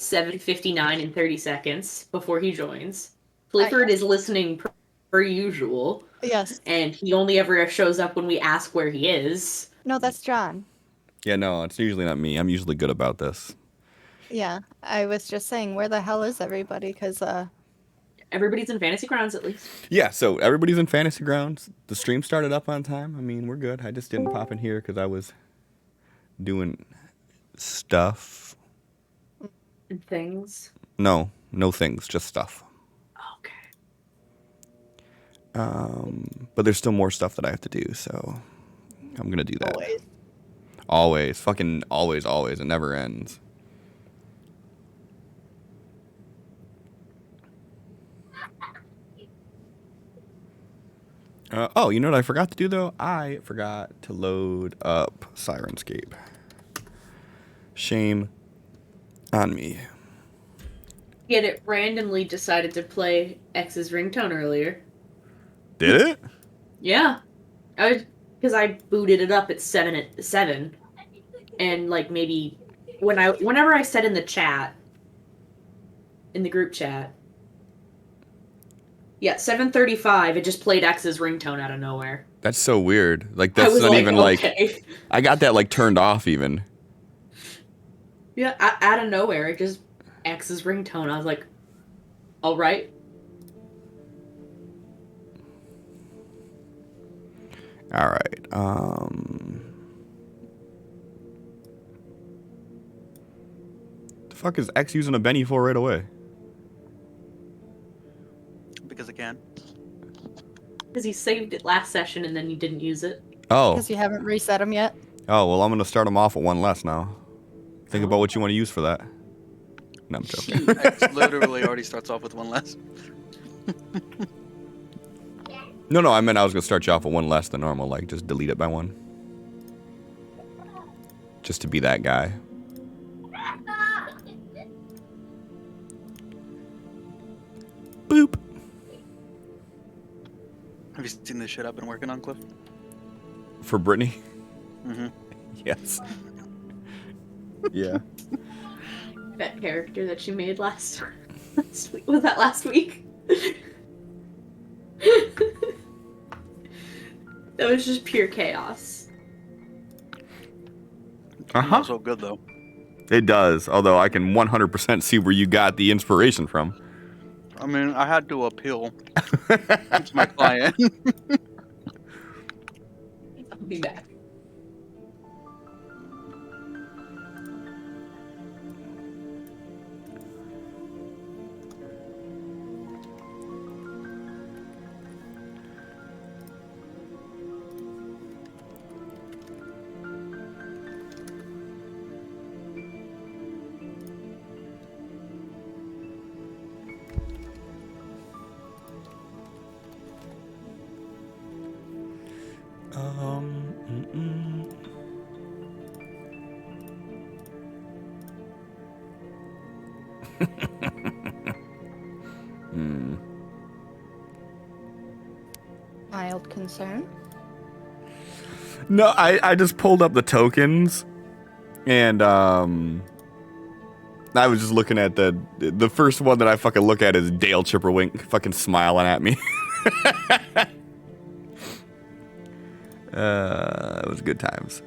7:59 and 30 seconds before he joins. Clifford Yes. is listening per usual. Yes. And he only ever shows up when we ask where he is. No, that's John. Yeah, no, it's usually not me. I'm usually good about this. Yeah, I was just saying, where the hell is everybody? Because, Everybody's in Fantasy Grounds, at least. Yeah, so everybody's in Fantasy Grounds. The stream started up on time. I mean, we're good. I just didn't pop in here because I was doing stuff. And things. No things, just stuff. Okay. But there's still more stuff that I have to do, so I'm gonna do that. always. Always, fucking always, always. It never ends. Oh, you know what I forgot to do though? I forgot to load up Sirenscape. Shame on me. Yet it randomly decided to play X's ringtone earlier. Did it? Yeah. Because I booted it up at 7, and like maybe whenever I said in the chat, in the group chat, yeah, 7:35, it just played X's ringtone out of nowhere. That's so weird. Like that's not even okay. like I got that like turned off even. Yeah, out of nowhere, it just X's ringtone. I was like, all right. All right. The fuck is X using a Benny for right away? Because I can. Because he saved it last session and then you didn't use it. Oh. Because you haven't reset them yet. Oh, well, I'm going to start them off with one less now. Think about what you want to use for that. No, I'm joking. X literally already starts off with one less. No, I meant I was going to start you off with one less than normal. Like, just delete it by one. Just to be that guy. Boop. Have you seen this shit I've been working on, Cliff? For Brittany? Mm-hmm. Yes. Yeah. That character that she made last week. Was that last week? That was just pure chaos. Uh-huh. So good, though. It does, although I can 100% see where you got the inspiration from. I mean, I had to appeal to my client. I'll be back. Mild concern. No, I just pulled up the tokens, and I was just looking at the first one that I fucking look at is Dale Chipperwink fucking smiling at me. It was good times.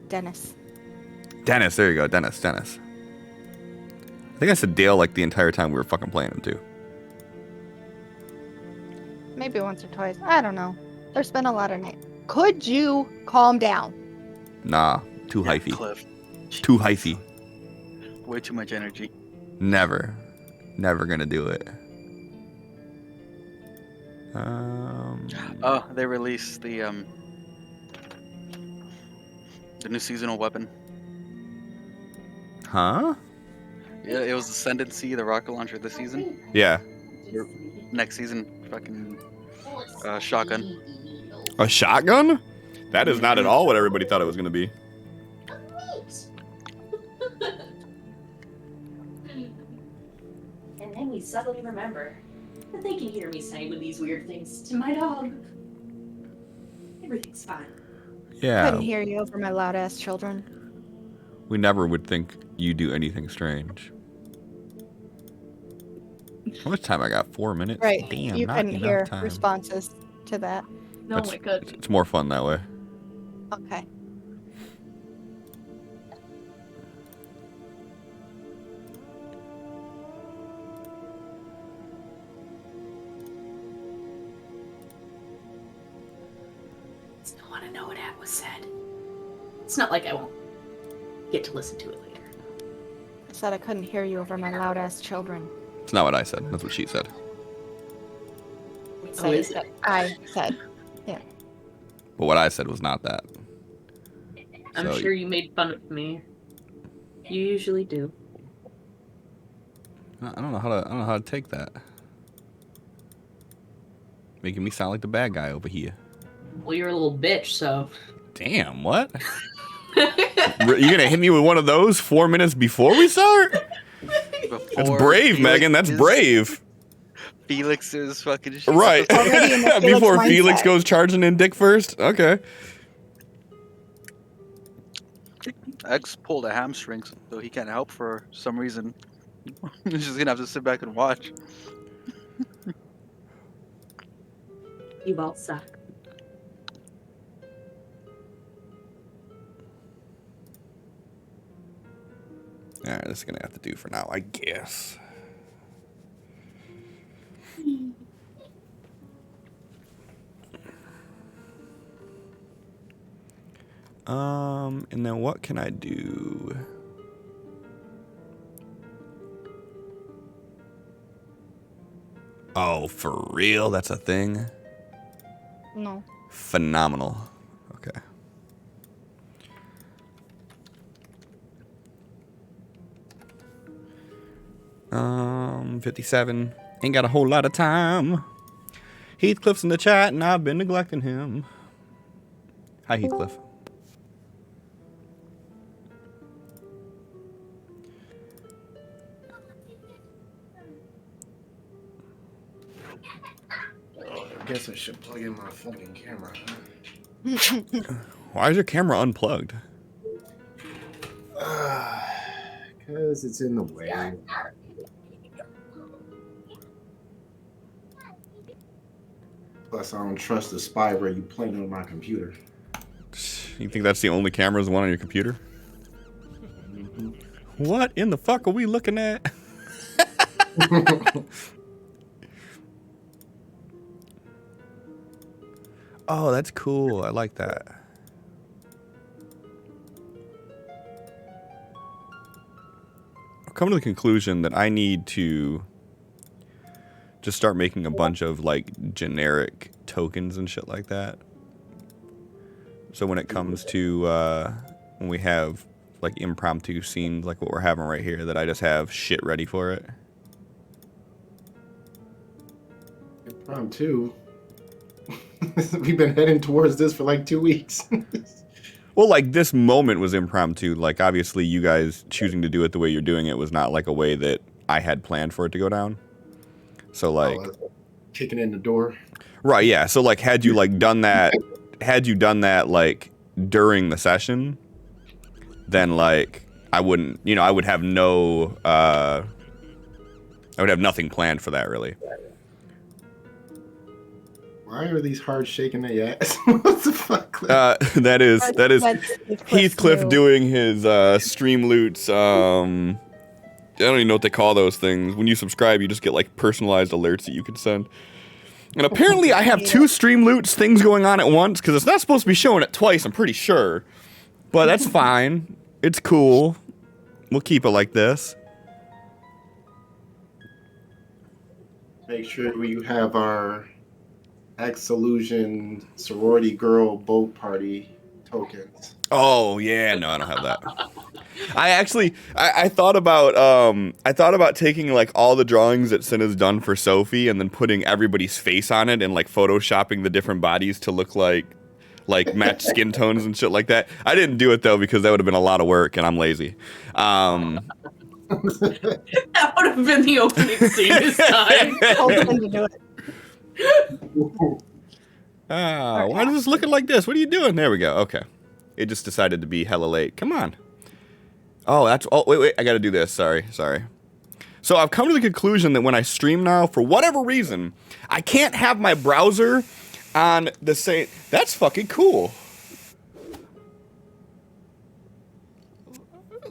Dennis. Dennis, there you go, Dennis. I think I said Dale like the entire time we were fucking playing him too. Maybe once or twice. I don't know. There's been a lot of nights. Could you calm down? Nah, too hyphy. Cliff. Too hyphy. Way too much energy. Never gonna do it. Oh, they released the new seasonal weapon. Huh? Yeah, it was Ascendancy, the rocket launcher this season. Yeah. Next season, fucking shotgun. A shotgun? That is not at all what everybody thought it was gonna be. And then we suddenly remember that they can hear me saying with these weird things to my dog. Everything's fine. Yeah. Couldn't hear you over my loud ass children. We never would think you do anything strange. How much time I got? 4 minutes? Right. Damn, You not couldn't enough hear time. responses to that. No, That's- I could. It's more fun that way. Okay. I still want to know what was said. It's not like I won't get to listen to it later. I said I couldn't hear you over my loud ass children. It's not what I said. That's what she said. So is it? I said. But what I said was not that. I'm So- sure you made fun of me. You usually do. I don't know how to take that. Making me sound like the bad guy over here. Well, you're a little bitch, so. Damn, what? You gonna hit me with one of those 4 minutes before we start? That's Before brave, Megan. That's brave. Felix's fucking shit. Right. Already in the Felix Before mindset. Felix goes charging in dick first? Okay. X pulled a hamstring, so he can't help for some reason. He's just gonna have to sit back and watch. You all suck. Alright, this is gonna have to do for now, I guess. And then what can I do? Oh, for real? That's a thing? No. Phenomenal. Okay. Um, 57. Ain't got a whole lot of time. Heathcliff's in the chat and I've been neglecting him. Hi, Heathcliff. I guess I should plug in my fucking camera. Why is your camera unplugged? Because it's in the way. Plus, I don't trust the spy where you playing on my computer. You think that's the only camera is the one on your computer? What in the fuck are we looking at? Oh, that's cool. I like that. I've come to the conclusion that I need to just start making a bunch of like generic tokens and shit like that. So when it comes to when we have like impromptu scenes like what we're having right here, that I just have shit ready for it. Impromptu. We've been heading towards this for like 2 weeks. Well, like this moment was impromptu. Like obviously you guys choosing to do it the way you're doing it was not like a way that I had planned for it to go down. So like Kicking in the door. right, yeah. So like had you like done that like during the session, then like I wouldn't, you know, I would have no I would have nothing planned for that really. Why are these hard shaking their ass? What the fuck? That is That's Heathcliff new. doing his stream loots. I don't even know what they call those things. When you subscribe, you just get like personalized alerts that you can send. And apparently, I have 2 stream loots things going on at once because it's not supposed to be showing it twice. I'm pretty sure, but that's fine. It's cool. We'll keep it like this. Make sure we have our X-Illusion sorority girl boat party tokens. Oh yeah, no, I don't have that. I actually, I thought about taking like all the drawings that Sin has done for Sophie and then putting everybody's face on it and like photoshopping the different bodies to look like match skin tones and shit like that. I didn't do it though because that would have been a lot of work and I'm lazy. That would have been the opening scene this time. Told him to do it. Why does this looking like this? What are you doing? There we go. Okay. It just decided to be hella late. Come on. Oh, that's... Oh, wait. I got to do this. Sorry. So I've come to the conclusion that when I stream now, for whatever reason, I can't have my browser on the same... That's fucking cool.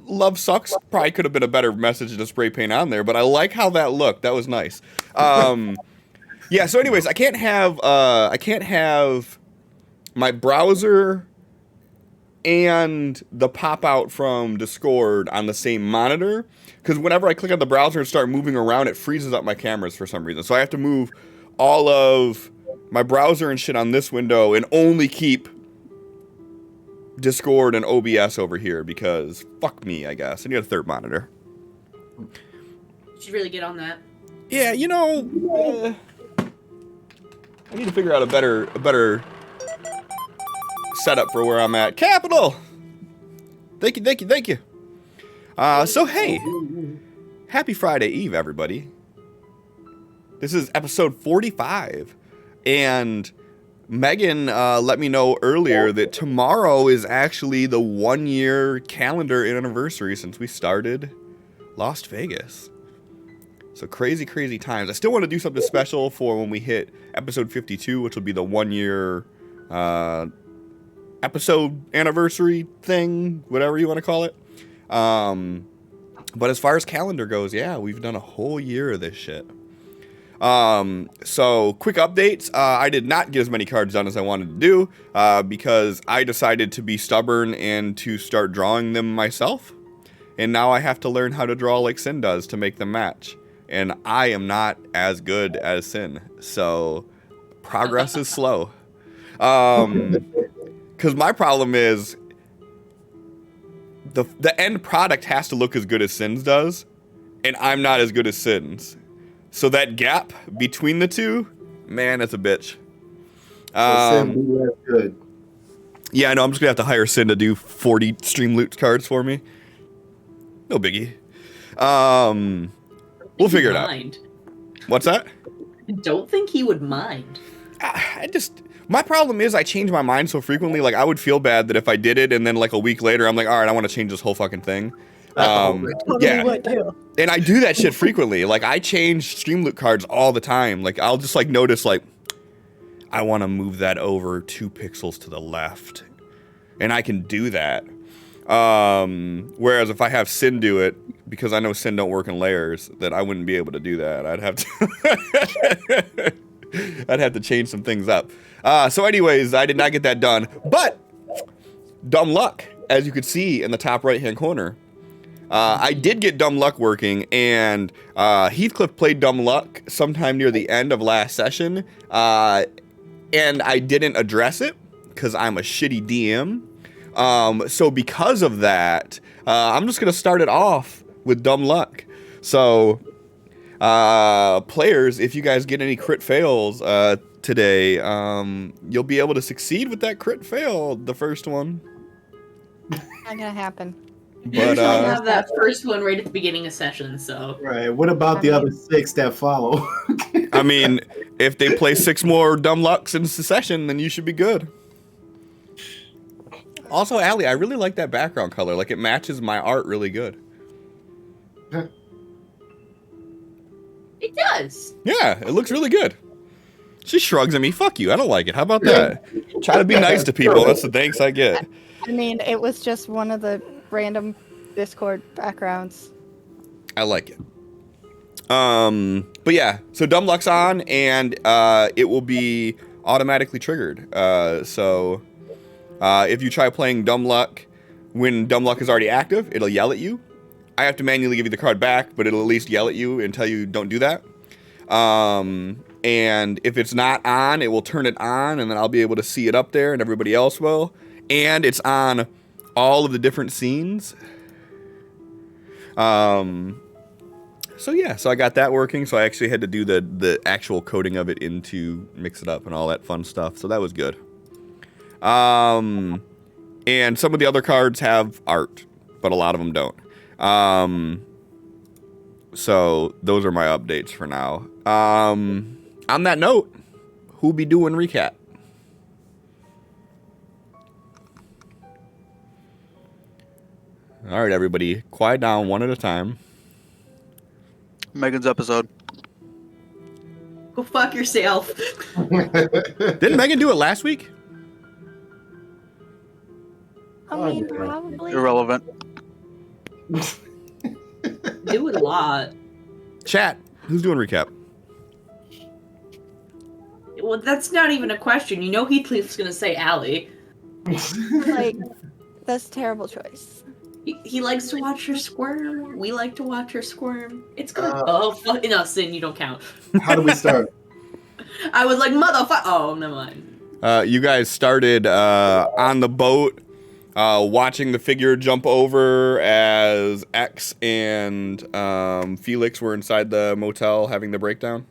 Love sucks. Probably could have been a better message to spray paint on there, but I like how that looked. That was nice. Yeah, so anyways, I can't have my browser and the pop-out from Discord on the same monitor, because whenever I click on the browser and start moving around, it freezes up my cameras for some reason. So I have to move all of my browser and shit on this window and only keep Discord and OBS over here, because fuck me, I guess. I need a third monitor. You should really get on that. Yeah, you know, I need to figure out a better setup for where I'm at. Capital! Thank you. So hey, happy Friday Eve, everybody. This is episode 45, and Megan let me know earlier that tomorrow is actually the 1-year calendar anniversary since we started Las Vegas. So crazy times. I still want to do something special for when we hit episode 52, which will be the 1-year episode anniversary thing, whatever you want to call it. But as far as calendar goes, yeah, we've done a whole year of this shit. So quick updates. I did not get as many cards done as I wanted to do, because I decided to be stubborn and to start drawing them myself. And now I have to learn how to draw like Sin does to make them match. And I am not as good as Sin, so progress is slow. Because my problem is the end product has to look as good as Sin's does, and I'm not as good as Sin's. So that gap between the two, man, that's a bitch. Good. Yeah, I know. I'm just gonna have to hire Sin to do 40 stream loot cards for me. No biggie. We'll figure it out. What's that? I don't think he would mind. My problem is I change my mind so frequently. Like, I would feel bad that if I did it and then like a week later I'm like, all right, I want to change this whole fucking thing. Yeah. Would too. And I do that shit frequently. Like, I change stream loot cards all the time. Like, I'll just like notice like, I want to move that over 2 pixels to the left, and I can do that. Whereas if I have Sin do it, because I know Sin don't work in layers, that I wouldn't be able to do that. I'd have to change some things up. So anyways, I did not get that done, but dumb luck, as you could see in the top right hand corner. I did get dumb luck working, and Heathcliff played dumb luck sometime near the end of last session, and I didn't address it because I'm a shitty DM. So because of that, I'm just gonna start it off with dumb luck. So players, if you guys get any crit fails today, you'll be able to succeed with that crit fail, the first one. Not gonna happen. But I'll have that first one right at the beginning of session, so. Right. What about the other 6 that follow? I mean, if they play 6 more dumb lucks in succession, then you should be good. Also, Allie, I really like that background color. Like, it matches my art really good. It does. Yeah, it looks really good. She shrugs at me. Fuck you. I don't like it. How about that? Try to be nice to people. That's the thanks I get. I mean, it was just one of the random Discord backgrounds. I like it. But yeah, so dumb luck's on, and it will be automatically triggered. So if you try playing dumb luck when dumb luck is already active, it'll yell at you. I have to manually give you the card back, but it'll at least yell at you and tell you don't do that. And if it's not on, it will turn it on, and then I'll be able to see it up there, and everybody else will. And it's on all of the different scenes. So yeah, so I got that working. So I actually had to do the actual coding of it into Mix It Up and all that fun stuff. So that was good. And some of the other cards have art, but a lot of them don't. So those are my updates for now. On that note, who be doing recap? All right, everybody, quiet down one at a time. Megan's episode. Go fuck yourself. Didn't Megan do it last week? I Oh, mean, yeah. probably. Irrelevant. Do it a lot. Chat, who's doing recap? Well, that's not even a question. You know Heathcliff's gonna say Allie. Like, that's a terrible choice. He likes to watch her squirm. We like to watch her squirm. It's gonna. Uh, fuck. No, Sin, you don't count. How do we start? I was like, motherfucker. Oh, never mind. You guys started on the boat, watching the figure jump over as X and Felix were inside the motel having the breakdown.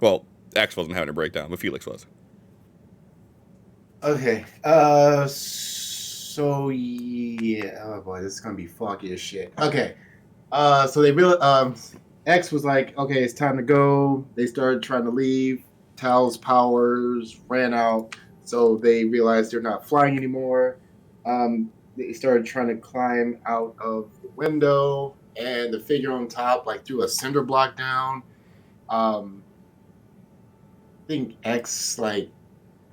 Well, X wasn't having a breakdown, but Felix was. Okay. So yeah. Oh boy, this is gonna be foggy as shit. Okay. So they really X was like, okay, it's time to go. They started trying to leave. Tal's powers ran out, so they realized they're not flying anymore. They started trying to climb out of the window, and the figure on top like threw a cinder block down. I think X like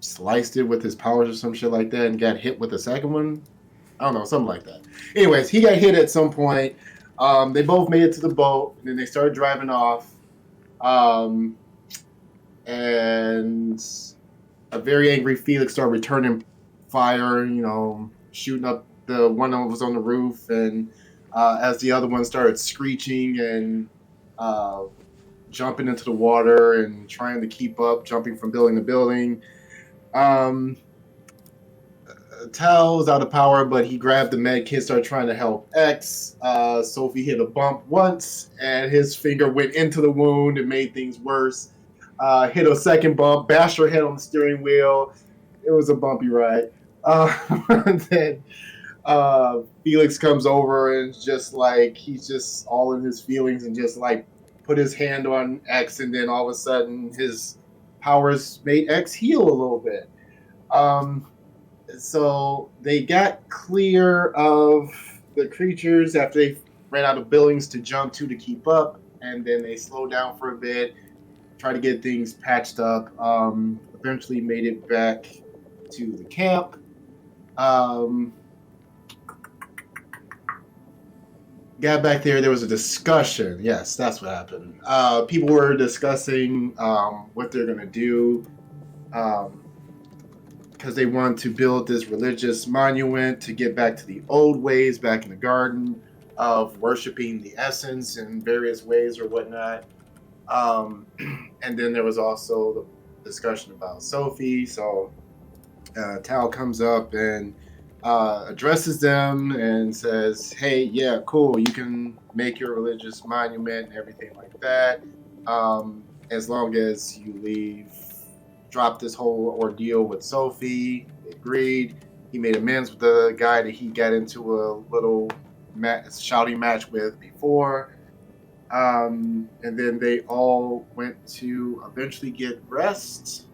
sliced it with his powers or some shit like that and got hit with the second one. I don't know, something like that. Anyways, he got hit at some point. They both made it to the boat, and then they started driving off. And a very angry Felix started returning fire, shooting up the one that was on the roof, and as the other one started screeching and jumping into the water and trying to keep up, jumping from building to building. Tal was out of power, but he grabbed the med kit, started trying to help X. Sophie hit a bump once, and his finger went into the wound and made things worse. Hit a second bump, bashed her head on the steering wheel. It was a bumpy ride. And then Felix comes over and just like, he's just all in his feelings and just like put his hand on X, and then all of a sudden his powers made X heal a little bit. So they got clear of the creatures after they ran out of buildings to jump to keep up, and then they slowed down for a bit, tried to get things patched up, eventually made it back to the camp. Got back there was a discussion. Yes, that's what happened. People were discussing what they're going to do, because they want to build this religious monument to get back to the old ways back in the garden of worshiping the essence in various ways or whatnot. And then there was also the discussion about Sophie. So Tal comes up and addresses them and says, hey, yeah, cool, you can make your religious monument and everything like that, as long as you drop this whole ordeal with Sophie. They agreed. He made amends with the guy that he got into a little shouting match with before. And then they all went to eventually get rest.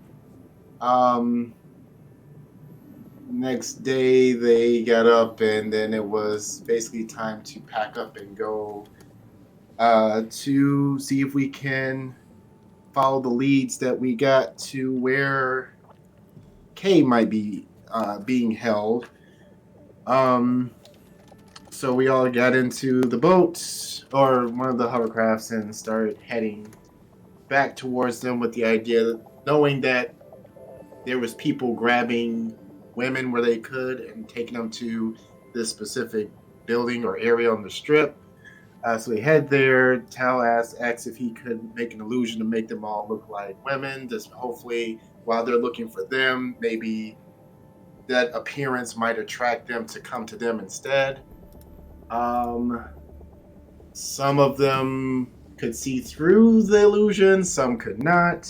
Next day they got up, and then it was basically time to pack up and go to see if we can follow the leads that we got to where Kay might be being held. So we all got into the boat or one of the hovercrafts and started heading back towards them with the idea, knowing that there was people grabbing women where they could and taking them to this specific building or area on the strip. So we head there. Tal asked X if he could make an illusion to make them all look like women. Just hopefully, while they're looking for them, maybe that appearance might attract them to come to them instead. Some of them could see through the illusion, some could not.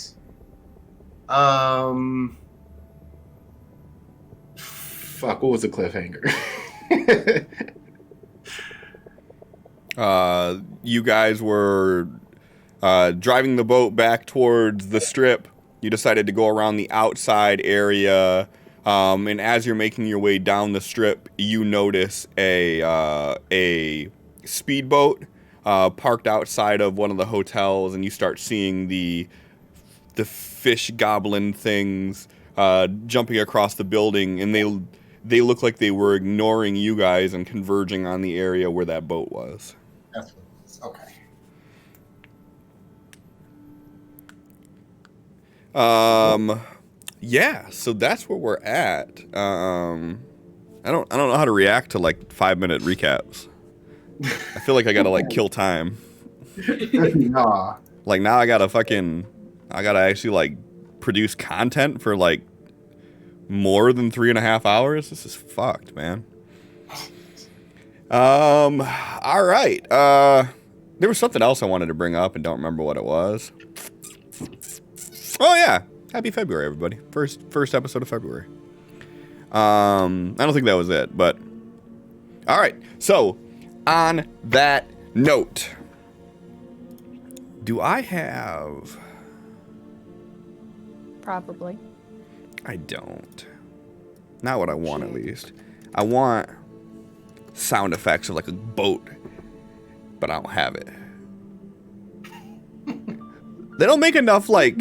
Fuck, what was the cliffhanger? You guys were driving the boat back towards the strip. You decided to go around the outside area And as you're making your way down the strip, you notice a speedboat parked outside of one of the hotels, and you start seeing the fish goblin things jumping across the building, and they look like they were ignoring you guys and converging on the area where that boat was. That's what it is. Okay. Yeah, so that's where we're at. I don't know how to react to like 5-minute recaps. I feel like I gotta like kill time. Nah. Like now I gotta actually like produce content for like more than 3.5 hours. This is fucked, man. All right. There was something else I wanted to bring up and don't remember what it was. Oh yeah, happy February, everybody. First episode of February. I don't think that was it, but all right. So on that note, do I have? Probably. I don't. Not what I want, at least. I want sound effects of like a boat, but I don't have it. They don't make enough like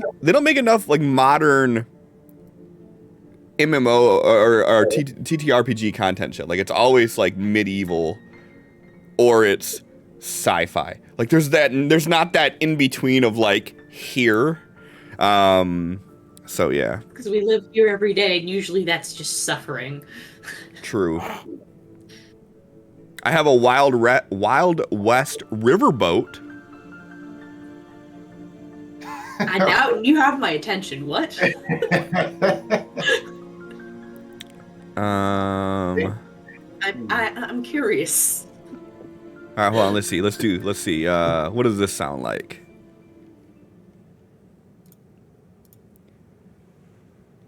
modern MMO or TTRPG content shit. Like it's always like medieval or it's sci-fi. Like there's not that in between of like here. So yeah. Because we live here every day, and usually that's just suffering. True. I have a Wild West riverboat. And now you have my attention. What? I'm curious. All right, hold on. Let's see. Let's see. What does this sound like?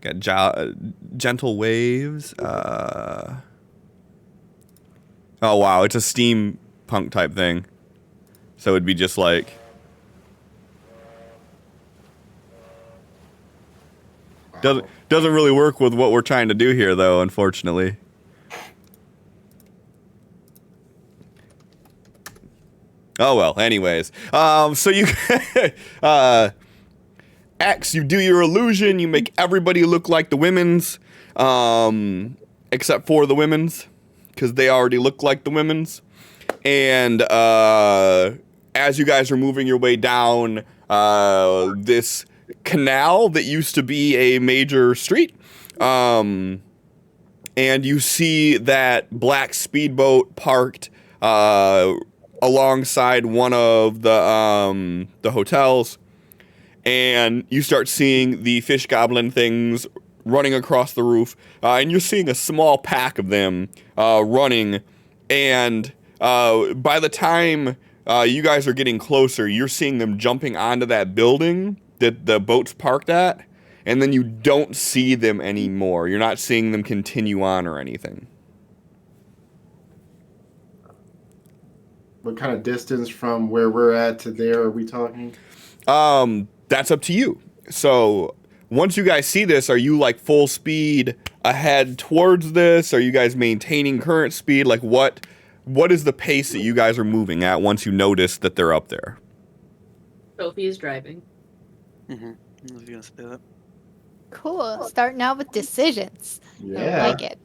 Got gentle waves. Oh wow, it's a steampunk type thing. So it'd be just like. Doesn't really work with what we're trying to do here, though, unfortunately. Oh well. Anyways, so you, X, you do your illusion. You make everybody look like the women's, except for the women's, because they already look like the women's. And as you guys are moving your way down this canal that used to be a major street, and you see that black speedboat parked alongside one of the hotels, and you start seeing the fish goblin things running across the roof, and you're seeing a small pack of them running, and by the time you guys are getting closer, you're seeing them jumping onto that building that the boat's parked at, and then you don't see them anymore. You're not seeing them continue on or anything. What kind of distance from where we're at to there are we talking? That's up to you. So once you guys see this, are you like full speed ahead towards this? Are you guys maintaining current speed? Like what is the pace that you guys are moving at once you notice that they're up there? Sophie is driving. Mm-hmm. I was gonna say that. Cool. Starting out with decisions. Yeah. I like it.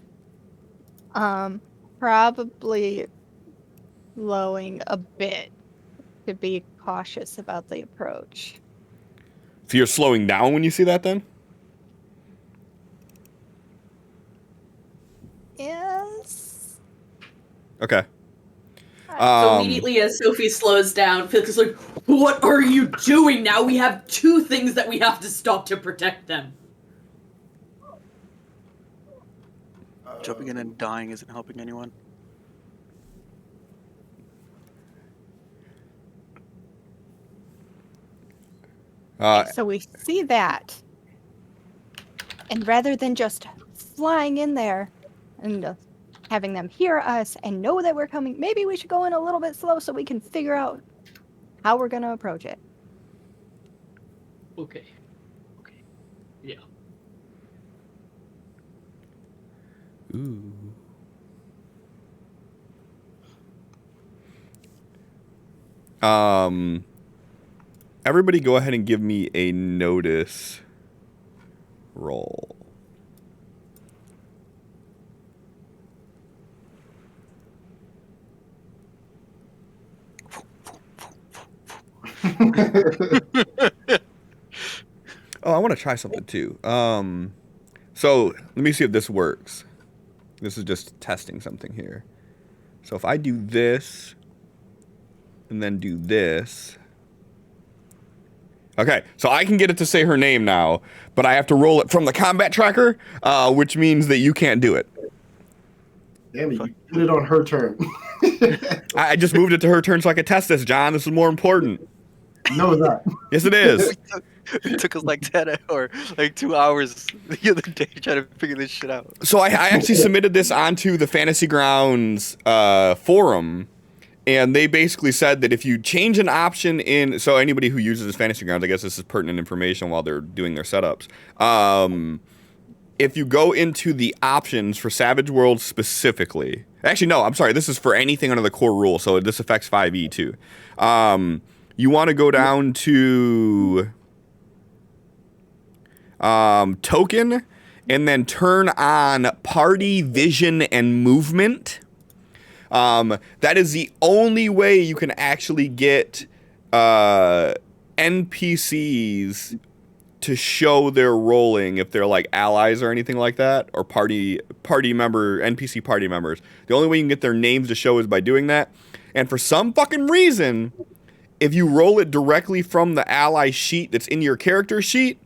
Probably slowing a bit to be cautious about the approach. So you're slowing down when you see that then? Yes. Okay. So immediately as Sophie slows down, Felix is like, "What are you doing now? We have two things that we have to stop to protect them." Jumping in and dying isn't helping anyone. So we see that. And rather than just flying in there and having them hear us and know that we're coming, maybe we should go in a little bit slow so we can figure out how we're going to approach it. Okay. Yeah. Ooh. Everybody go ahead and give me a notice roll. Oh, I want to try something too. So let me see if this works. This is just testing something here. So if I do this and then do this. Okay, so I can get it to say her name now, but I have to roll it from the combat tracker, which means that you can't do it. Damn it, you put it on her turn. I just moved it to her turn so I could test this, John. This is more important. No, it's not. Yes, it is. It took us like 10 or like 2 hours the other day trying to figure this shit out. So I actually submitted this onto the Fantasy Grounds forum, and they basically said that if you change an option in, so anybody who uses Fantasy Grounds, I guess this is pertinent information while they're doing their setups. If you go into the options for Savage Worlds specifically, actually no, I'm sorry, this is for anything under the core rule, so this affects 5e too. You want to go down to token, and then turn on party vision and movement. That is the only way you can actually get NPCs to show their rolling if they're like allies or anything like that, or NPC party members. The only way you can get their names to show is by doing that. And for some fucking reason, if you roll it directly from the ally sheet that's in your character sheet,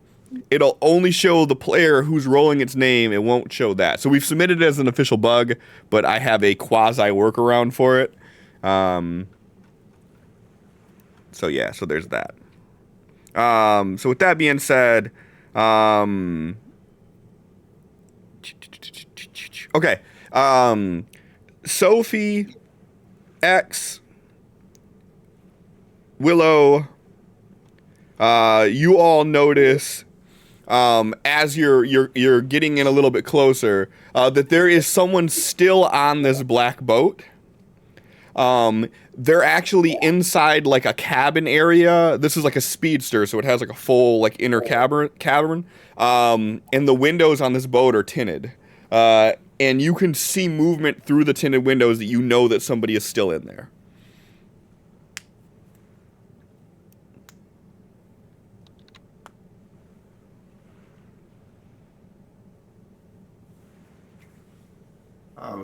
it'll only show the player who's rolling its name. It won't show that. So we've submitted it as an official bug, but I have a quasi workaround for it. So yeah, so there's that. So with that being said, okay. Sophie, X, Willow, you all notice as you're getting in a little bit closer that there is someone still on this black boat. They're actually inside like a cabin area. This is like a speedster, so it has like a full like inner cavern. And the windows on this boat are tinted. And you can see movement through the tinted windows that you know that somebody is still in there.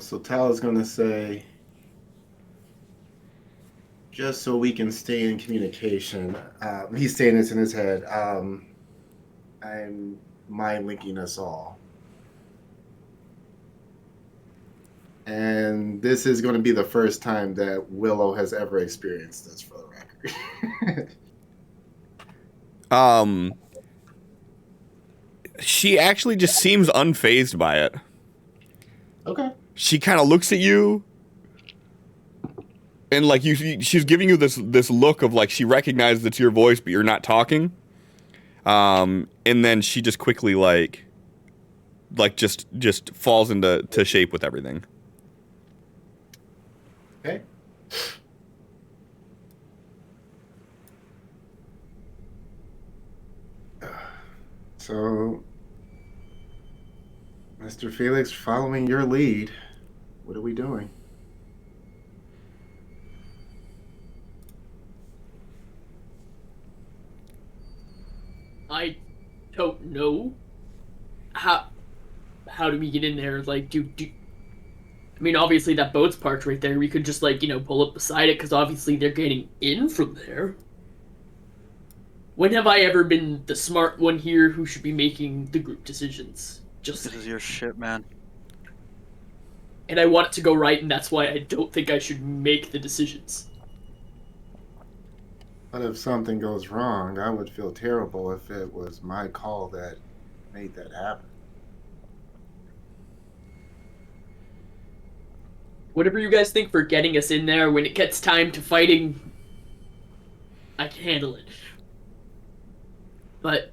So Tal is going to say, just so we can stay in communication, he's saying this in his head, I'm mind linking us all. And this is going to be the first time that Willow has ever experienced this, for the record. She actually just seems unfazed by it. Okay. She kind of looks at you, and like she's giving you this look of like she recognizes it's your voice, but you're not talking. And then she just quickly like just falls into shape with everything. Okay. So, Mr. Felix, following your lead, what are we doing? I don't know. How do we get in there? Like, I mean, obviously that boat's parked right there. We could just, like, pull up beside it, because obviously they're getting in from there. When have I ever been the smart one here who should be making the group decisions? Just This is your shit, man. And I want it to go right, and that's why I don't think I should make the decisions. But if something goes wrong, I would feel terrible if it was my call that made that happen. Whatever you guys think for getting us in there, when it gets time to fighting, I can handle it. But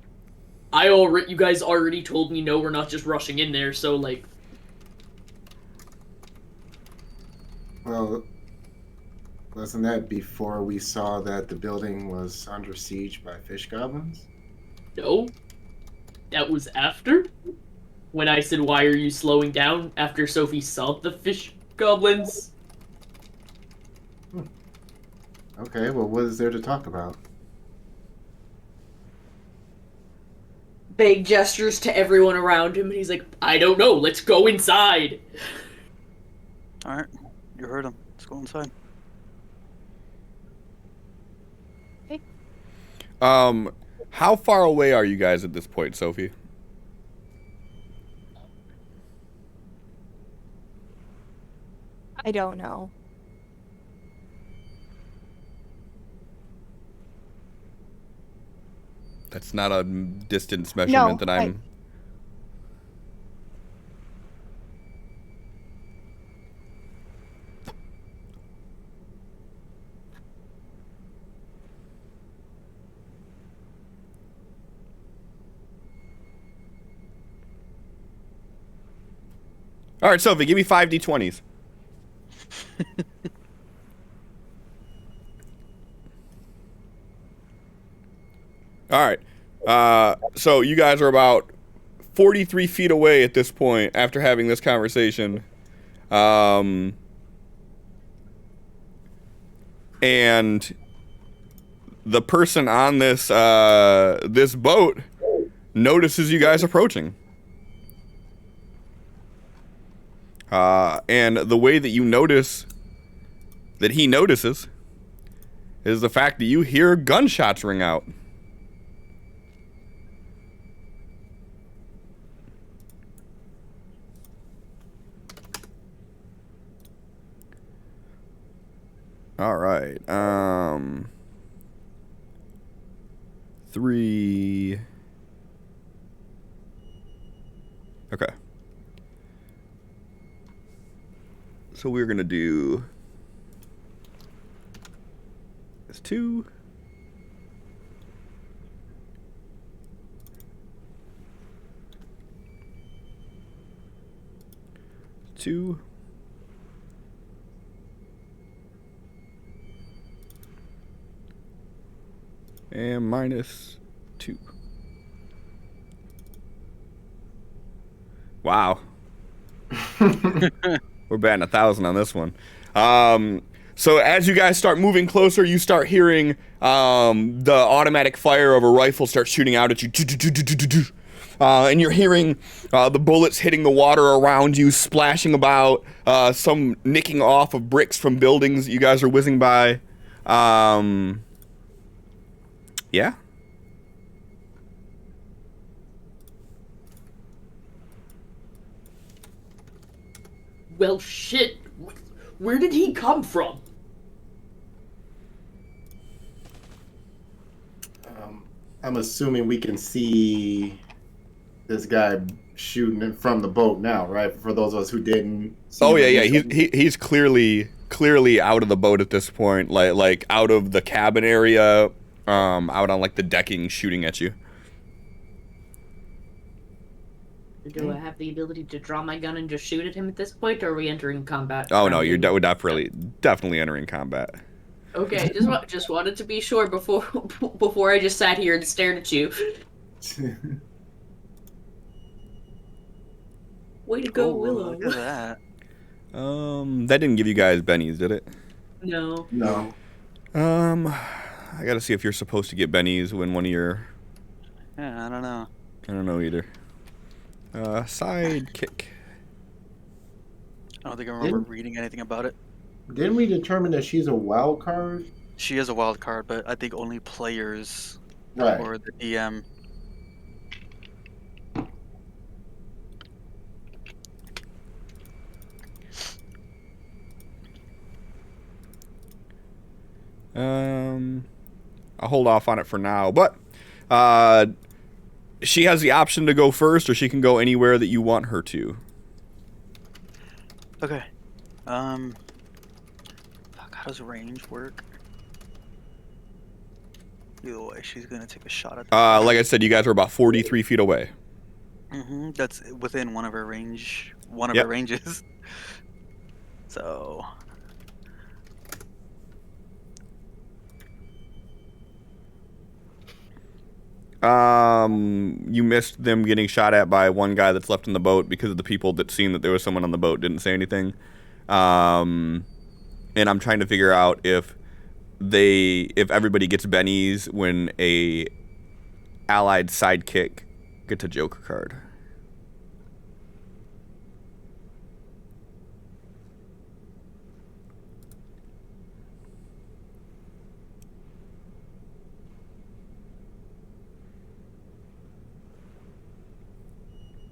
you guys already told me no, we're not just rushing in there, so like, Well, wasn't that before we saw that the building was under siege by fish goblins? No, that was after. When I said, "Why are you slowing down?" After Sophie saw the fish goblins. Okay, well, what is there to talk about? Vague gestures to everyone around him, and he's like, "I don't know. Let's go inside." All right, you heard him. Let's go inside. How far away are you guys at this point, Sophie? I don't know. That's not a distance measurement that I'm... All right, Sophie, give me 5 d20s. All right. So you guys are about 43 feet away at this point after having this conversation. And the person on this this boat notices you guys approaching. And the way that you notice that he notices is the fact that you hear gunshots ring out. All right. 3. Okay. So we're gonna do this 2. Two. And minus 2. Wow. We're batting 1,000 on this one. So as you guys start moving closer, you start hearing the automatic fire of a rifle start shooting out at you. And you're hearing the bullets hitting the water around you, splashing about, some nicking off of bricks from buildings that you guys are whizzing by. Yeah. Well, shit. Where did he come from? I'm assuming we can see this guy shooting from the boat now, right? For those of us who didn't. Oh yeah. He's clearly out of the boat at this point, like out of the cabin area, out on like the decking, shooting at you. Do I have the ability to draw my gun and just shoot at him at this point, or are we entering combat? Oh no, you're definitely entering combat. Okay, just wanted to be sure before I just sat here and stared at you. Way to go, Willow. Look at that. That didn't give you guys bennies, did it? No. No. I gotta see if you're supposed to get bennies when one of your... Yeah, I don't know. I don't know either. Sidekick. I don't think I remember reading anything about it. Didn't we determine that she's a wild card? She is a wild card, but I think only players Right. or the DM. I'll hold off on it for now, but she has the option to go first, or she can go anywhere that you want her to. Okay. Fuck, how does range work? Either way, she's gonna take a shot at. Like I said, you guys are about 43 feet away. That's within one of her range. One of Yep. her ranges. So, You missed them getting shot at by one guy that's left in the boat because of the people that seen that there was someone on the boat didn't say anything. And I'm trying to figure out if everybody gets bennies when a allied sidekick gets a Joker card.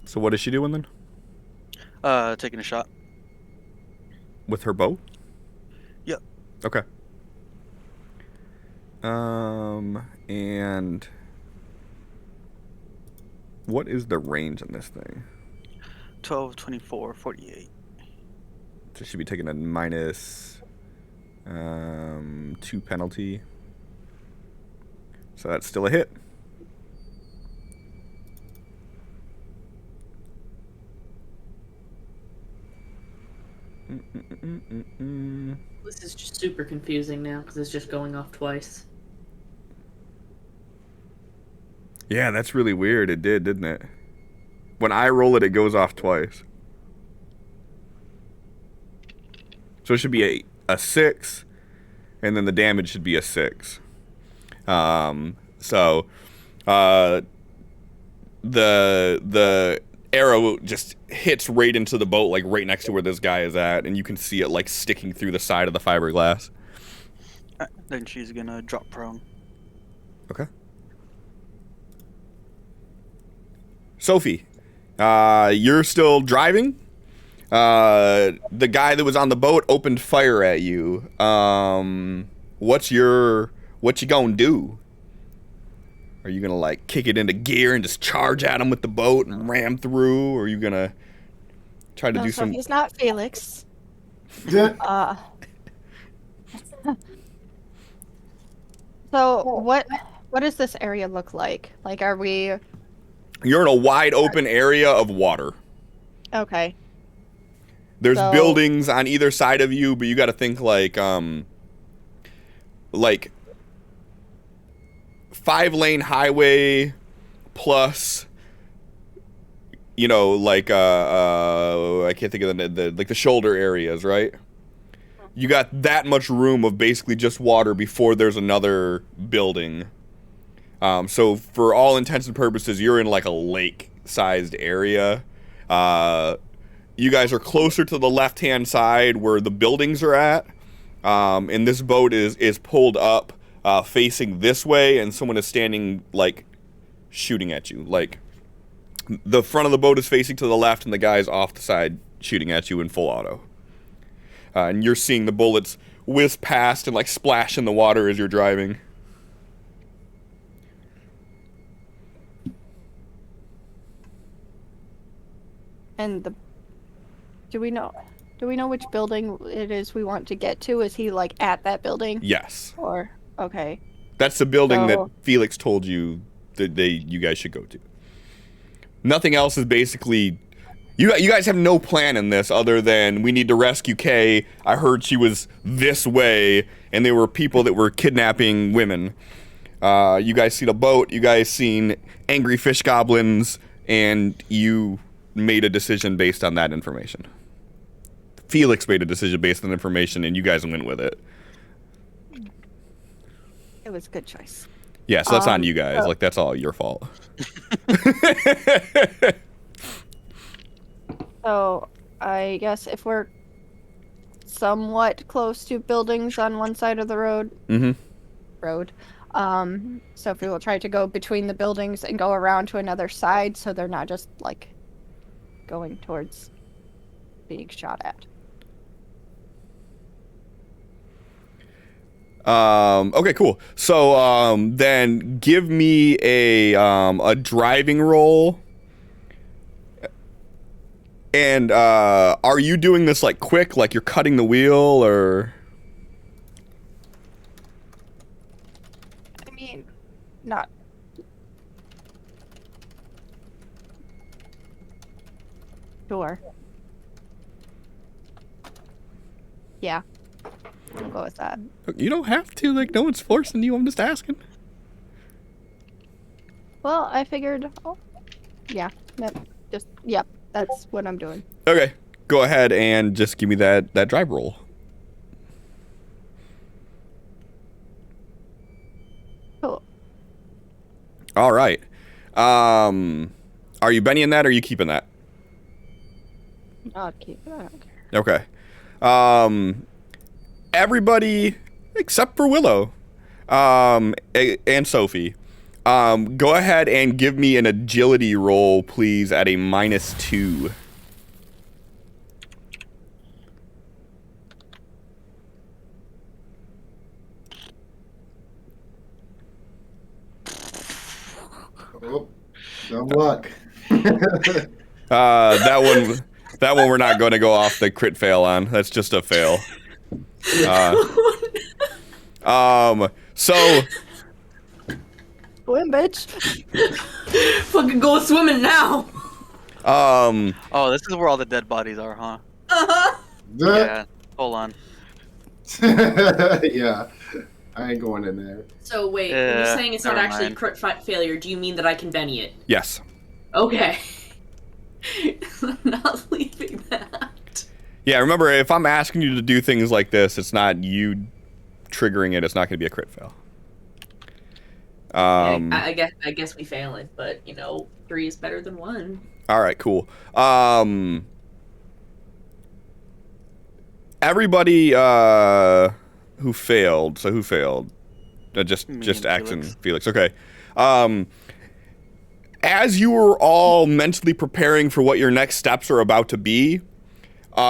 So what is she doing then? Taking a shot. With her bow? Yep. Okay. And what is the range on this thing? 12, 24, 48. So she'd be taking a minus 2 penalty. So that's still a hit. This is just super confusing now because it's just going off twice. Yeah, that's really weird. It did, didn't it? When I roll it, it goes off twice. So it should be a 6, and then the damage should be a 6. The arrow just hits right into the boat, like right next to where this guy is at, and you can see it like sticking through the side of the fiberglass. Then she's gonna drop prone. Okay. Sophie, you're still driving. The guy that was on the boat opened fire at you. What you gonna do? Are you gonna like kick it into gear and just charge at him with the boat and ram through, or are you gonna try to do so some? he's not Felix. So what does this area look like? Like, are we? You're in a wide open area of water. Okay. There's buildings on either side of you, but you got to think like 5-lane highway plus, like I can't think of the shoulder areas, right? You got that much room of basically just water before there's another building. So for all intents and purposes, you're in like a lake-sized area. You guys are closer to the left-hand side where the buildings are at. And this boat is pulled up facing this way, and someone is standing, like, shooting at you. Like, the front of the boat is facing to the left, and the guy's off the side shooting at you in full auto. And you're seeing the bullets whiz past and, like, splash in the water as you're driving. And do we know which building it is we want to get to? Is he like at that building? Yes. Or okay. That's the building that Felix told you that you guys should go to. Nothing else is basically. You guys have no plan in this other than we need to rescue Kay. I heard she was this way, and there were people that were kidnapping women. You guys seen a boat. You guys seen angry fish goblins, and you made a decision based on that information. Felix made a decision based on information, and you guys went with it. It was a good choice. Yeah, so that's on you guys. Like, that's all your fault. So, I guess if we're somewhat close to buildings on one side of the road, so if we will try to go between the buildings and go around to another side, so they're not just like going towards being shot at. Okay, cool. So then give me a driving roll. And are you doing this like quick, like you're cutting the wheel, or? I mean, not. Sure. Yeah. I'll go with that. You don't have to, like, no one's forcing you, I'm just asking. Well, I figured. Oh, yeah. Yep. That's what I'm doing. Okay, go ahead and just give me that drive roll. Cool. All right. Are you Bennying that or are you keeping that? I'll keep it. I don't care. Okay. Everybody except for Willow, and Sophie, go ahead and give me an agility roll, please, at a -2. Oh, dumb luck. That one we're not going to go off the crit fail on. That's just a fail. So Swim, bitch. Fucking go swimming now. Oh, this is where all the dead bodies are, huh? Uh-huh. Yeah. Hold on. Yeah, I ain't going in there. So wait, when you're saying it's not never actually mind. crit failure, do you mean that I can Benny it? yes. Okay. I'm not leaving that. Yeah, remember, if I'm asking you to do things like this, it's not you triggering it. It's not going to be a crit fail. I guess we fail it, but 3 is better than 1. All right, cool. Everybody who failed. So who failed? Just Me X and and Felix. Okay. As you were all mentally preparing for what your next steps are about to be,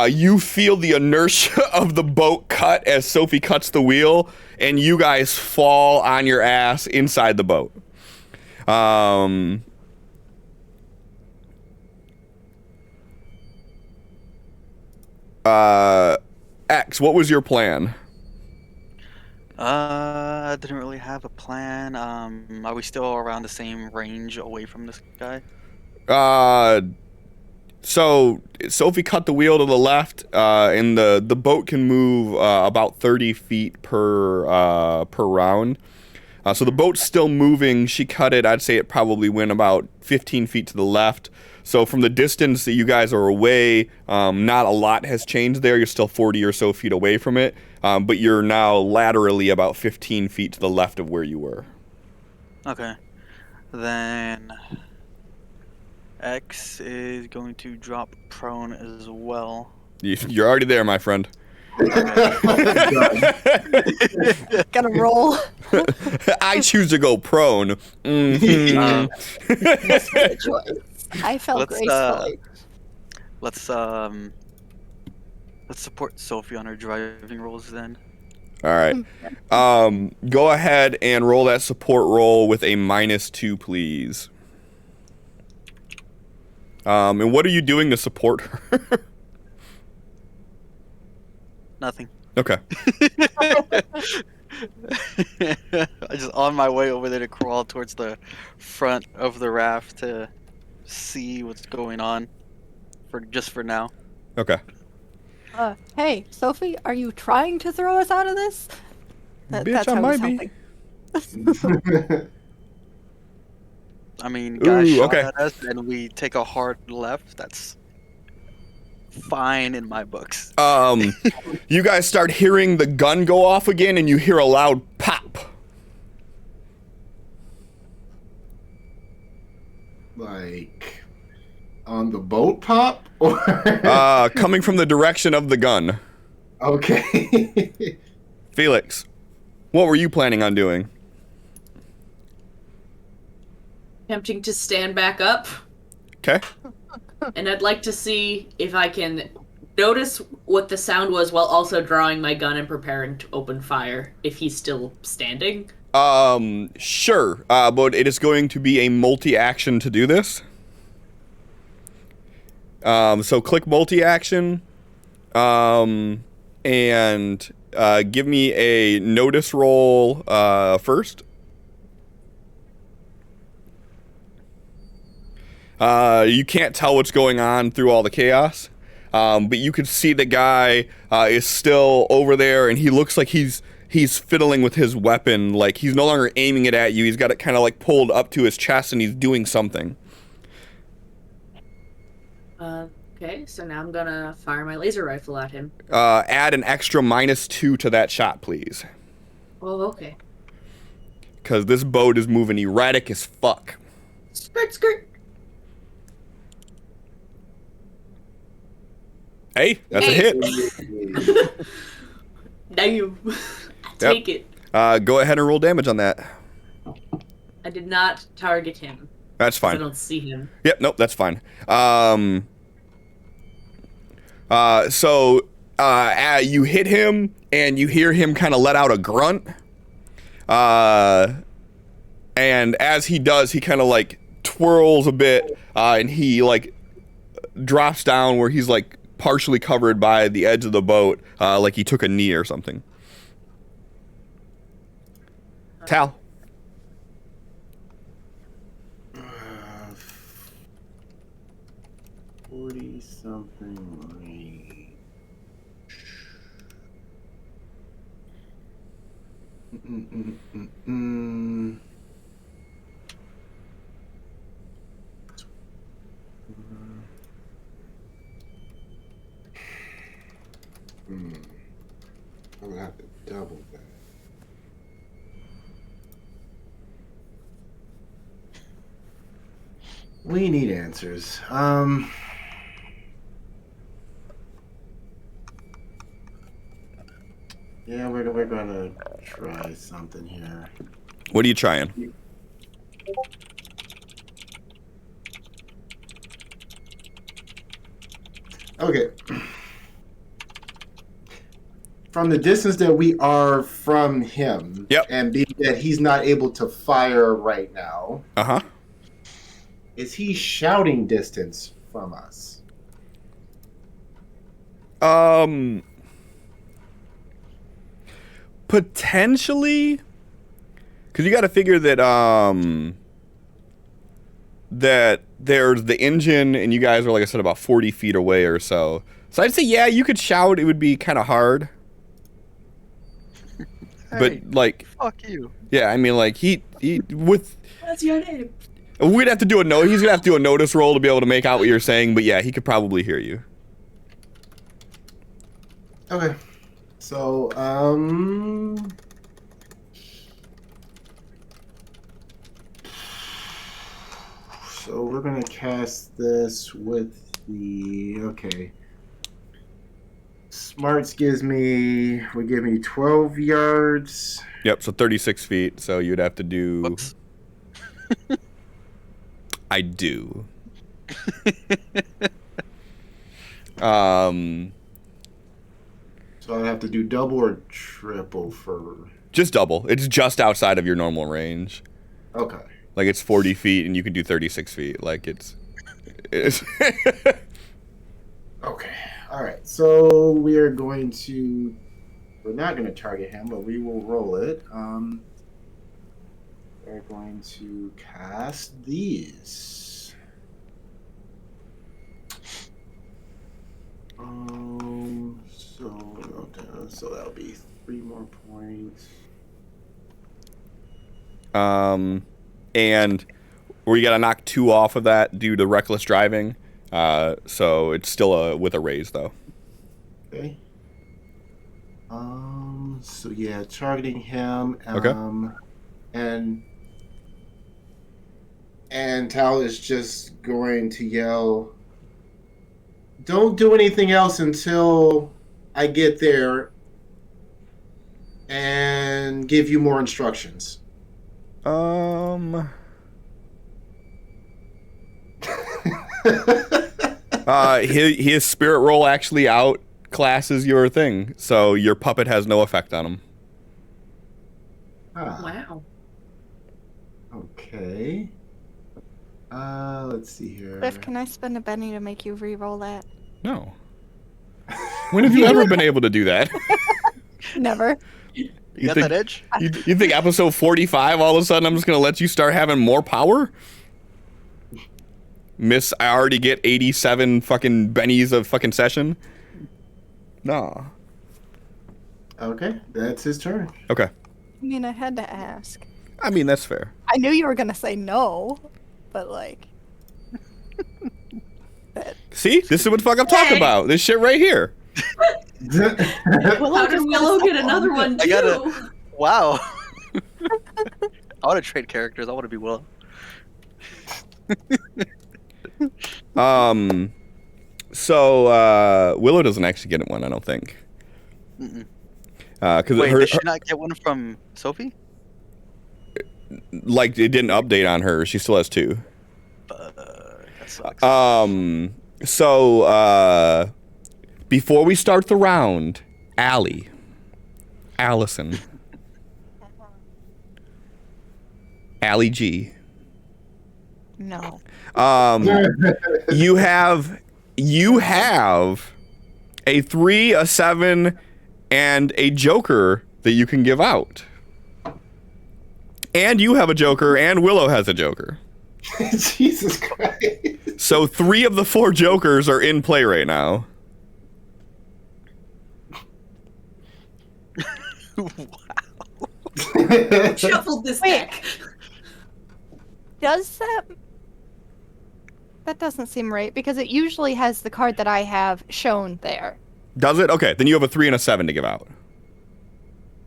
you feel the inertia of the boat cut as Sophie cuts the wheel, and you guys fall on your ass inside the boat. X, what was your plan? I didn't really have a plan. Are we still around the same range away from this guy? So Sophie cut the wheel to the left, and the boat can move about 30 feet per round. So the boat's still moving. She cut it. I'd say it probably went about 15 feet to the left. So from the distance that you guys are away, not a lot has changed there. You're still 40 or so feet away from it, but you're now laterally about 15 feet to the left of where you were. Okay. Then X is going to drop prone as well. You're already there, my friend. Gotta roll. I choose to go prone. Mhm. Good choice. I felt Let's, gracefully. Let's support Sophie on her driving rolls then. All right. Go ahead and roll that support roll with a -2, please. And what are you doing to support her? Nothing. Okay. I just on my way over there to crawl towards the front of the raft to see what's going on for now. Okay. Hey, Sophie, are you trying to throw us out of this? Bitch, That's I how he's might be. helping. I mean, guys Ooh, shot okay. at us and we take a hard left. That's fine in my books. You guys start hearing the gun go off again, and you hear a loud pop. Like on the boat pop or Coming from the direction of the gun. okay. Felix, what were you planning on doing? Attempting to stand back up, Okay. and I'd like to see if I can notice what the sound was while also drawing my gun and preparing to open fire if he's still standing. Sure. But it is going to be a multi-action to do this. So click multi-action, and give me a notice roll first. You can't tell what's going on through all the chaos, but you can see the guy is still over there, and he looks like he's he's fiddling with his weapon. Like, he's no longer aiming it at you. He's got it kind of like pulled up to his chest, and he's doing something. Okay, so now I'm gonna fire my laser rifle at him. Add an extra -2 to that shot, please. Oh, okay. Because this boat is moving erratic as fuck. Skirt, skirt. Hey, that's a hit. Damn. Take it. Go ahead and roll damage on that. I did not target him. That's fine. I don't see him. Yep, nope, that's fine. So you hit him, and you hear him kind of let out a grunt. And as he does, he kind of like twirls a bit, and he like drops down where he's like partially covered by the edge of the boat, like he took a knee or something. Tal. 40-something range. I'm gonna have to double that. We need answers. Yeah, we're gonna try something here. What are you trying? Okay. From the distance that we are from him, Yep. and being that he's not able to fire right now, Uh-huh. is he shouting distance from us? Potentially, because you got to figure that that there's the engine, and you guys are, like I said, about 40 feet away or so. So I'd say, yeah, you could shout. It would be kind of hard. Hey, But like, fuck you. yeah, I mean, like he with. What's your name? We'd have to do a note. He's gonna have to do a notice roll to be able to make out what you're saying. But yeah, he could probably hear you. Okay. So, so we're gonna cast this with the okay. Smarts would give me 12 yards. Yep. So 36 feet. So you'd have to do. Whoops. I do. So I'd have to do double or triple for. Just double. It's just outside of your normal range. Okay. Like it's 40 feet, and you can do 36 feet. Like it's. Okay. All right. So we are going to. We're not going to target him, but we will roll it. We're going to cast these. So that'll be 3 more points. And where you got to knock 2 off of that due to reckless driving. So it's still with a raise though. Okay. So yeah, targeting him. Okay. And Tal is just going to yell, "Don't do anything else until I get there and give you more instructions." His spirit roll actually outclasses your thing, so your puppet has no effect on him. Wow. Okay. Let's see here. Cliff, can I spend a Benny to make you re-roll that? No. When have you ever been able to do that? Never. You got that edge? You think episode 45, all of a sudden I'm just going to let you start having more power? Miss, I already get 87 fucking bennies of fucking session? No. Okay, that's his turn. Okay. I mean, I had to ask. I mean, that's fair. I knew you were gonna say no, but like. See? This is what the fuck I'm talking about. This shit right here. How did Willow get another one too? I gotta- Wow. I want to trade characters. I want to be Willow. So Willow doesn't actually get one, I don't think. Mm-mm. Because Wait, did she not get one from Sophie? like it didn't update on her. She still has 2. That sucks. So before we start the round, Allison, Allie G. No. You have a 3, a 7, and a Joker that you can give out. And you have a Joker, and Willow has a Joker. Jesus Christ. So 3 of the 4 Jokers are in play right now. Shuffled this Wait. deck. Does that? That doesn't seem right because it usually has the card that I have shown there. Does it? Okay, then you have a 3 and a 7 to give out.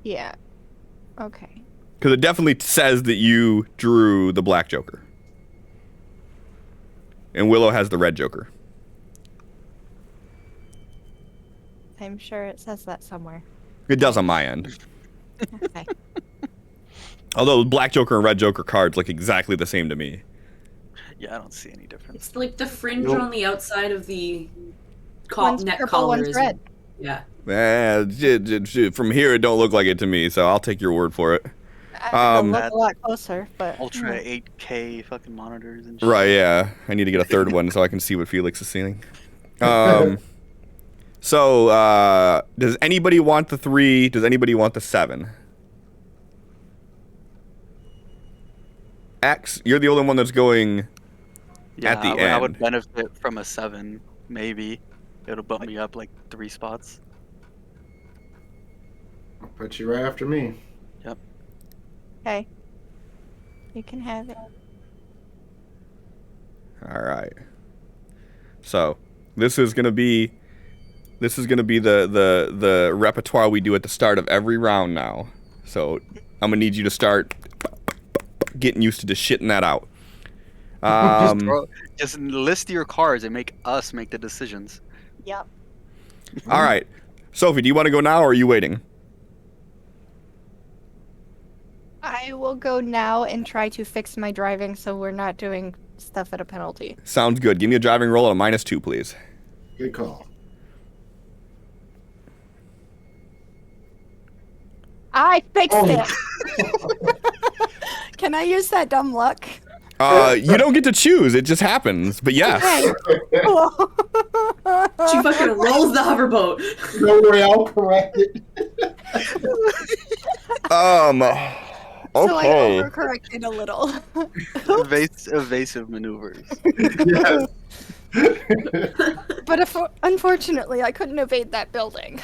Yeah. Okay. Because it definitely says that you drew the black Joker. And Willow has the red Joker. I'm sure it says that somewhere. It does on my end. Okay. Although black Joker and red Joker cards look exactly the same to me. Yeah, I don't see any difference. It's like the fringe Nope. on the outside of the One's neck purple, collar one's is red. Yeah. From here, it don't look like it to me, so I'll take your word for it. I look a lot closer, but Ultra 8K fucking monitors and shit. Right, yeah. I need to get a third one so I can see what Felix is seeing. So, does anybody want the 3? Does anybody want the 7? X, you're the only one that's going Yeah, at the I would end. benefit from a 7, maybe. It'll bump me up like 3 spots. I'll put you right after me. okay. You can have it. All right. So, this is gonna be the repertoire we do at the start of every round now. So, I'm gonna need you to start getting used to just shitting that out. Just list your cards and make us make the decisions. Yep. All right. Sophie, do you want to go now or are you waiting? I will go now and try to fix my driving so we're not doing stuff at a penalty. Sounds good. Give me a driving roll at a -2, please. Good call. I fixed Oh. it! Can I use that dumb luck? You don't get to choose. It just happens. But yes. Okay. She fucking rolls the hoverboat. Don't worry, I'll correct it. So I Okay. overcorrected a little. Evasive maneuvers. Yes. But unfortunately, I couldn't evade that building.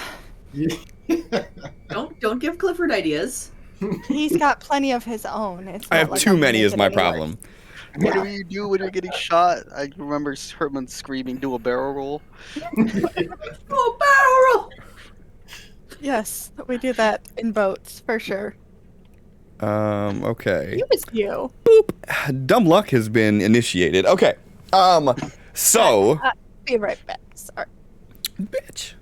Don't give Clifford ideas. He's got plenty of his own. It's I not have like too I'm many gonna is get my any problem. What do you do when you're getting shot? I remember Herman screaming, "Do a barrel roll." Oh, barrel! worse. Yes, we do that in boats for sure. Okay. It was you. Dumb luck has been initiated. Okay. So, Be right back. Sorry. bitch.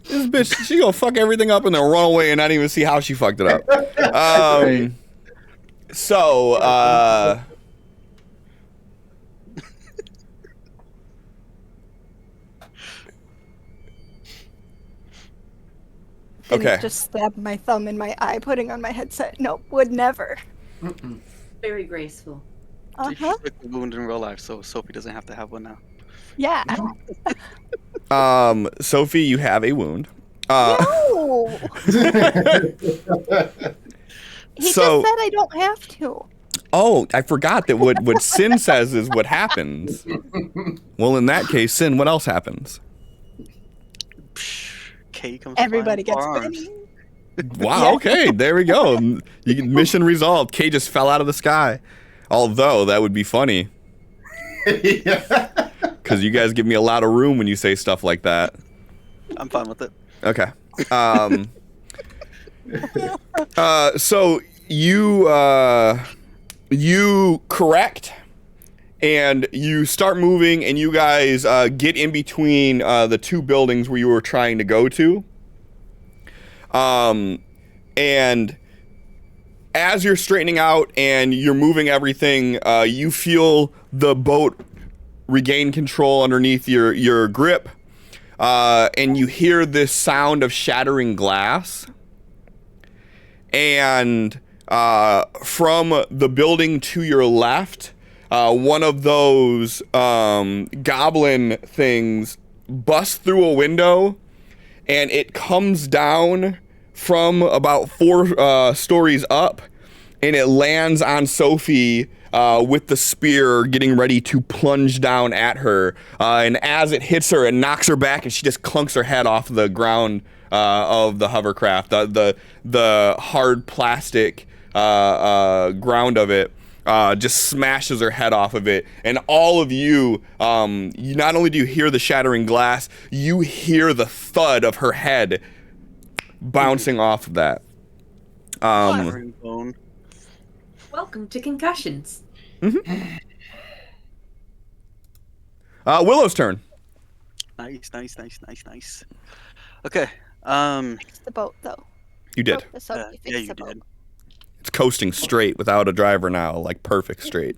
This bitch, she gonna fuck everything up and then run away and not even see how she fucked it up. So, okay. Just stabbed my thumb in my eye putting on my headset. Nope, would never. Very graceful. Uh-huh. She took the wound in real life, so Sophie doesn't have to have one now. Yeah. Sophie, you have a wound. No! He just So- said I don't have to. Oh, I forgot that what Sin says is what happens. Well, in that case, Sin, what else happens? K comes Everybody flying gets with arms. bitten. Wow. Okay. There we go. Mission resolved. Kay just fell out of the sky. Although that would be funny. Yeah. Because you guys give me a lot of room when you say stuff like that. I'm fine with it. Okay. So you correct, and you start moving, and you guys get in between the two buildings where you were trying to go to. And as you're straightening out and you're moving everything, you feel the boat regain control underneath your grip, and you hear this sound of shattering glass. And from the building to your left, one of those goblin things busts through a window, and it comes down from about 4 stories up, and it lands on Sophie with the spear, getting ready to plunge down at her. And as it hits her, it knocks her back, and she just clunks her head off the ground of the hovercraft. The hard plastic ground of it just smashes her head off of it. And all of you, not only do you hear the shattering glass, you hear the thud of her head bouncing off of that. Bone. Welcome to concussions. Willow's turn. Nice. Okay. Fix the boat, though. You did. The Sophie Yeah, fix you the boat. did. It's coasting straight without a driver now, like perfect straight.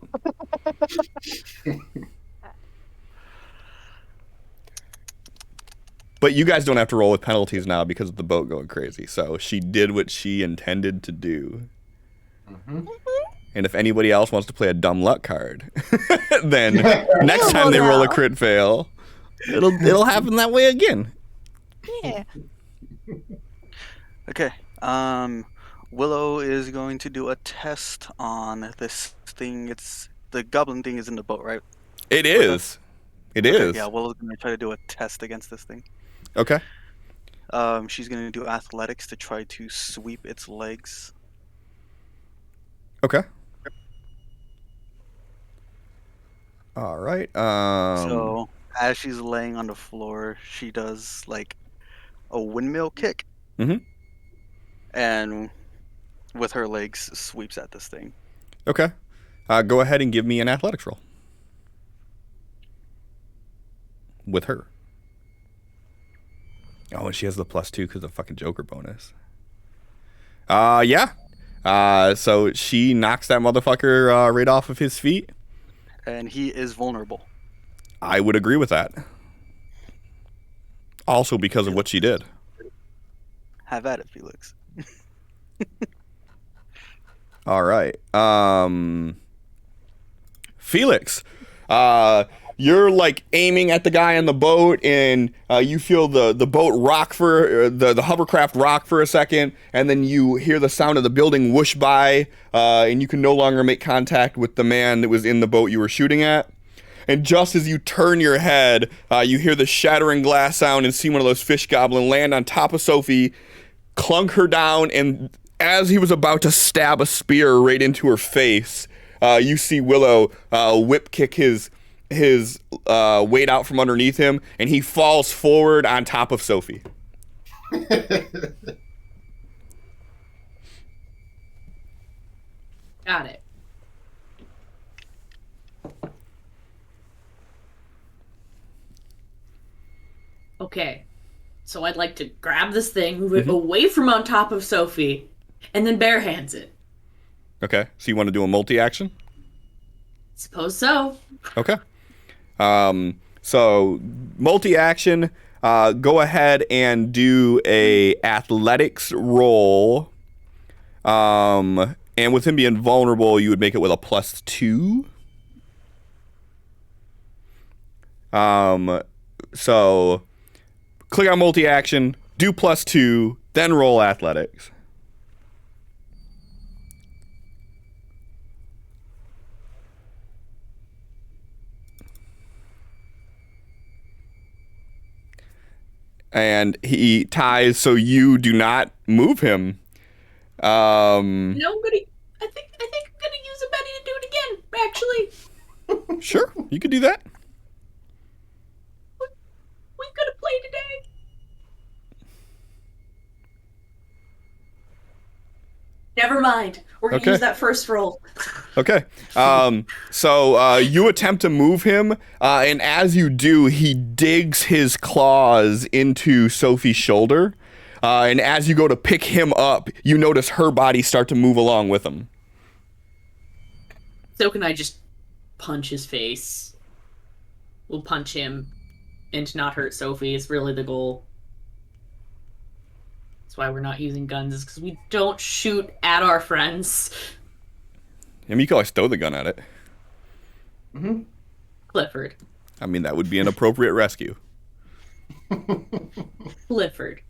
But you guys don't have to roll with penalties now because of the boat going crazy. So she did what she intended to do. And if anybody else wants to play a dumb luck card, then next time they roll a crit fail, it'll happen that way again. Yeah. Okay. Willow is going to do a test on this thing. It's the goblin thing is in the boat, right? It is. It is. Yeah, Willow's gonna try to do a test against this thing. Okay. She's gonna do athletics to try to sweep its legs. Okay. All right. So as she's laying on the floor, she does like a windmill kick. And with her legs sweeps at this thing. Okay. Go ahead and give me an athletics roll. With her. Oh, and she has the +2 because of fucking Joker bonus. Yeah. So she knocks that motherfucker right off of his feet. And he is vulnerable. I would agree with that. Also because of what she did. Have at it, Felix. All right. Felix, you're like aiming at the guy on the boat, and you feel the boat rock for the hovercraft rock for a second, and then you hear the sound of the building whoosh by, and you can no longer make contact with the man that was in the boat you were shooting at. And just as you turn your head, you hear the shattering glass sound and see one of those fish goblin land on top of Sophie, clunk her down, and as he was about to stab a spear right into her face, you see Willow whip kick his weight out from underneath him, and he falls forward on top of Sophie. Got it. Okay. So I'd like to grab this thing, move it away from on top of Sophie, and then bare hands it. Okay, so you want to do a multi-action? Suppose so. Okay. So multi-action, go ahead and do a athletics roll. And with him being vulnerable, you would make it with a +2. So click on multi-action, do +2, then roll athletics. and he ties so you do not move him. No, I think I'm gonna use a Betty to do it again. Actually, Sure, you could do that. we could have played today. Never mind. We're gonna Okay. use that first roll. Okay. So you attempt to move him, and as you do, he digs his claws into Sophie's shoulder. And as you go to pick him up, you notice her body start to move along with him. So can I just punch his face? We'll punch him and to not hurt Sophie is really the goal. That's why we're not using guns, is because we don't shoot at our friends. I mean, you could always throw the gun at it. Mm-hmm. Clifford. I mean, that would be an appropriate rescue. Clifford.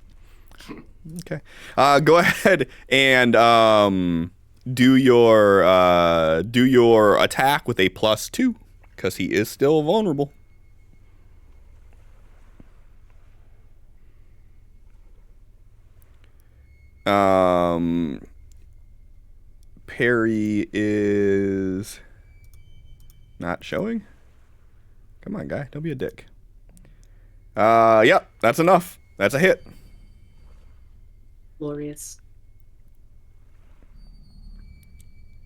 Okay. Go ahead and do your attack with a +2, because he is still vulnerable. Parry is not showing. Come on, guy. Don't be a dick. Yep, that's enough. That's a hit. Glorious.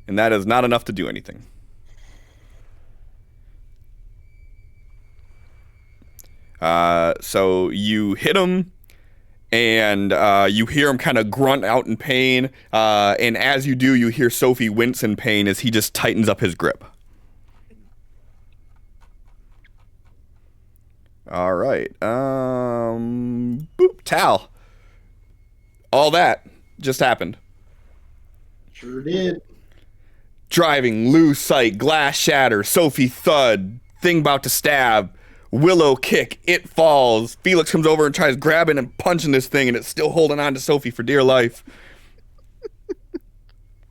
And that is not enough to do anything. So you hit him, and you hear him kind of grunt out in pain. And as you do, you hear Sophie wince in pain as he just tightens up his grip. All right. Boop. Tal. All that just happened. Sure did. Driving, lose sight, glass shatter, Sophie thud, thing about to stab, Willow kick, it falls. Felix comes over and tries grabbing and punching this thing, and it's still holding on to Sophie for dear life.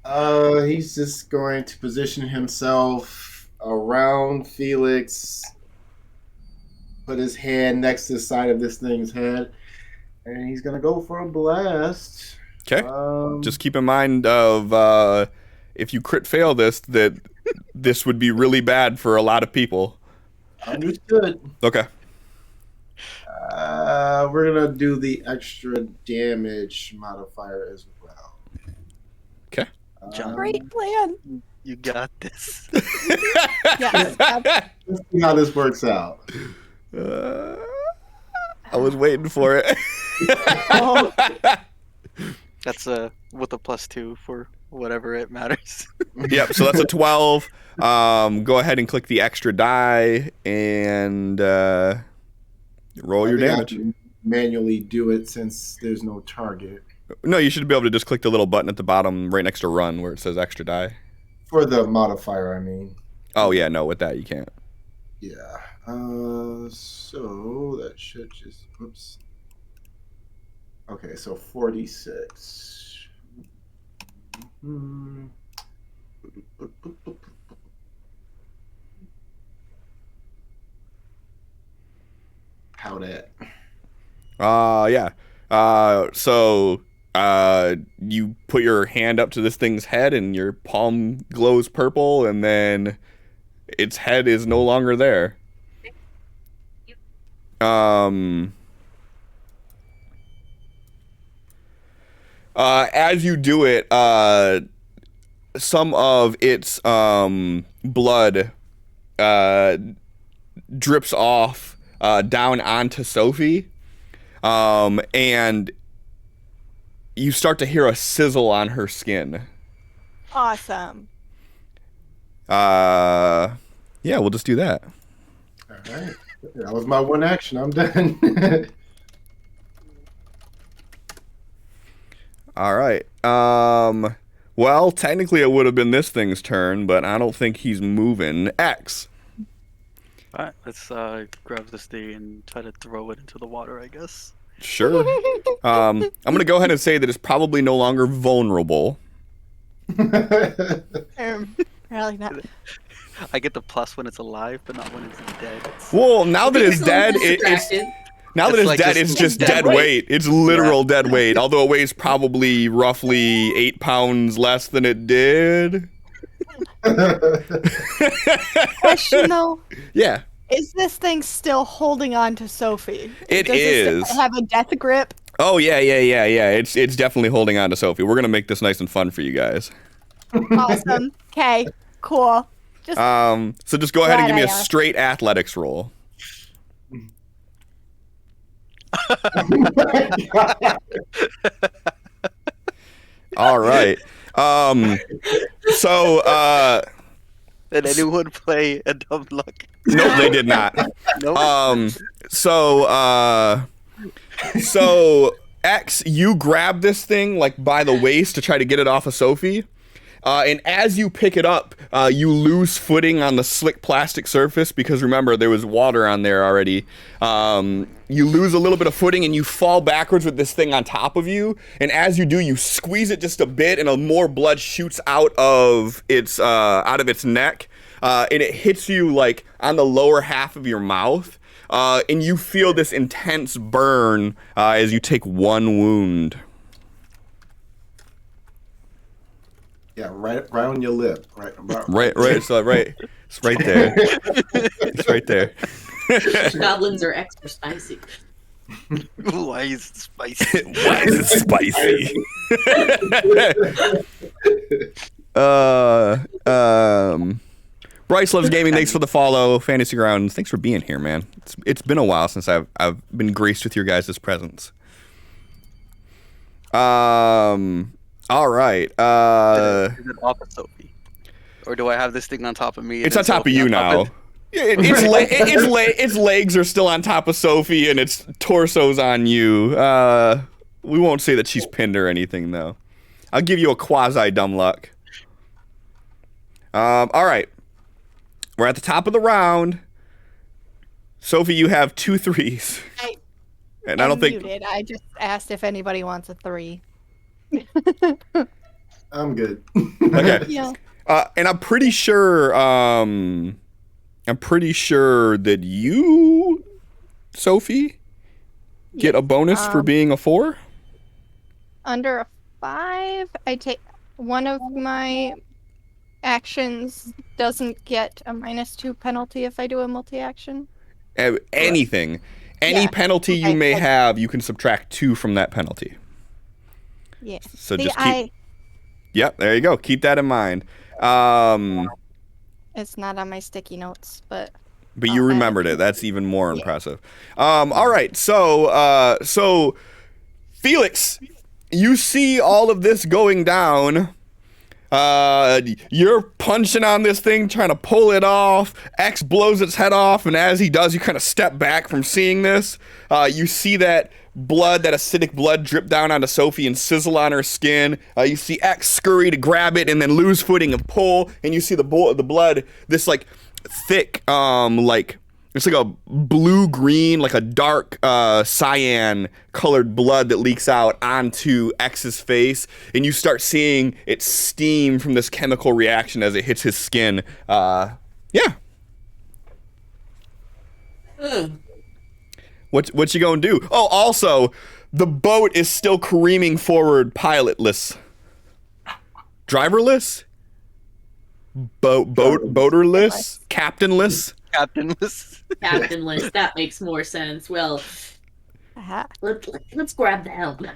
He's just going to position himself around Felix, put his hand next to the side of this thing's head, and he's gonna go for a blast. Okay. Just keep in mind of if you crit fail this, that this would be really bad for a lot of people. Understood. Okay. We're gonna do the extra damage modifier as well. Okay. John. Great plan. You got this. Yes. Let's see how this works out. I was waiting for it. Oh, That's with a +2 for whatever it matters. Yep, so that's a 12. Go ahead and click the extra die and roll your I think I damage. have to manually do it since there's no target. No, you should be able to just click the little button at the bottom right next to run where it says extra die. For the modifier, I mean. Oh, yeah, no, with that you can't. Yeah. So that should just. Oops. Okay, so 46. How that? Yeah. So you put your hand up to this thing's head and your palm glows purple, and then its head is no longer there. As you do it, some of its blood drips off down onto Sophie, and you start to hear a sizzle on her skin. awesome. Yeah, we'll just do that. All right. That was my one action. I'm done. All right. Well, technically it would have been this thing's turn, but I don't think he's moving. X. Alright, let's grab this thing and try to throw it into the water, I guess. Sure. I'm going to go ahead and say that it's probably no longer vulnerable. Probably not. I get the plus when it's alive, but not when it's dead. Well, now that it's dead, Distracted. Now that It's it's like dead, just- it's just It's dead dead weight. weight. It's literal dead weight. Although it weighs probably roughly 8 pounds less than it did. Question though, Yeah, is this thing still holding on to Sophie? it Does is. It have a death grip? Oh yeah. It's definitely holding on to Sophie. We're gonna make this nice and fun for you guys. Awesome. Okay, cool. Just So just go ahead and Glad give me I a asked. straight athletics roll. All right. So Did anyone play a dumb luck? no, they did not. No. So X, you grab this thing like by the waist to try to get it off of Sophie. And as you pick it up, you lose footing on the slick plastic surface because remember there was water on there already. You lose a little bit of footing and you fall backwards with this thing on top of you. And as you do, you squeeze it just a bit, and more blood shoots out of its neck, and it hits you like on the lower half of your mouth. And you feel this intense burn as you take one wound. Yeah, right on your lip. Right. It's right there. It's right there. Goblins are extra spicy. Why is it spicy? Why is it spicy? Bryce Loves Gaming, thanks for the follow. Fantasy Grounds, thanks for being here, man. It's been a while since I've been graced with your guys' presence. All right. Is it off of Sophie? Or do I have this thing on top of me? and It's then on top of Sophie you on top now. of- Its legs are still on top of Sophie, and its torso's on you. We won't say that she's pinned or anything, though. I'll give you a quasi dumb luck. All right. We're at the top of the round. Sophie, you have 2 threes. And I don't think. muted. I just asked if anybody wants a 3. I'm good. Okay. Yeah. And I'm pretty sure that you, Sophie, get a bonus for being a 4. Under a 5, I take one of my actions doesn't get a -2 penalty if I do a multi-action. Anything. Any Yeah. penalty you Okay, may I- have, you can subtract 2 from that penalty. Yeah. So See, just keep. Yep, there you go. Keep that in mind. it's not on my sticky notes, but But I'll you add it remembered to it. That's even more impressive. All right. So Felix, you see all of this going down. You're punching on this thing, trying to pull it off. X blows its head off, and as he does, you kind of step back from seeing this. You see that blood, that acidic blood, drip down onto Sophie and sizzle on her skin. You see X scurry to grab it and then lose footing and pull, and you see the blood, this like thick, like it's like a blue-green, like a dark cyan colored blood that leaks out onto X's face, and you start seeing it steam from this chemical reaction as it hits his skin. Yeah. What you gonna do? Oh, also, the boat is still careening forward, pilotless, driverless, boaterless, captainless. Captainless. Captainless. That makes more sense. Well, aha. let's grab the helm.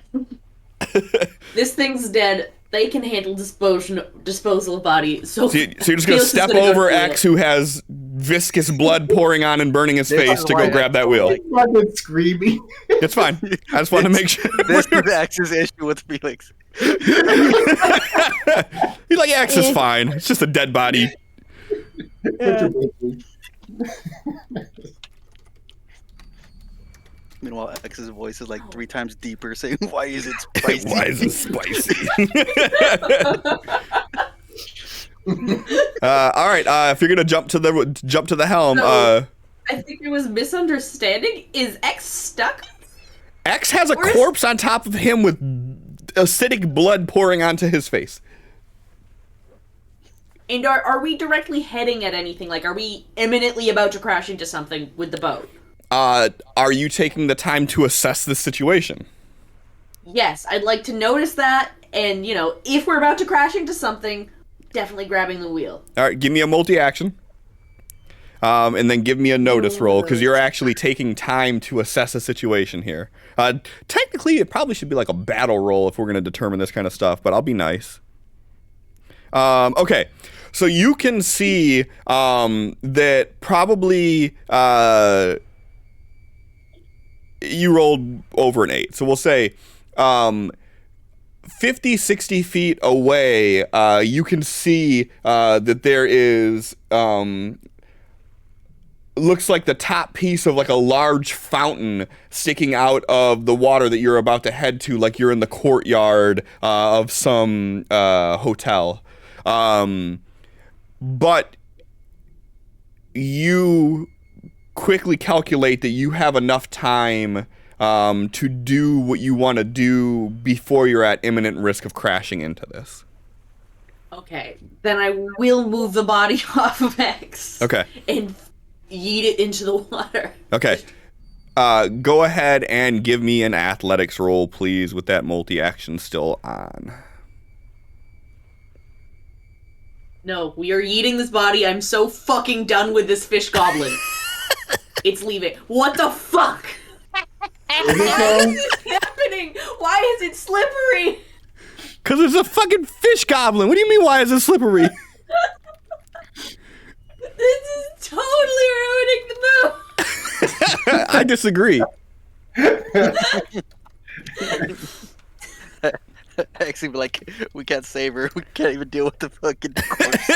This thing's dead. They can handle disposal of body. So So you're just gonna Felix is step gonna go over through X, it. who has viscous blood pouring on and burning his face, to go Right. grab that wheel. Fucking screaming. It's fine. I just want to make sure. This is X's issue with Felix. He's like, X is fine. It's just a dead body. Meanwhile, X's voice is like 3 times deeper, saying, "Why is it spicy?" Why is it spicy? All right. If you're gonna jump to the helm, So- I think it was misunderstanding. Is X stuck? X has a Where's- corpse on top of him with acidic blood pouring onto his face. And are we directly heading at anything? Like, are we imminently about to crash into something with the boat? Are you taking the time to assess the situation? Yes, I'd like to notice that, and, you know, if we're about to crash into something, definitely grabbing the wheel. All right, give me a multi-action. And then give me a notice roll, because you're actually taking time to assess a situation here. Technically, it probably should be like a battle roll if we're going to determine this kind of stuff, but I'll be nice. Okay, so you can see that probably you rolled over an 8. So we'll say 50, 60 feet away, you can see that there is... looks like the top piece of like a large fountain sticking out of the water that you're about to head to, like you're in the courtyard of some hotel. But you quickly calculate that you have enough time to do what you want to do before you're at imminent risk of crashing into this. Okay, then I will move the body off of X. Okay. And yeet it into the water. Okay. Go ahead and give me an athletics roll, please, with that multi-action still on. No, we are eating this body. I'm so fucking done with this fish goblin. It's leaving. What the fuck? Why is this happening? Why is it slippery? Because it's a fucking fish goblin. What do you mean, why is it slippery? This is totally ruining the move. I disagree. Actually, be like, we can't save her. We can't even deal with the fucking corpse.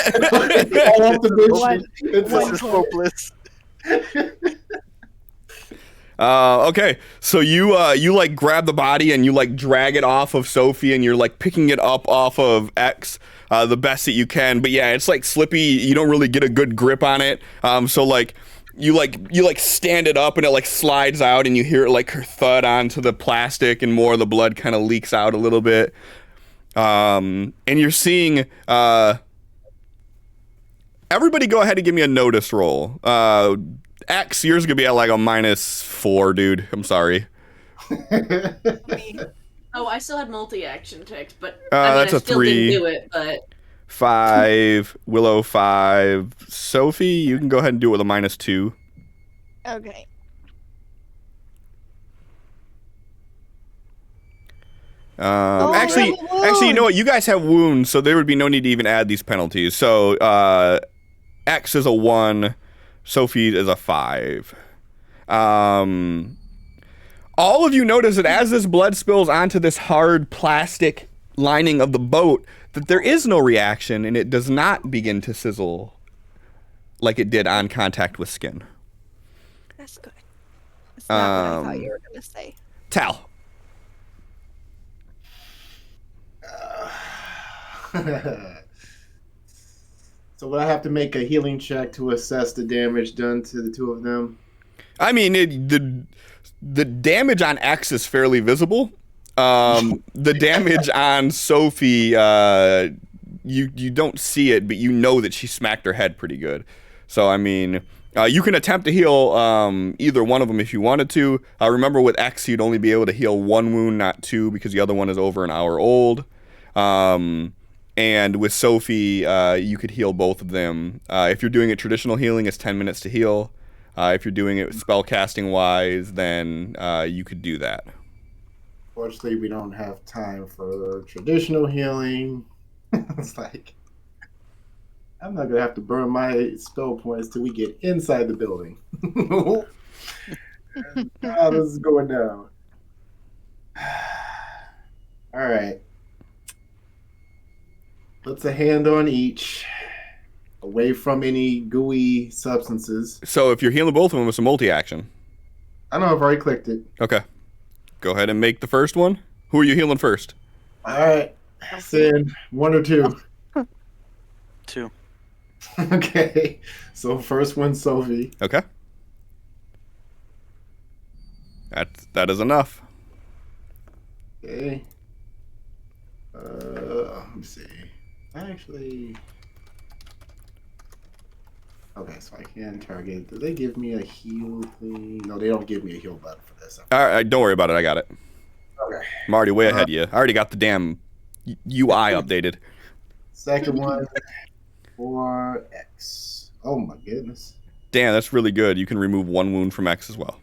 All of the mission. This is hopeless. Okay, so you like grab the body and you like drag it off of Sophie and you're like picking it up off of X the best that you can. But yeah, it's like slippy. You don't really get a good grip on it. So like you stand it up and it like slides out and you hear it like thud onto the plastic and more of the blood kind of leaks out a little bit. And you're seeing everybody go ahead and give me a notice roll. X, yours gonna be at like a -4, dude. I'm sorry. Oh, I still had multi-action text, but That's I a still 3. didn't do it, but 5, Willow 5. Sophie, you can go ahead and do it with a -2. Okay. Actually, you know what? You guys have wounds, so there would be no need to even add these penalties. So, X is a 1, Sophie is a 5. All of you notice that as this blood spills onto this hard plastic lining of the boat, that there is no reaction and it does not begin to sizzle like it did on contact with skin. That's good. That's not what I thought you were going to say. Tal. So would I have to make a healing check to assess the damage done to the two of them? I mean, the damage on X is fairly visible. The damage on Sophie, you don't see it, but you know that she smacked her head pretty good. So, I mean, you can attempt to heal either one of them if you wanted to. Remember, with X, you'd only be able to heal 1 wound, not 2, because the other one is over an hour old. And with Sophie, you could heal both of them. If you're doing it traditional healing, it's 10 minutes to heal. If you're doing it spell casting wise, then you could do that. Fortunately, we don't have time for traditional healing. It's like, I'm not going to have to burn my spell points till we get inside the building. How this is going down. All right. Let's a hand on each, away from any gooey substances. So if you're healing both of them, it's a multi-action. I know I've already clicked it. Okay. Go ahead and make the first one. Who are you healing first? All right. Sin, 1 or 2? 2. Okay. So first one, Sophie. Okay. That is enough. Okay. Let me see. Actually, Okay, so I can target. Do they give me a heal thing? No, they don't give me a heal button for this. All right, don't worry about it. I got it. Okay. I'm already way ahead of you. I already got the damn UI updated. Second one, 4X. Oh my goodness. Damn, that's really good. You can remove 1 wound from X as well.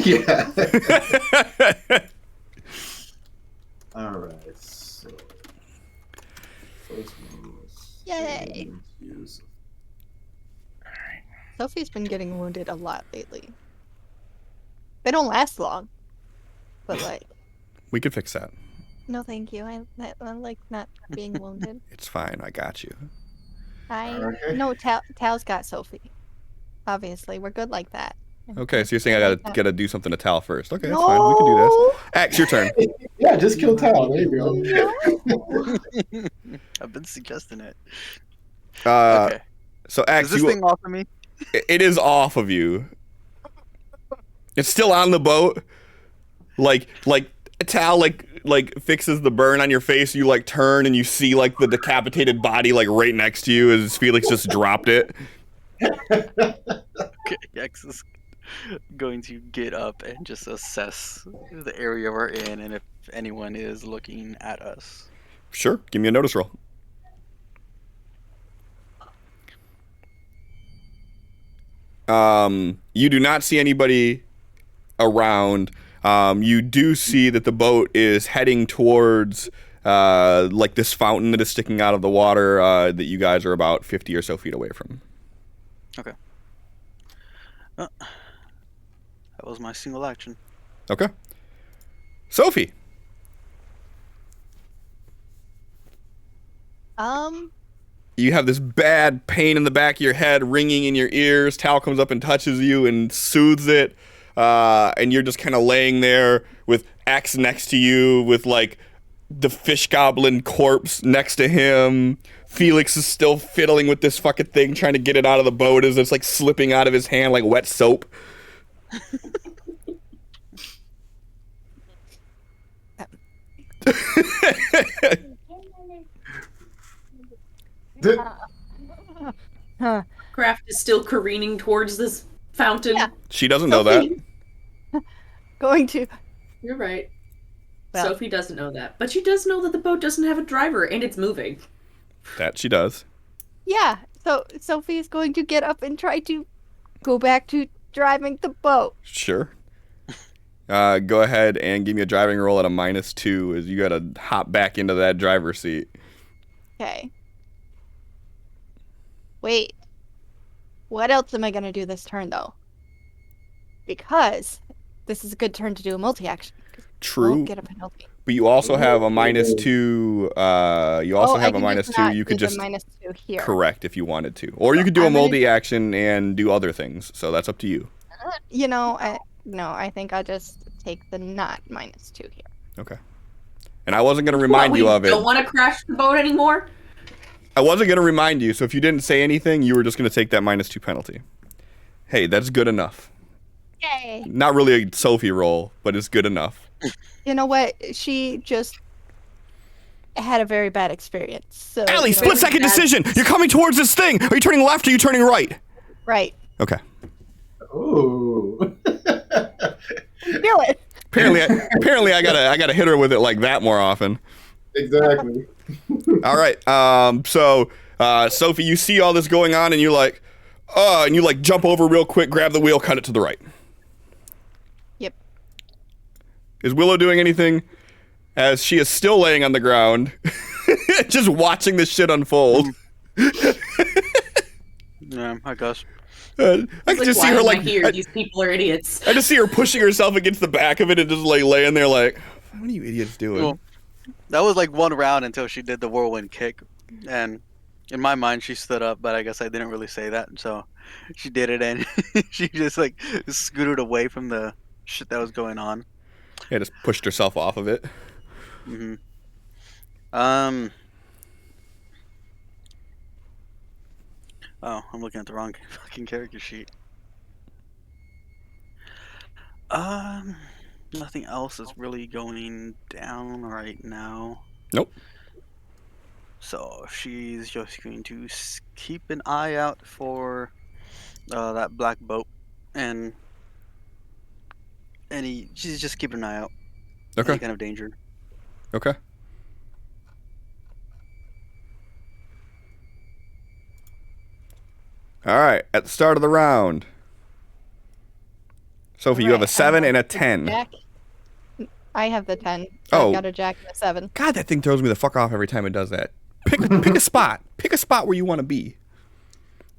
Yeah. All right. So first one was Yay. use. All right. Sophie's been getting wounded a lot lately. They don't last long, but like, We could fix that. no, thank you. I like not being wounded. It's fine. I got you. Okay. No, Tal's got Sophie. Obviously, we're good like that. Okay, so you're saying I Like that. gotta do something to Tal first. Okay, that's fine. We can do this. Axe, your turn. Yeah, just kill Tal. There you go. I've been suggesting it. Uh, Okay. So Is Axe, this thing off of me? it is off of you. It's still on the boat. Like Tal like fixes the burn on your face. You like turn and you see like the decapitated body like right next to you as Felix just dropped it. Okay, X is going to get up and just assess the area we're in and if anyone is looking at us. Sure, give me a notice roll. You do not see anybody around. You do see that the boat is heading towards like this fountain that is sticking out of the water that you guys are about 50 or so feet away from. Okay. That was my single action. Okay. Sophie. You have this bad pain in the back of your head, ringing in your ears. Tal comes up and touches you and soothes it. And you're just kind of laying there with Axe next to you, with like the fish goblin corpse next to him. Felix is still fiddling with this fucking thing, trying to get it out of the boat as it's like slipping out of his hand like wet soap. Huh. Kraft is still careening towards this fountain. Yeah. She doesn't know that. Going to. You're right. Well. Sophie doesn't know that. But she does know that the boat doesn't have a driver and it's moving. That she does. Yeah. So Sophie is going to get up and try to go back to driving the boat. Sure. Go ahead and give me a driving roll at a -2 as you gotta hop back into that driver's seat. Okay. Wait. What else am I going to do this turn, though? Because this is a good turn to do a multi-action. True. Won't get a penalty. But you also have a -2. You also have a -2. You could just -2 here. correct if you wanted to, or you could do a I'm gonna- multi-action and do other things. So that's up to you. You know, I think I'll just take the not -2 here. Okay. And I wasn't gonna remind you of it. Don't want to crash the boat anymore? I wasn't gonna remind you. So if you didn't say anything, you were just gonna take that -2 penalty. Hey, that's good enough. Yay! Not really a Sophie roll, but it's good enough. You know what? She just had a very bad experience. So Allie, you know, split-second decision. You're coming towards this thing. Are you turning left or are you turning right? right. Okay. Ooh. Do it. Apparently, I gotta hit her with it like that more often. Exactly. All right. So Sophie, you see all this going on, and you like, and you like jump over real quick, grab the wheel, cut it to the right. Yep. Is Willow doing anything? As she is still laying on the ground, just watching this shit unfold. Yeah, I guess. I can just see her like. These people are idiots. I just see her pushing herself against the back of it and just like laying there like, what are you idiots doing? Well, that was like one round until she did the whirlwind kick, and in my mind she stood up, but I guess I didn't really say that, so she did it, and she just like scooted away from the shit that was going on. Yeah, just pushed herself off of it. Mm-hmm. Oh, I'm looking at the wrong fucking character sheet. Nothing else is really going down right now. Nope. So she's just going to keep an eye out for that black boat, and she's just keeping an eye out. Okay. Any kind of danger. Okay. All right. At the start of the round, Sophie, you have a Right, 7 and a the 10. jack. I have the 10. Oh. I've got a jack and a 7. God, that thing throws me the fuck off every time it does that. Pick a spot. Pick a spot where you want to be.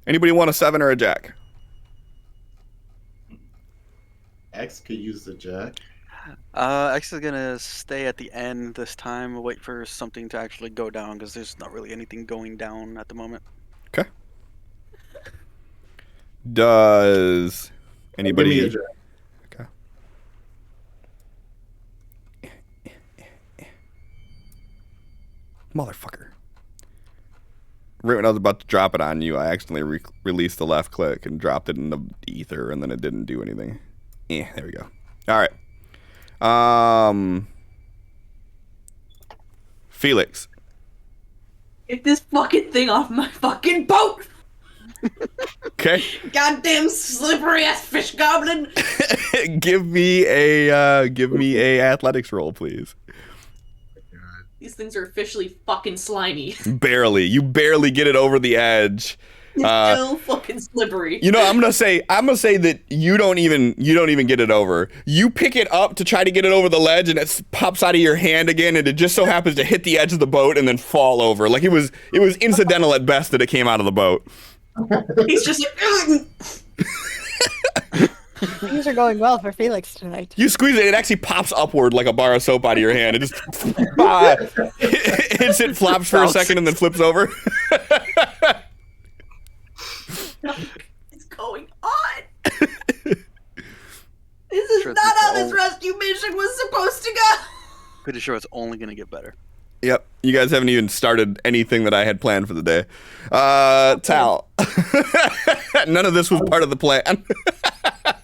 Anybody want a 7 or a jack? X could use the jack. X is gonna stay at the end this time. Wait for something to actually go down because there's not really anything going down at the moment. Okay. Does Give me a anybody? jack. Okay. Motherfucker. Right when I was about to drop it on you, I accidentally released the left click and dropped it in the ether, and then it didn't do anything. There we go. All right. Felix. Get this fucking thing off my fucking boat! Okay. Goddamn slippery ass fish goblin! give me a athletics roll, please. These things are officially fucking slimy. Barely. You barely get it over the edge. It's still fucking slippery. You know, I'm gonna say that you don't even get it over. You pick it up to try to get it over the ledge, and it pops out of your hand again, and it just so happens to hit the edge of the boat and then fall over. Like it was incidental at best that it came out of the boat. He's just like, Things are going well for Felix tonight. You squeeze it, it actually pops upward like a bar of soap out of your hand. It just hits it, flops for a second, and then flips over. what's going on? This is Sure, not how this oh. rescue mission was supposed to go. Pretty sure it's only gonna get better. Yep, you guys haven't even started anything that I had planned for the day. Tal. None of this was part of the plan.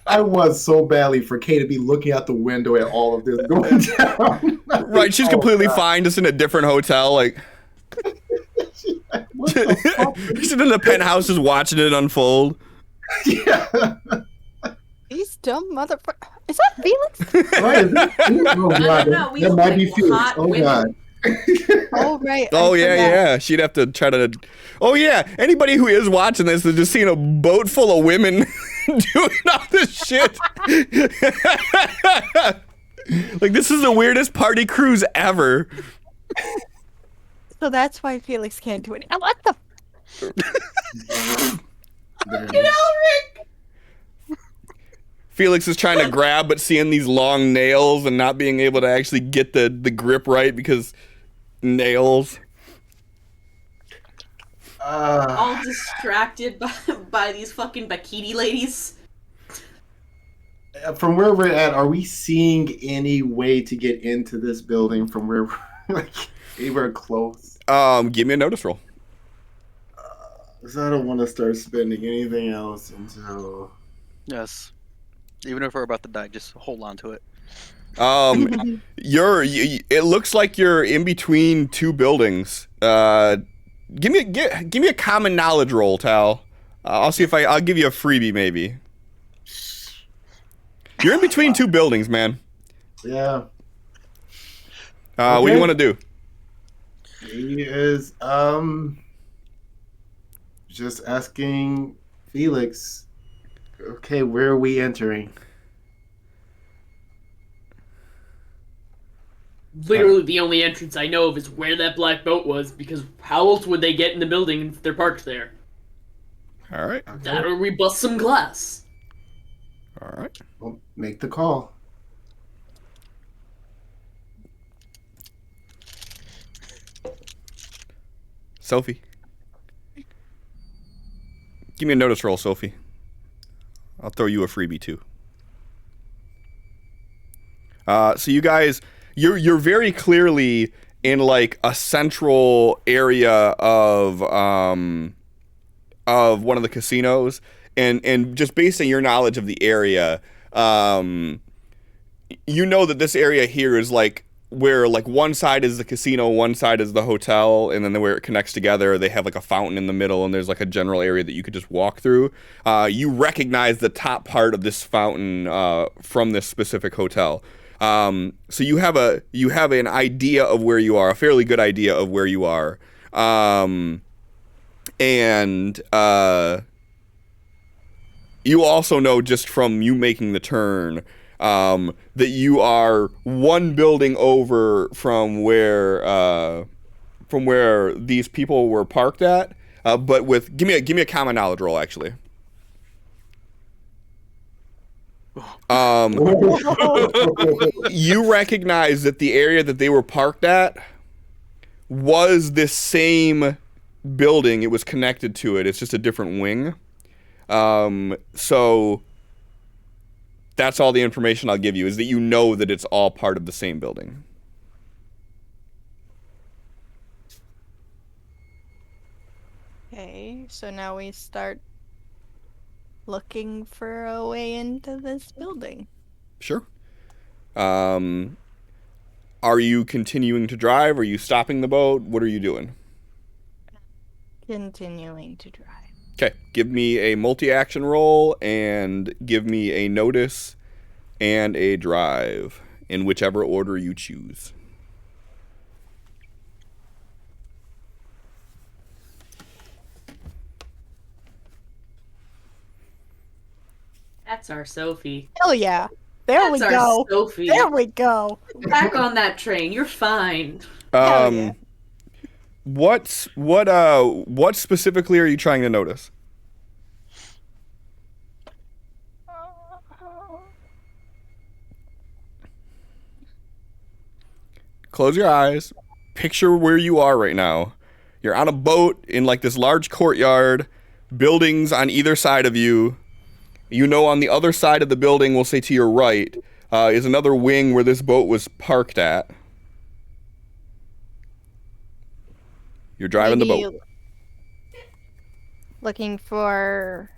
I want so badly for Kay to be looking out the window at all of this going down. Right, she's Oh, completely God. fine, just in a different hotel, like What the fuck? she's in the penthouse just watching it unfold. Yeah. These dumb motherfuckers. Is that Felix? Right. Oh, God. No, we that look might like be Felix. hot Oh, women. God. Oh, right. Oh I yeah, forgot. yeah. She'd have to try to. Oh yeah. Anybody who is watching this is just seeing a boat full of women doing all this shit. Like this is the weirdest party cruise ever. So that's why Felix can't do it. Now, what the? Felix is trying to grab, but seeing these long nails and not being able to actually get the grip right because nails. All distracted by these fucking bikini ladies. From where we're at, are we seeing any way to get into this building from where we're like anywhere close? Give me a notice roll. Because I don't want to start spending anything else until. Yes. Even if we're about to die, just hold on to it. It looks like you're in between two buildings. Give me a common knowledge roll, Tal. I'll see if I'll give you a freebie maybe. You're in between two buildings, man. Yeah. What do you want to do? He is just asking Felix. Okay, where are we entering? Literally the only entrance I know of is where that black boat was, because how else would they get in the building if they're parked there? All right. That or we bust some glass. All right. Well, make the call. Sophie. Give me a notice roll, Sophie. I'll throw you a freebie too. So you guys, you're very clearly in like a central area of one of the casinos, and just based on your knowledge of the area, you know that this area here is like where like one side is the casino, one side is the hotel, and then where it connects together, they have like a fountain in the middle, and there's like a general area that you could just walk through. You recognize the top part of this fountain from this specific hotel. So you have an idea of where you are, a fairly good idea of where you are, and you also know just from you making the turn that you are one building over from where these people were parked at. But with give me a common knowledge roll actually. You recognize that the area that they were parked at was this same building. It was connected to it. It's just a different wing. So that's all the information I'll give you, is that you know that it's all part of the same building. Okay, so now we start looking for a way into this building. Sure. Are you continuing to drive? Are you stopping the boat? What are you doing? Continuing to drive. Okay, give me a multi-action roll and give me a notice and a drive in whichever order you choose. That's our Sophie. Hell yeah. There we That's go. our Sophie. There we go. Back on that train. You're fine. Hell yeah. What specifically are you trying to notice? Close your eyes. Picture where you are right now. You're on a boat in like this large courtyard, buildings on either side of you. You know, on the other side of the building, we'll say to your right, is another wing where this boat was parked at. You're driving the boat. Looking for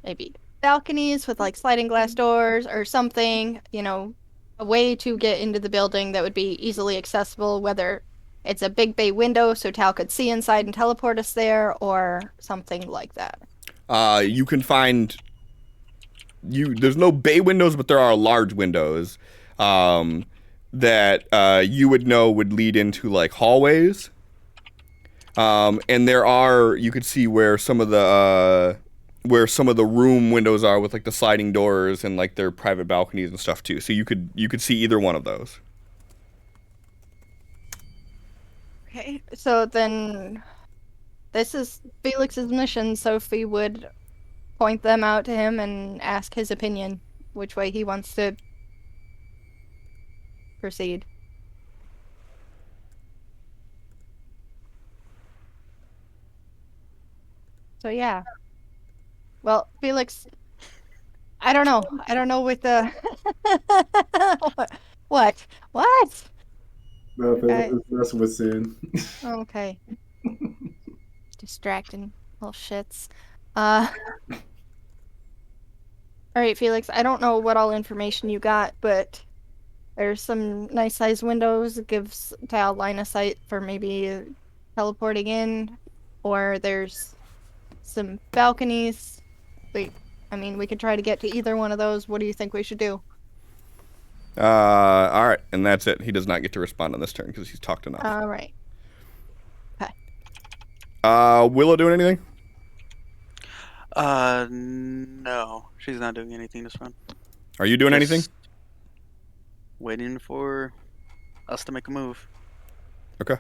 maybe balconies with like sliding glass doors or something, you know, a way to get into the building that would be easily accessible, whether it's a big bay window so Tal could see inside and teleport us there or something like that. You can find there's no bay windows, but there are large windows that you would know would lead into like hallways. And you could see where some of the room windows are with like the sliding doors and like their private balconies and stuff too. So you could see either one of those. Okay, so then this is Felix's mission. Sophie would point them out to him and ask his opinion, which way he wants to proceed. So yeah. Well, Felix, I don't know. I don't know with the what? Nothing. That's what's in. Okay. Distracting little shits. Alright, Felix, I don't know what all information you got, but there's some nice sized windows. It gives Tal line of sight for maybe teleporting in, or there's some balconies. We could try to get to either one of those. What do you think we should do? All right, and that's it. He does not get to respond on this turn because he's talked enough. All right. Okay. Willow doing anything? No, she's not doing anything this round. Are you doing anything? Waiting for us to make a move. Okay.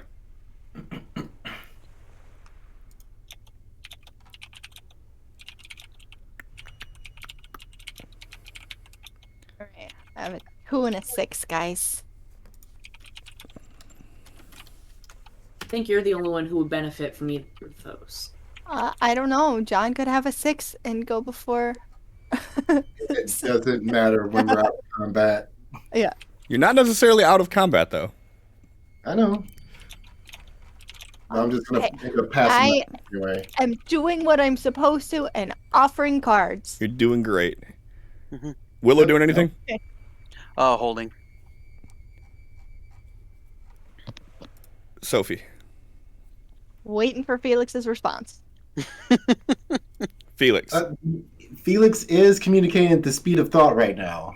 Alright. I have a 2 and a 6, guys. I think you're the only one who would benefit from either of those. I don't know. John could have a 6 and go before. It doesn't matter when we're out of combat. Yeah. You're not necessarily out of combat, though. I know. But I'm just gonna make a pass anyway. I'm doing what I'm supposed to and offering cards. You're doing great. Willow doing anything? Holding. Sophie. Waiting for Felix's response. Felix. Felix is communicating at the speed of thought right now,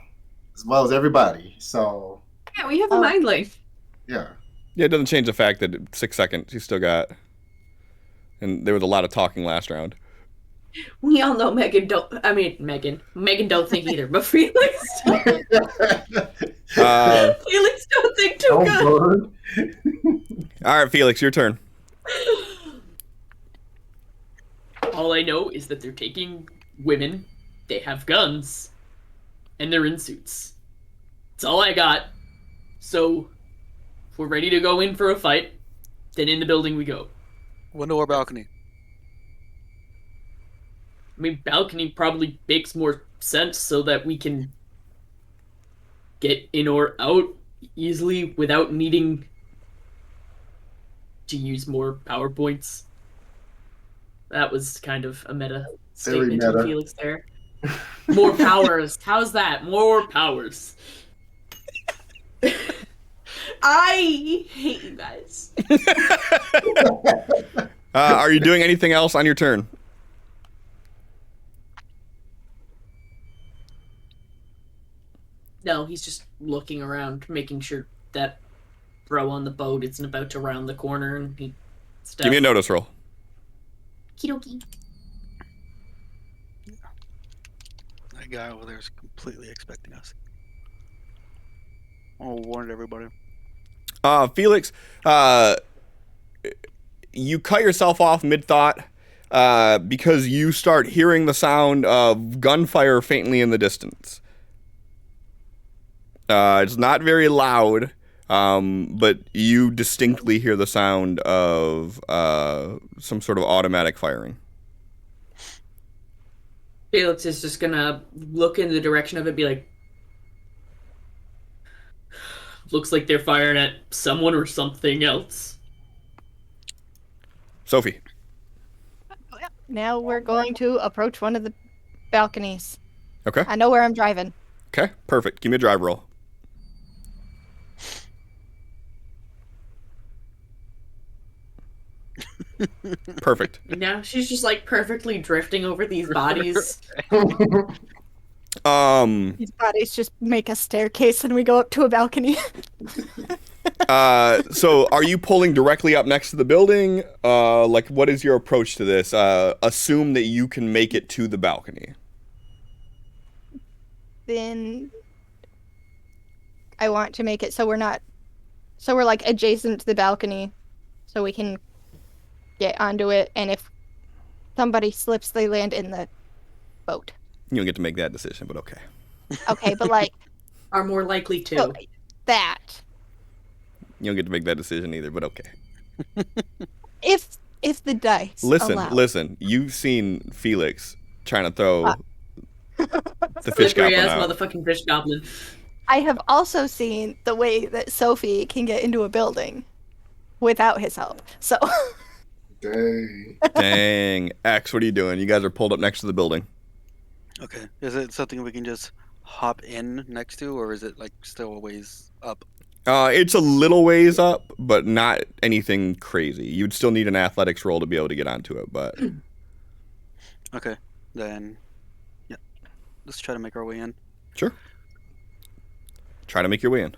as well as everybody. So Yeah, we have a mind link. yeah. Yeah, it doesn't change the fact that 6 seconds you still got. And there was a lot of talking last round. We all know Megan don't. I mean, Megan don't think either, but Felix. Felix don't think too good. All right, Felix, your turn. All I know is that they're taking women. They have guns, and they're in suits. That's all I got. So, if we're ready to go in for a fight, then in the building we go. Window or balcony? I mean, balcony probably makes more sense so that we can get in or out easily without needing to use more PowerPoints. That was kind of a meta statement from Felix there. More powers. How's that? More powers. I hate you guys. Are you doing anything else on your turn? No, he's just looking around, making sure that bro on the boat isn't about to round the corner and he stuff. Give me a notice roll. Kidoki. That guy over there is completely expecting us. I'll warn everybody. Felix, you cut yourself off mid-thought because you start hearing the sound of gunfire faintly in the distance. It's not very loud, but you distinctly hear the sound of some sort of automatic firing. Felix is just gonna look in the direction of it and be like, looks like they're firing at someone or something else. Sophie. Now we're going to approach one of the balconies. Okay. I know where I'm driving. Okay, perfect. Give me a drive roll. Perfect. Now she's just like perfectly drifting over these bodies. These bodies just make a staircase and we go up to a balcony. So are you pulling directly up next to the building? Like, what is your approach to this? Assume that you can make it to the balcony. Then I want to make it so we're like adjacent to the balcony so we can get onto it, and if somebody slips, they land in the boat. You don't get to make that decision, but okay. Okay, but like Are more likely to. so that You don't get to make that decision either, but okay. if the dice allow. Listen. You've seen Felix trying to throw the fish Slippery goblin ass out. motherfucking fish goblin. I have also seen the way that Sophie can get into a building without his help. So Dang. Dang. X, what are you doing? You guys are pulled up next to the building. Okay. Is it something we can just hop in next to, or is it like still a ways up? It's a little ways up, but not anything crazy. You'd still need an athletics roll to be able to get onto it, but... Okay. Then, yeah. Let's try to make our way in. Sure. Try to make your way in.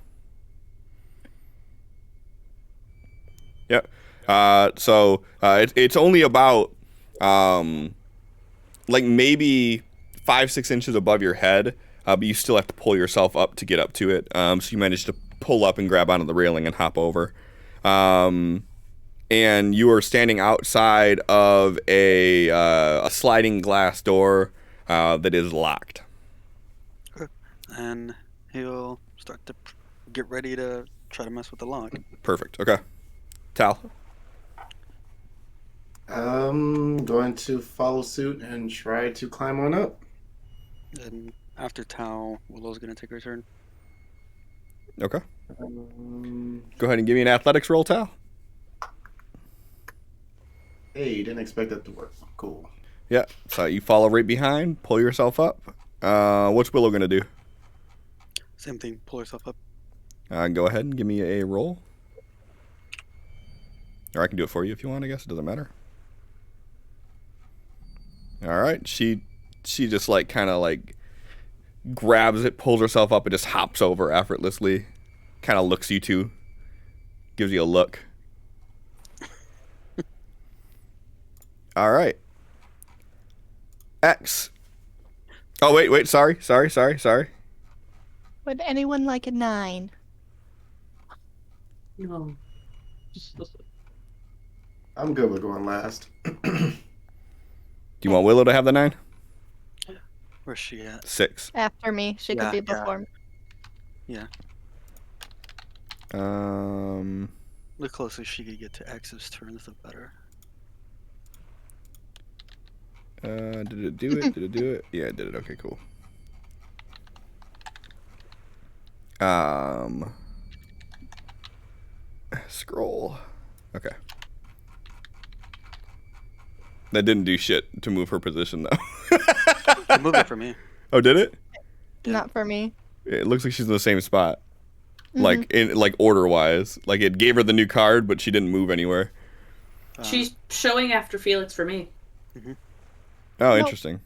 Yep. It's only about like maybe 5-6 inches above your head, but you still have to pull yourself up to get up to it. So you manage to pull up and grab onto the railing and hop over. And you are standing outside of a sliding glass door that is locked. And he'll start to get ready to try to mess with the lock. Perfect. Okay. Tal. I'm going to follow suit and try to climb on up. And after Tao, Willow's gonna take her turn. Okay. Go ahead and give me an athletics roll, Tal. Hey, didn't expect that to work. Cool. Yeah. So you follow right behind, pull yourself up. What's Willow gonna do? Same thing. Pull herself up. Go ahead and give me a roll. Or I can do it for you if you want, I guess. It doesn't matter. All right. She just like kind of like grabs it, pulls herself up, and just hops over effortlessly. Kind of looks you two. Gives you a look. All right. X. Oh, wait. Sorry. Would anyone like a 9? No. I'm good with going last. Do you want Willow to have the 9? Where's she at? 6. After me. She could Yeah, be yeah. before me. Yeah. Um. The closer she could get to X's turns, the better. Did it do it? Did it do it? Yeah, it did it. Okay, cool. Scroll. Okay. That didn't do shit to move her position though. It moved it for me. Oh, did it? Yeah. Not for me. It looks like she's in the same spot. Like order wise. Like it gave her the new card, but she didn't move anywhere. She's showing after Felix for me. Oh, Nope. interesting.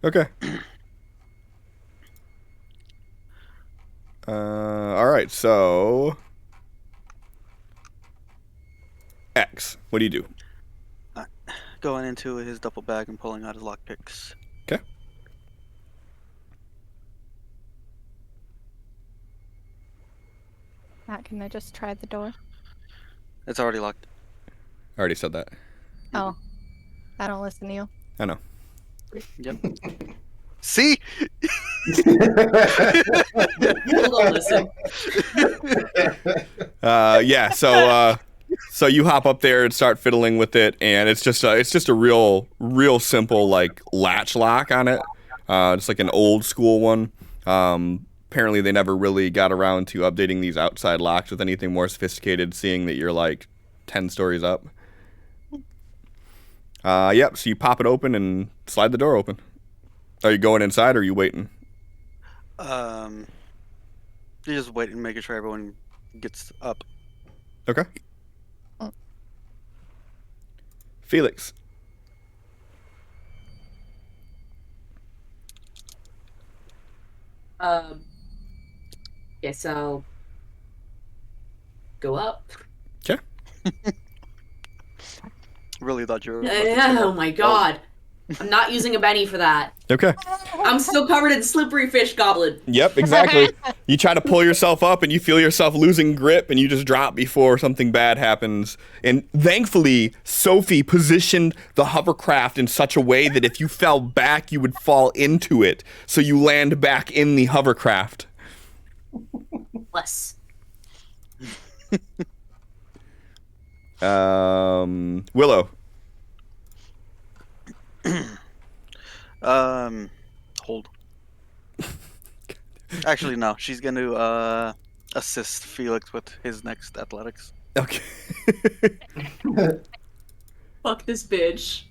Okay. All right. So, X. What do you do? Going into his duffel bag and pulling out his lockpicks. Okay. Matt, can I just try the door? It's already locked. I already said that. Oh. I don't listen to you. I know. Yep. See? Hold on, listen. Yeah. So you hop up there and start fiddling with it, and it's just a real simple like latch lock on it. It's like an old school one. Apparently they never really got around to updating these outside locks with anything more sophisticated, seeing that you're like 10 stories up. Yep. So you pop it open and slide the door open. Are you going inside or are you waiting? You're just waiting, making sure everyone gets up. Okay. Felix. Guess I'll go up. Okay. Really thought you were. Oh my god. I'm not using a Benny for that. Okay. I'm still covered in slippery fish goblin. Yep, exactly. You try to pull yourself up and you feel yourself losing grip and you just drop before something bad happens. And thankfully, Sophie positioned the hovercraft in such a way that if you fell back, you would fall into it. So you land back in the hovercraft. Bless. Willow. Hold. Actually, no. She's going to assist Felix with his next athletics. Okay. Fuck this bitch.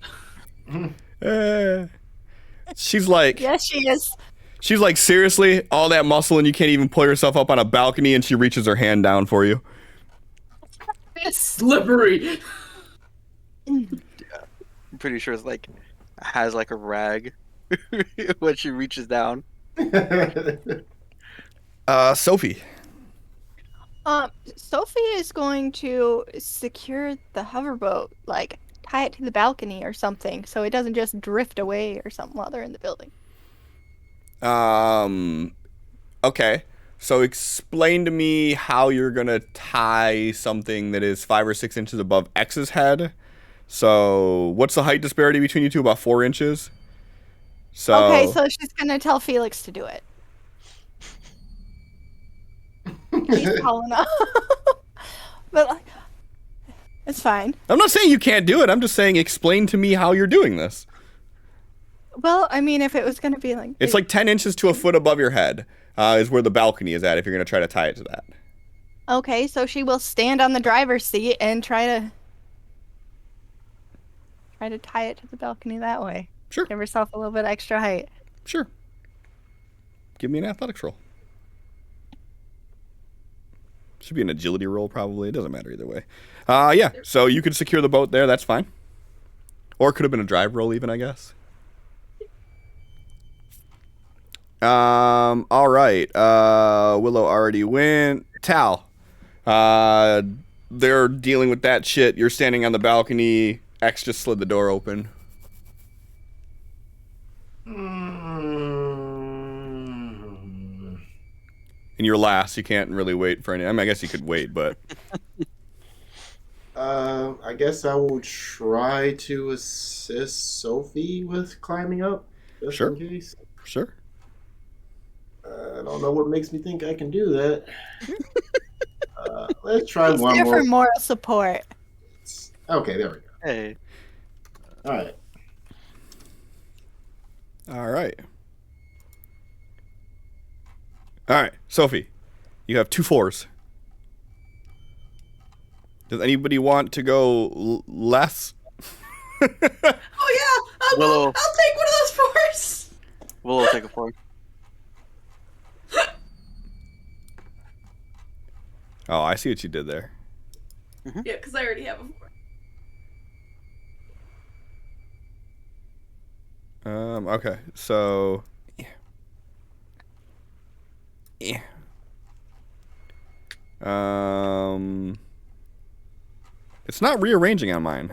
She's like, Yes, she is. she's like, seriously, all that muscle and you can't even pull yourself up on a balcony, and she reaches her hand down for you. It's slippery. I'm pretty sure it's like has like a rag when she reaches down. Sophie. Sophie is going to secure the hoverboat, like tie it to the balcony or something, so it doesn't just drift away or something while they're in the building. Okay. So explain to me how you're gonna tie something that is 5 or 6 inches above X's head. So what's the height disparity between you two? About 4 inches. So Okay, so she's gonna tell Felix to do it. He's tall enough. But like, it's fine. I'm not saying you can't do it. I'm just saying explain to me how you're doing this. Well, I mean, if it was gonna be like It's like 10 inches to a foot above your head is where the balcony is at if you're gonna try to tie it to that. okay, so she will stand on the driver's seat and try to tie it to the balcony that way. Sure. Give herself a little bit extra height. Sure. Give me an athletics roll. Should be an agility roll, probably. It doesn't matter either way. Yeah, so you could secure the boat there. That's fine. Or it could have been a drive roll even, I guess. All right. Willow already went. Tal. They're dealing with that shit. You're standing on the balcony. X just slid the door open. And you're last. You can't really wait for any. I mean, I guess you could wait, but. I guess I will try to assist Sophie with climbing up, just Sure. in case. Sure. I don't know what makes me think I can do that. Let's try He's one there more. for moral support. Okay, there we go. Hey. All right. All right. All right, Sophie, you have 2 4s. Does anybody want to go less? Oh yeah, Willow. I'll take one of those fours. We'll take a 4. Oh, I see what you did there. Yeah, because I already have a 4. Okay, so. Yeah. It's not rearranging on mine.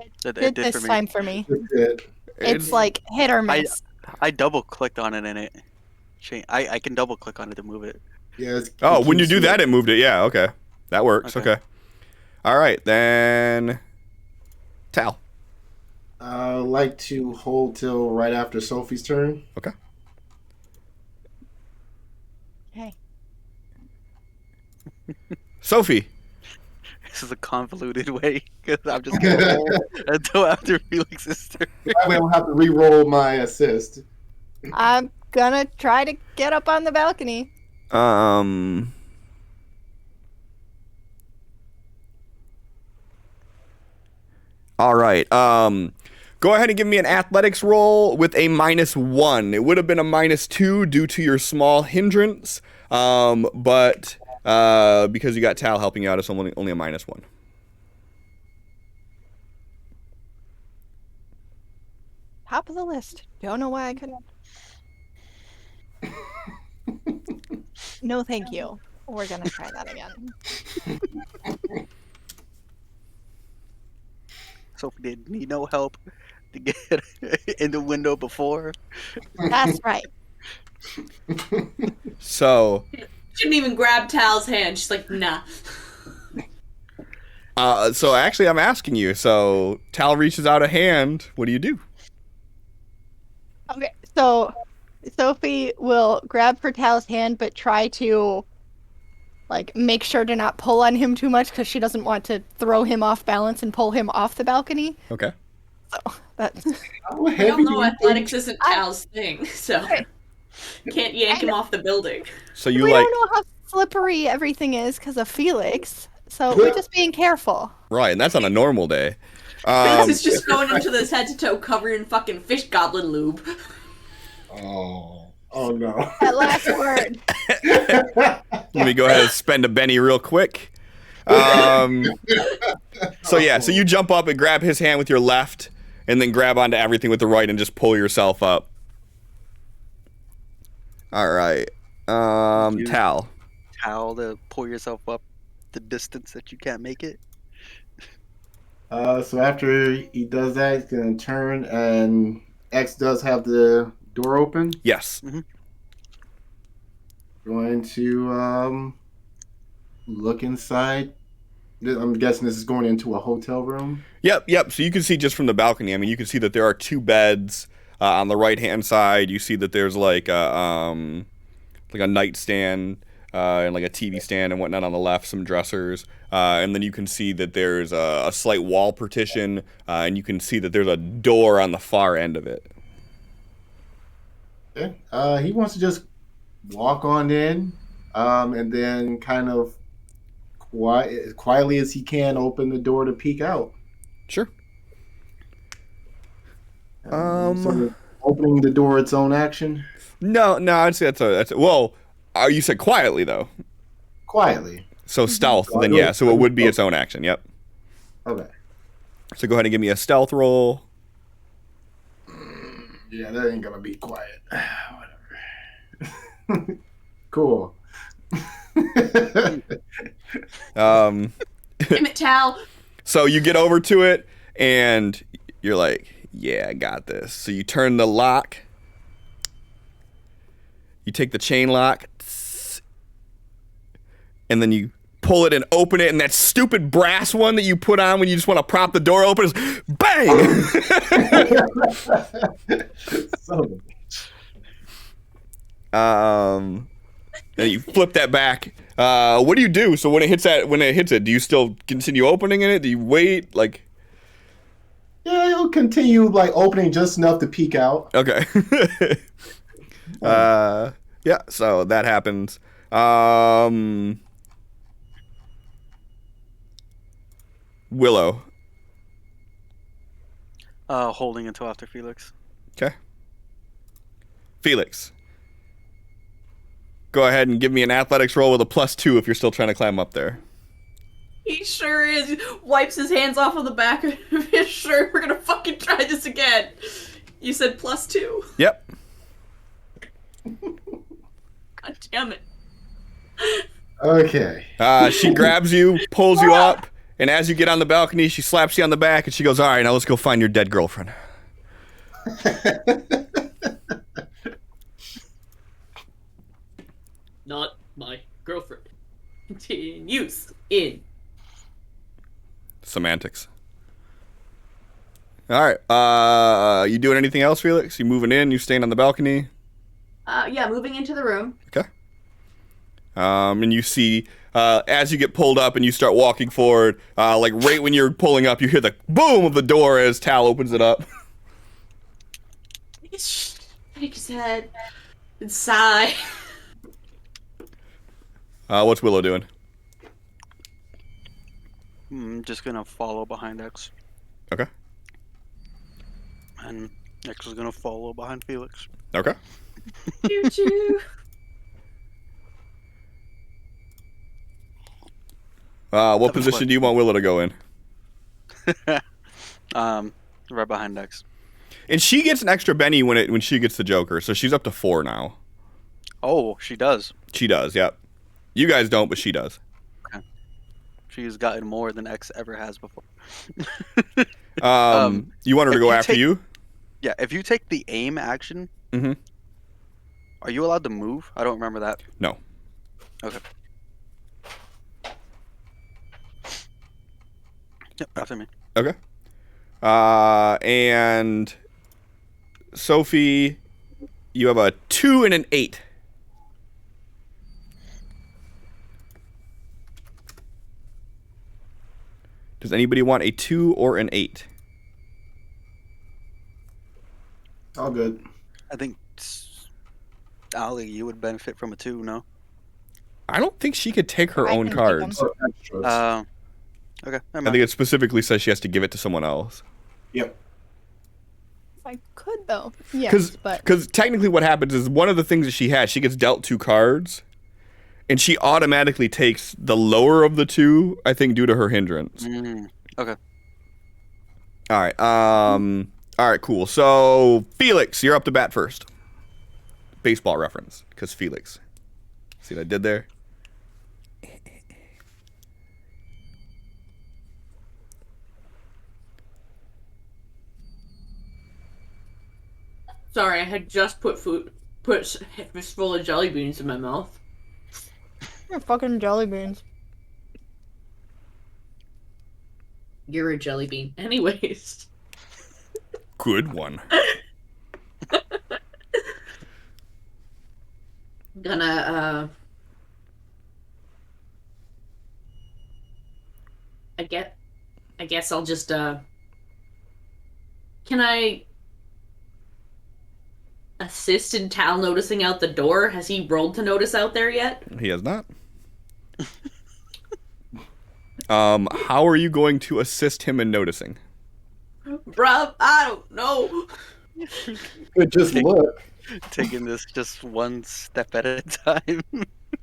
It Did did this for me. time for me. That's it. It's like hit or miss. I double clicked on it and it changed. I can double click on it to move it. Yeah, Oh, when you do that, it moved it. Yeah, okay. That works. Okay. Okay. All right, then. Tal. I'd like to hold till right after Sophie's turn. Okay. Okay. Sophie. This is a convoluted way because I'm just gonna roll until after Felix's turn. That way I don't have to re-roll my assist. I'm gonna try to get up on the balcony. All right. Go ahead and give me an athletics roll with a -1. It would have been a -2 due to your small hindrance, but because you got Tal helping you out, it's only a -1. Top of the list. Don't know why I couldn't. No, thank you. We're gonna try that again. Sophie didn't need no help to get in the window before. That's right. So, Shouldn't even grab Tal's hand. She's like, nah. so actually, I'm asking you. So, Tal reaches out a hand. What do you do? Okay, so Sophie will grab for Tal's hand, but try to, like, make sure to not pull on him too much because she doesn't want to throw him off balance and pull him off the balcony. Okay. So that's. How We all heavy know do you athletics think- isn't Tal's thing, so can't yank him off the building. So you We like don't know how slippery everything is because of Felix, so we're just being careful. right, and that's on a normal day. Felix is just going into this head to toe covered in fucking fish goblin lube. Oh no. That last word. Let me go ahead and spend a Benny real quick. So yeah, so you jump up and grab his hand with your left, and then grab onto everything with the right and just pull yourself up. All right, Tal. Towel to pull yourself up the distance that you can't make it. So after he does that, he's gonna turn, and X does have the door open. Yes. Going to look inside. I'm guessing this is going into a hotel room. Yep. So you can see just from the balcony. I mean, you can see that there are 2 beds on the right hand side. You see that there's like a nightstand and like a TV stand and whatnot on the left. Some dressers, and then you can see that there's a slight wall partition, and you can see that there's a door on the far end of it. Okay. He wants to just walk on in, and then kind of quietly as he can open the door to peek out. Sure. So opening the door its own action. No, I'd say that's a well. You said quietly though. quietly. So stealth, So I then go- yeah. So it would be its own action. Yep. Okay. So go ahead and give me a stealth roll. Yeah, that ain't gonna be quiet. Whatever. Cool. Um, Damn it, Tal. so you get over to it, and you're like, "Yeah, I got this." So you turn the lock. You take the chain lock, and then you pull it and open it, and that stupid brass one that you put on when you just want to prop the door open is bang! Son of a- And you flip that back. What do you do? So when it hits it, do you still continue opening it? Do you wait? Like, Yeah, it'll continue like opening just enough to peek out. okay. Yeah. So that happens. Willow. Holding until after Felix. Okay. Felix. Go ahead and give me an athletics roll with a +2 if you're still trying to climb up there. He sure is. Wipes his hands off of the back of his shirt. We're gonna fucking try this again. You said +2. Yep. God damn it. Okay. She grabs you, pulls you up, and as you get on the balcony, she slaps you on the back and she goes, "All right, now let's go find your dead girlfriend." Not my girlfriend. Continues in. Semantics. All right. You doing anything else, Felix? You moving in? You staying on the balcony? Yeah, moving into the room. Okay. And you see, as you get pulled up and you start walking forward, like right when you're pulling up, you hear the boom of the door as Tal opens it up. Shake his head and sigh. What's Willow doing? I'm just gonna follow behind X, Okay. and X is gonna follow behind Felix. Okay. Choo choo. What position do you want Willow to go in? Right behind X. And she gets an extra Benny when she gets the Joker, so she's up to 4 now. Oh, she does. She does, yep. You guys don't, but she does. She's gotten more than X ever has before. You want her to if go you after take- you? Yeah, if you take the aim action, Mm-hmm. are you allowed to move? I don't remember that. No. Okay. Yep, after me. Okay. And Sophie, you have a 2 and an 8. Does anybody want a 2 or an 8? All good. I think Ali, you would benefit from a 2, no? I don't think she could take her I own can take cards. Or extras. Okay, never I mind. think it specifically says she has to give it to someone else. Yep. If I could, though. Yes, but Because technically what happens is one of the things that she has, she gets dealt 2 cards, and she automatically takes the lower of the 2, I think, due to her hindrance. Okay. All right. All right, cool. So, Felix, you're up to bat first. Baseball reference, because Felix. See what I did there? Sorry, I had just put a fistful of jelly beans in my mouth. you're fucking jelly beans. You're a jelly bean. Anyways. Good one. Gonna, I guess I'll just, can I assist in Tal noticing out the door? Has he rolled to notice out there yet? He has not. How are you going to assist him in noticing? Bruh, I don't know. But just look. Taking this just one step at a time.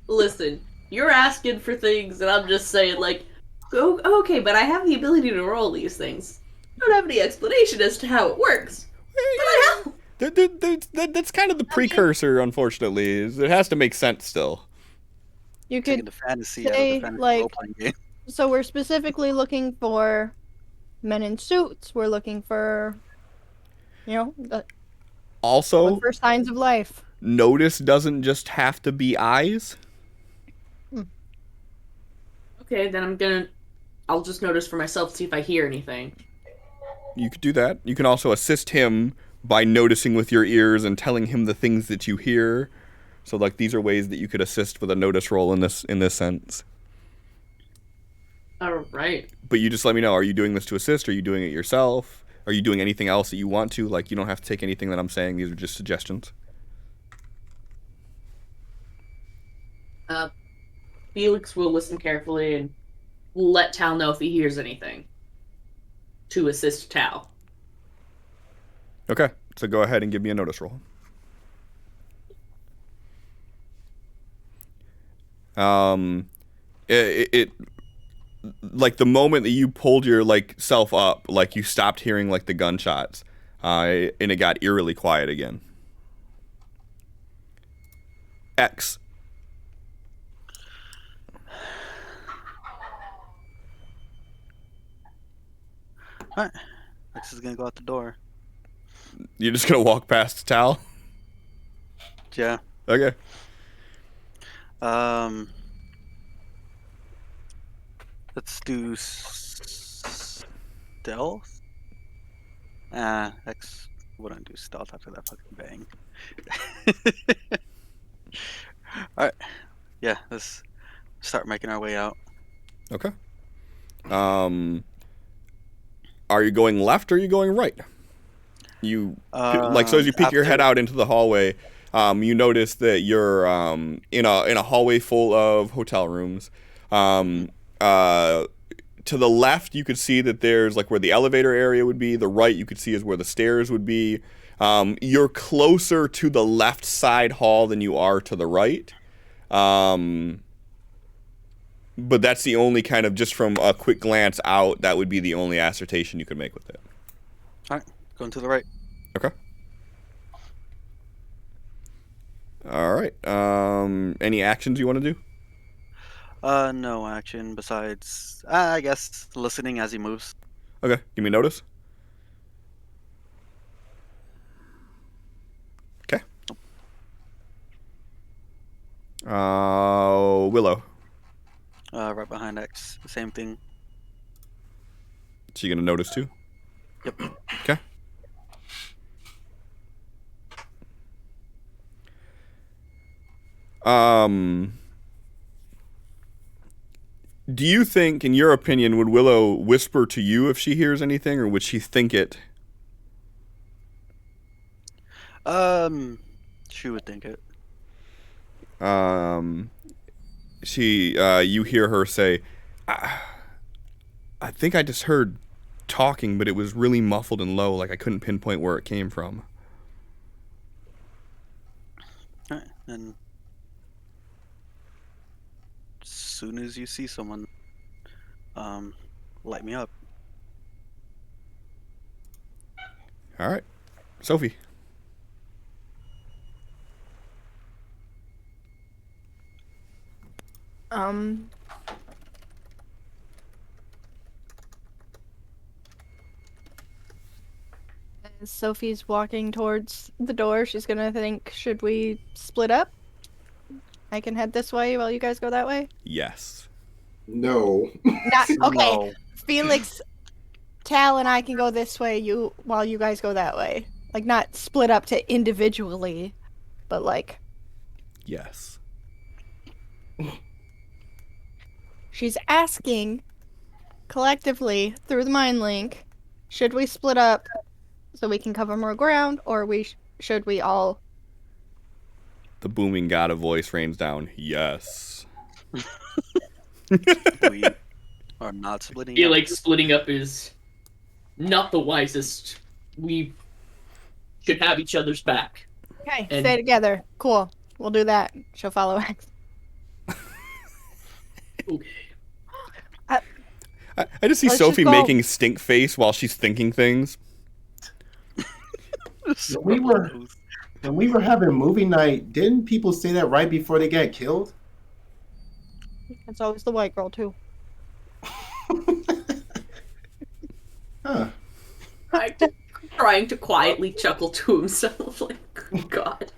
Listen, you're asking for things, and I'm just saying, like, oh, okay, but I have the ability to roll these things. I don't have any explanation as to how it works. But I help. That's kind of the precursor, unfortunately. Is it has to make sense still. You Taking could the fantasy out of say, the fantasy like, role-playing game. so we're specifically looking for men in suits. We're looking for, look Also, for signs of life. notice doesn't just have to be eyes. Okay, then I'll just notice for myself to see if I hear anything. You could do that. You can also assist him by noticing with your ears and telling him the things that you hear. So, like, these are ways that you could assist with a notice roll in this sense. All right. But you just let me know. Are you doing this to assist? Are you doing it yourself? Are you doing anything else that you want to? Like, you don't have to take anything that I'm saying. These are just suggestions. Felix will listen carefully and let Tal know if he hears anything to assist Tal. Okay. So go ahead and give me a notice roll. It like the moment that you pulled your like self up, like you stopped hearing like the gunshots, and it got eerily quiet again. X. Alright. X is gonna go out the door. You're just gonna walk past Tal? Yeah. Okay. Let's do stealth. X wouldn't do stealth after that fucking bang. Alright. Yeah, let's start making our way out. Okay. Are you going left or are you going right? You like so as you peek your head out into the hallway, you notice that you're in a hallway full of hotel rooms. To the left, you could see that there's like where the elevator area would be. The right, you could see is where the stairs would be. You're closer to the left side hall than you are to the right. But that's the only kind of, just from a quick glance out, that would be the only assertion you could make with it. Alright, going to the right. Okay. All right. Any actions you want to do? No action besides, I guess, listening as he moves. Okay. Give me notice. Okay. Willow. Right behind X. Same thing. So you're gonna notice too? Yep. Okay. Do you think, in your opinion, would Willow whisper to you if she hears anything, or would she think it? She would think it. You hear her say, I think I just heard talking, but it was really muffled and low, like I couldn't pinpoint where it came from. Alright, and as soon as you see someone, light me up. All right. Sophie. As Sophie's walking towards the door, she's gonna think, should we split up? I can head this way while you guys go that way? Yes. No. Not, okay, No. Felix, Tal, and I can go this way while you guys go that way. Like, not split up to individually, but like... Yes. She's asking, collectively, through the mind link, should we split up so we can cover more ground, or should we all... The booming god of voice rains down. Yes. We are not splitting I feel up. like splitting up is not the wisest. We should have each other's back. Okay, And- stay together. Cool. We'll do that. She'll follow X. Okay. I just see Let's Sophie just go. making stink face while she's thinking things. We were when we were having movie night. Didn't people say that right before they got killed? It's always the white girl too. Huh. Trying to quietly chuckle to himself, like, God.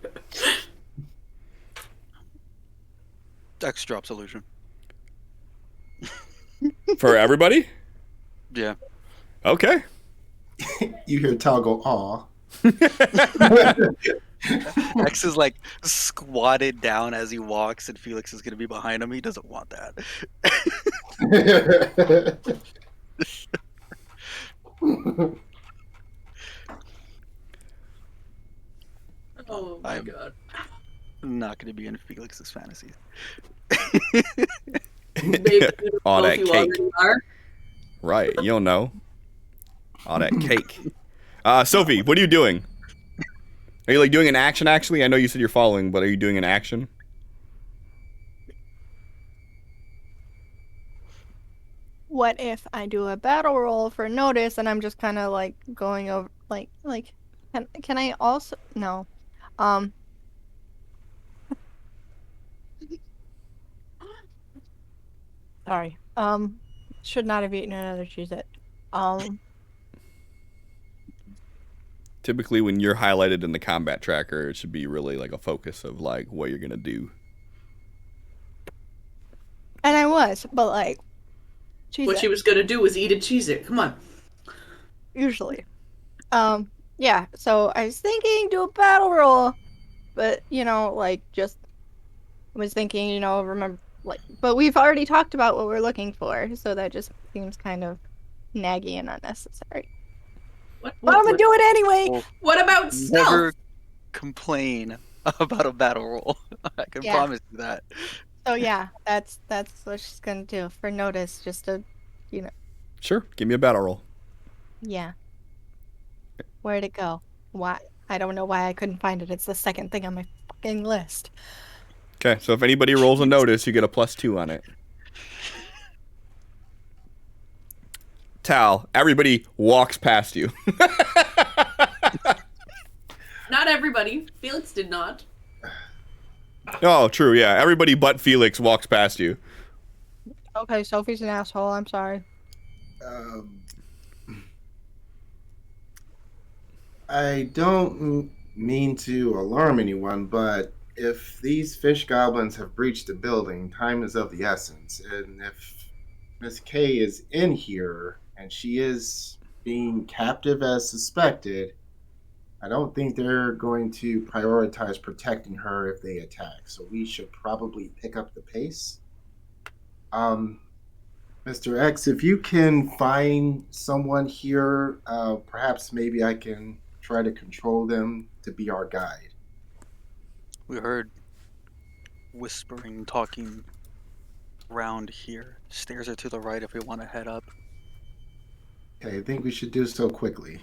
X drop solution. For everybody? Yeah. Okay. You hear Tal go, "Aw." X is like squatted down as he walks, and Felix is gonna be behind him. He doesn't want that. Oh my I'm God. not gonna be in Felix's fantasies. Maybe All both that you cake. already are. Right, you don't know. All that cake. Sophie, what are you doing? Are you like doing an action actually? I know you said you're following, but are you doing an action? What if I do a battle roll for notice and I'm just kind of like going over like can I also no. Sorry. Should not have eaten another Cheez-It. Typically when you're highlighted in the combat tracker, it should be really like a focus of like what you're gonna do. And I was, but like What she Cheez-It was gonna do was eat a Cheez-It. Come on. usually. Yeah, so I was thinking do a battle roll, but like just was thinking, remember like but we've already talked about what we're looking for, so that just seems kind of naggy and unnecessary. What? But I'm gonna do it anyway. Well, What about never stealth? complain about a battle roll. I can Yeah. promise you that. So yeah, that's what she's gonna do for notice, just to Sure, give me a battle roll. yeah. Where'd it go? Why? I don't know why I couldn't find it. It's the second thing on my fucking list. Okay, so if anybody rolls a notice, you get a +2 on it. Tal, everybody walks past you. Not everybody. Felix did not. Oh, true, yeah. Everybody but Felix walks past you. Okay, Sophie's an asshole. I'm sorry. I don't mean to alarm anyone, but if these fish goblins have breached the building, time is of the essence. And if Miss K is in here and she is being captive as suspected, I don't think they're going to prioritize protecting her if they attack. So we should probably pick up the pace. Mr. X, if you can find someone here, perhaps maybe I can try to control them to be our guide. We heard whispering, talking around here. Stairs are to the right if we want to head up. Okay, I think we should do so quickly.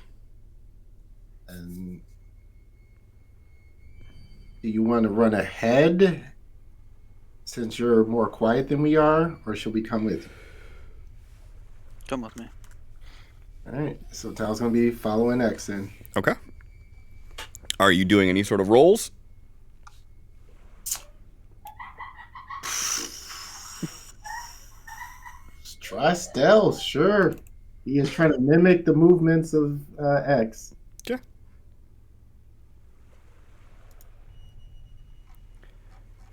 And do you want to run ahead since you're more quiet than we are, or should we come with you? Come with me. All right, so Tal's going to be following X then. Okay. Are you doing any sort of rolls? Just try stealth, sure. He is trying to mimic the movements of X. Okay.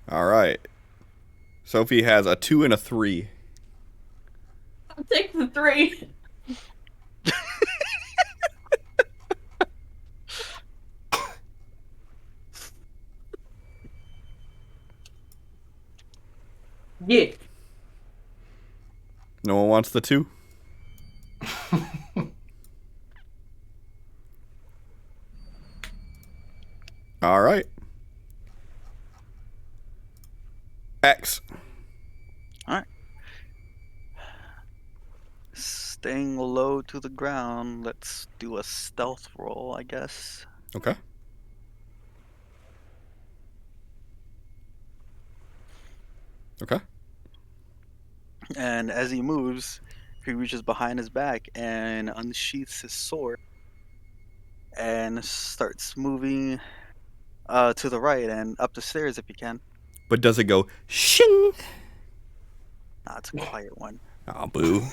All right. Sophie has a 2 and a 3. I'll take the 3. Yeah. No one wants the 2? All right. X. Staying low to the ground, let's do a stealth roll, I guess. Okay. Okay. And as he moves, he reaches behind his back and unsheaths his sword and starts moving to the right and up the stairs if he can. But does it go shing? Nah, it's a quiet one. Oh, boo.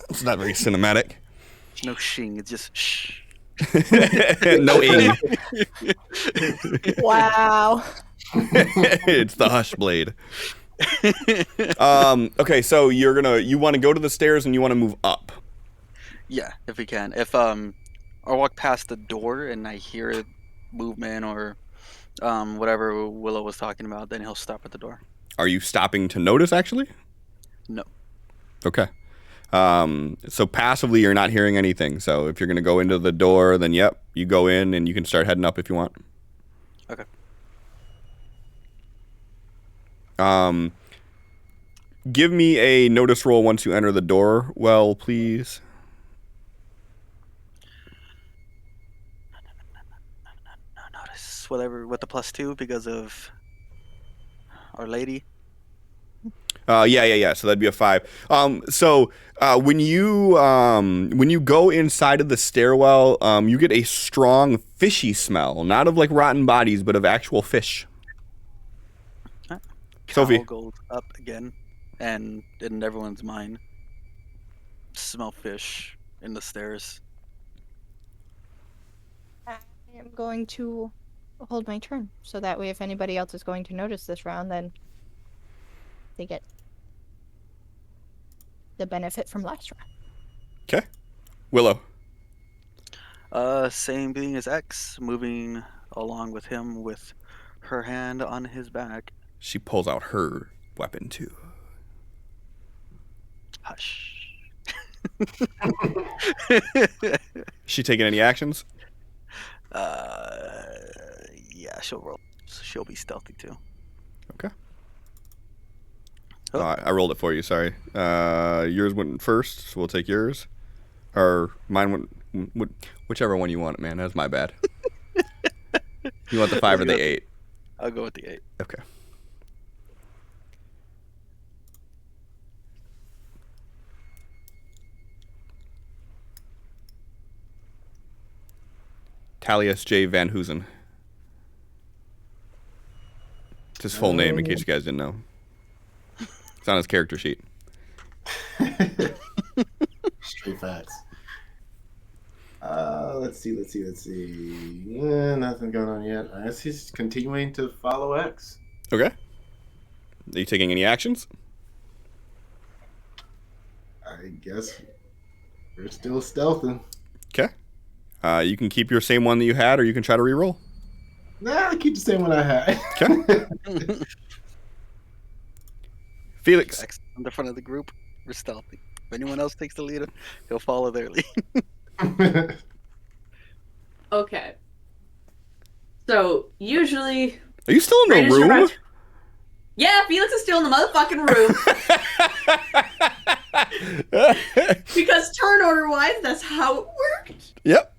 It's not very cinematic. No shing, it's just shh. No ing. Wow. It's the hush blade. Okay, so you want to go to the stairs and you want to move up. Yeah, if we can. If I walk past the door and I hear movement or whatever Willow was talking about, then he'll stop at the door. Are you stopping to notice actually? No. Okay. So passively you're not hearing anything. So if you're gonna go into the door, then yep, you go in and you can start heading up if you want. Okay. Give me a notice roll once you enter the door, well, please. No notice whatever with the +2 because of Our Lady. Yeah. So that'd be a 5. So when you go inside of the stairwell, you get a strong fishy smell, not of like rotten bodies, but of actual fish. Sophie. Cowl goes up again, and in everyone's mind, smell fish in the stairs. I am going to hold my turn, so that way if anybody else is going to notice this round, then they get the benefit from last round. Okay. Willow. Same thing as X, moving along with him with her hand on his back. She pulls out her weapon too. Hush. She taking any actions? Yeah, she'll roll. She'll be stealthy too. Okay. Oh. I rolled it for you. Sorry. Yours went first, so we'll take yours. Or mine went. Whichever one you want, man. That's my bad. You want the 5 or the 8? I'll go with the 8. Okay. Talius J. Van Hoosen. It's his full name, in case you guys didn't know. It's on his character sheet. Straight facts. Let's see. Nothing going on yet. I guess he's continuing to follow X. Okay. Are you taking any actions? I guess we're still stealthing. Okay. You can keep your same one that you had, or you can try to re-roll. Nah, I keep the same one I had. Okay. Felix. X on the front of the group. We're stealthy. If anyone else takes the lead, he'll follow their lead. Okay. So usually, Are you still in the Brandon's room? about to- Yeah, Felix is still in the motherfucking room. Because turn order wise, that's how it worked. Yep.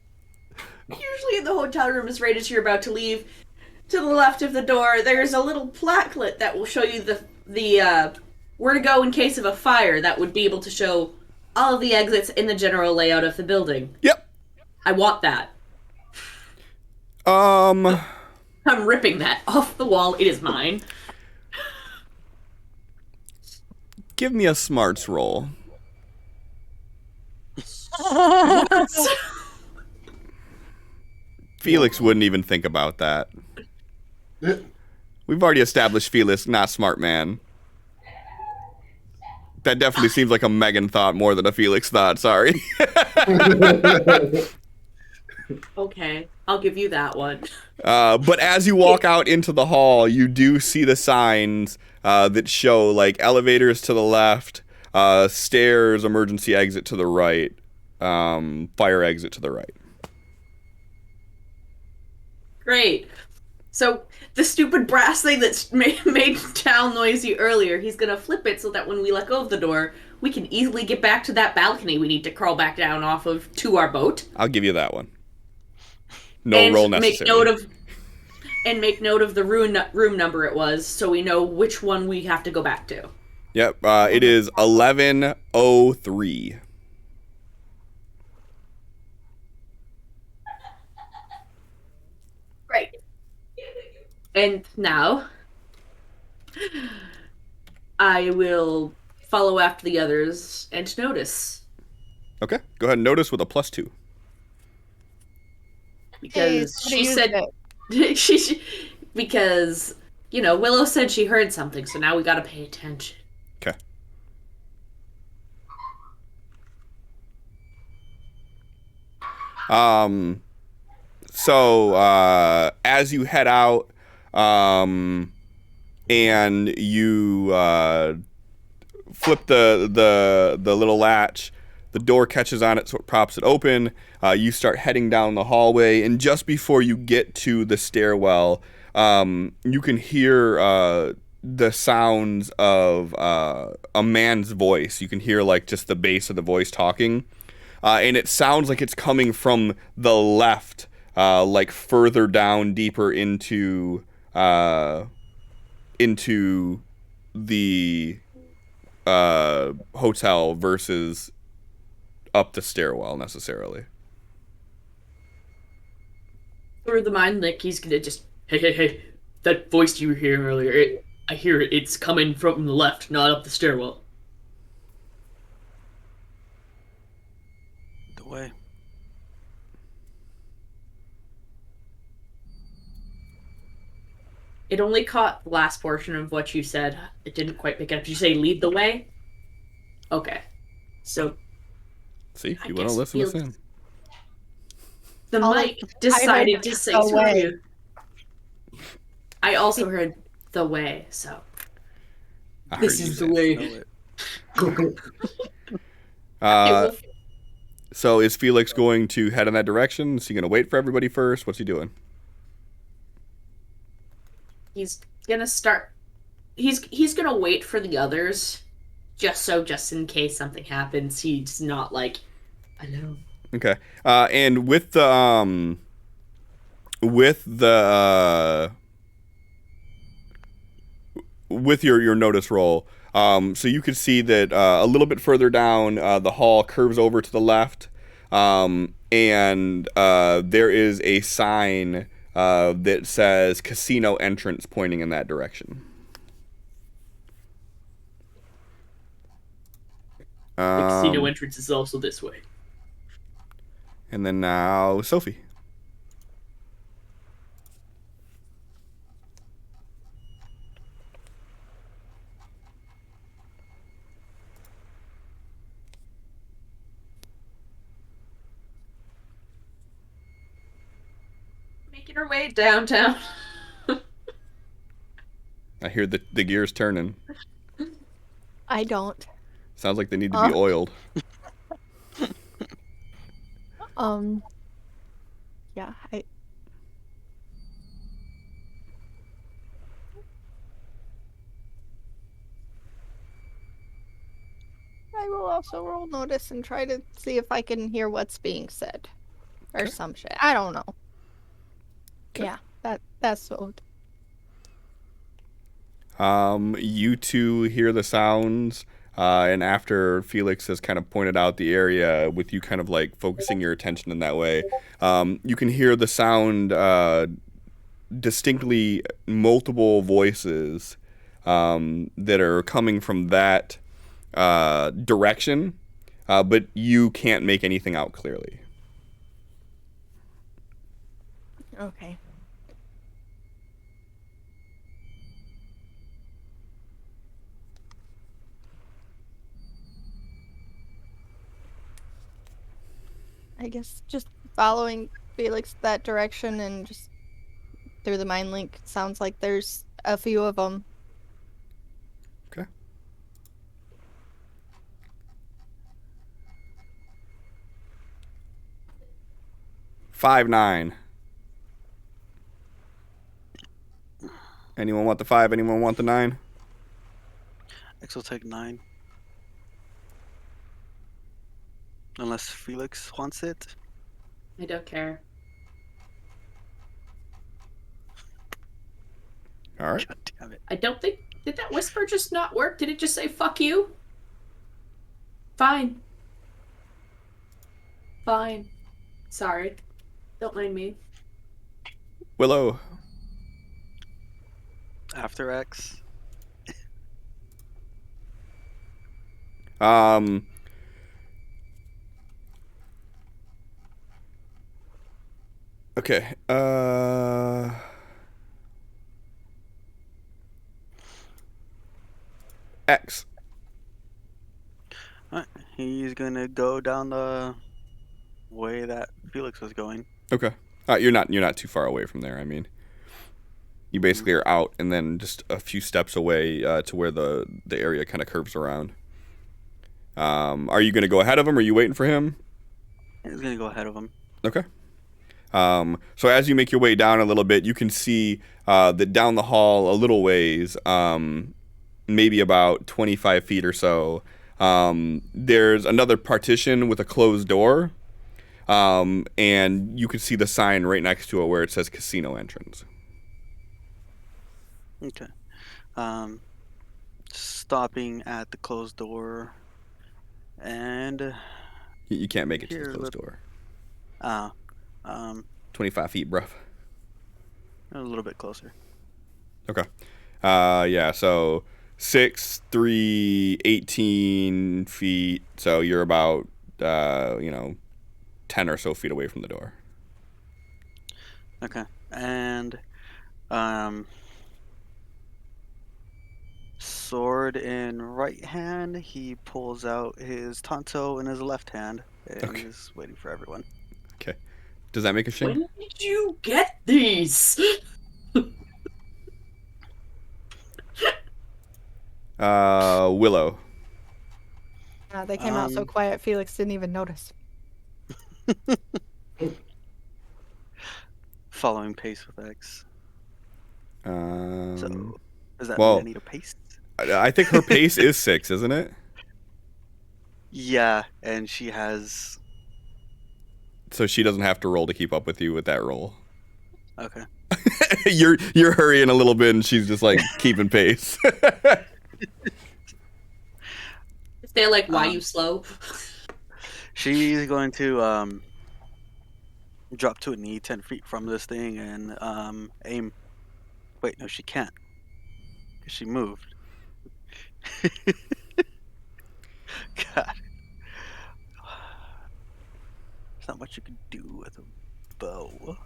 Usually in the hotel room, as right as you're about to leave, to the left of the door, there's a little plaquelet that will show you the where to go in case of a fire. That would be able to show all of the exits in the general layout of the building. Yep. I want that. Um. I'm ripping that off the wall. It is mine. Give me a smarts roll. Felix wouldn't even think about that. We've already established Felix not smart man. That definitely seems like a Megan thought more than a Felix thought. Sorry. Okay, I'll give you that one. But as you walk out into the hall, you do see the signs that show like elevators to the left, stairs, emergency exit to the right, fire exit to the right. Great. So the stupid brass thing that's made town noisy earlier, he's gonna flip it so that when we let go of the door, we can easily get back to that balcony we need to crawl back down off of to our boat. I'll give you that one. No roll necessary. Make note of the room number it was, so we know which one we have to go back to. Yep. It is 11:03. Right. And now I will follow after the others and notice. Okay. Go ahead and notice with a +2. Because Hey, she said because Willow said she heard something, so now we gotta pay attention. Okay. So as you head out, and you flip the little latch, the door catches on it, so it props it open. You start heading down the hallway, and just before you get to the stairwell, you can hear the sounds of a man's voice. You can hear like just the bass of the voice talking, and it sounds like it's coming from the left, like further down, deeper into the hotel versus up the stairwell necessarily. Through the mind link, he's gonna just, hey, that voice you were hearing earlier, I hear it, it's coming from the left, not up the stairwell. The way. It only caught the last portion of what you said. It didn't quite pick up. Did you say lead the way? Okay. So See, I you want to guess listen to Felix- Sam. the Oh, mic decided to say the to way. you. I also heard the way, so I heard this you is say the way. Know it. Go, go. So is Felix going to head in that direction? Is he going to wait for everybody first? What's he doing? He's gonna start. He's gonna wait for the others, just in case something happens, he's not like alone. Okay. And with the with your notice roll, so you could see that a little bit further down, the hall curves over to the left, and there is a sign that says casino entrance pointing in that direction. The casino entrance is also this way. And then now Sophie. Making her way downtown. I hear the gears turning. I don't. Sounds like they need to be oiled. Yeah, I will also roll notice and try to see if I can hear what's being said. Or some shit. I don't know. Okay. Yeah, that's what. You two hear the sounds, and after Felix has kind of pointed out the area with you kind of like focusing your attention in that way, you can hear the sound distinctly, multiple voices that are coming from that direction, but you can't make anything out clearly. Okay. I guess just following Felix that direction and just through the mind link, sounds like there's a few of them. Okay. Five, 9. Anyone want the 5? Anyone want the 9? X will take 9. Unless Felix wants it. I don't care. All right. God damn it. I don't think Did that whisper just not work? Did it just say fuck you? Fine. Fine. Sorry. Don't mind me. Willow. After X. Okay. X. Alright, he's gonna go down the way that Felix was going. Okay. You're not too far away from there. I mean, you basically are out, and then just a few steps away to where the area kind of curves around. Are you gonna go ahead of him? Or are you waiting for him? He's gonna go ahead of him. Okay. So as you make your way down a little bit, you can see that down the hall a little ways, maybe about 25 feet or so, there's another partition with a closed door, and you can see the sign right next to it where it says casino entrance. Okay. Stopping at the closed door, and You can't make it to Here, the closed look. door. 25 feet, bruv. a little bit closer. Okay. Yeah, so 6, 3, 18 feet. So you're about, 10 or so feet away from the door. Okay, and sword in right hand. He pulls out his Tonto in his left hand and Okay. is waiting for everyone. Okay. Does that make a shame? When did you get these? Willow. They came out so Um, quiet, Felix didn't even notice. Following pace with X. Um, So does that well, mean I need a pace? I think her pace is 6, isn't it? Yeah, and she has. So she doesn't have to roll to keep up with you with that roll. Okay. You're hurrying a little bit, and she's just like keeping pace. They're like, why you slow? She's going to drop to a knee 10 feet from this thing and aim. Wait, no, she can't. 'Cause she moved. God. There's not much you can do with a bow.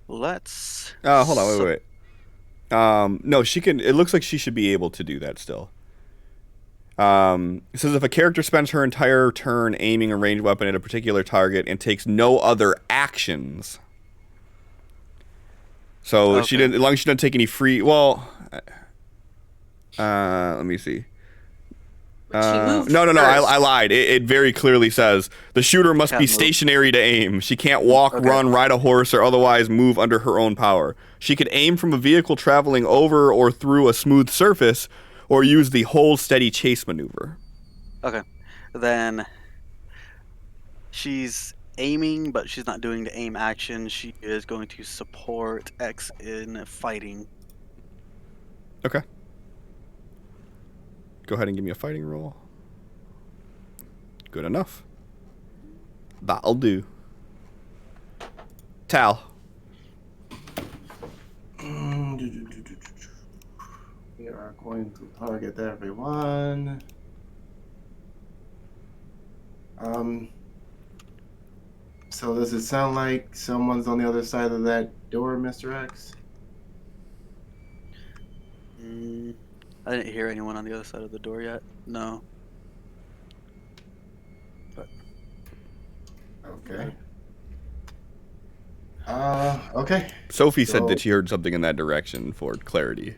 Let's. Hold on, wait. No, she can. It looks like she should be able to do that still. It says if a character spends her entire turn aiming a ranged weapon at a particular target and takes no other actions. So she Okay. didn't. As long as she doesn't take any free. Well, let me see. But she moved No. first. I lied. It very clearly says the shooter must Can't be move. stationary to aim. She can't walk, Okay. run, ride a horse, or otherwise move under her own power. She could aim from a vehicle traveling over or through a smooth surface, or use the hold steady chase maneuver. Okay. Then she's aiming, but she's not doing the aim action. She is going to support X in fighting. Okay. Go ahead and give me a fighting roll. Good enough. That'll do. Tal. We are going to target everyone. So does it sound like someone's on the other side of that door, Mr. X? I didn't hear anyone on the other side of the door yet. No. Okay. Okay. Sophie said So- that she heard something in that direction for clarity.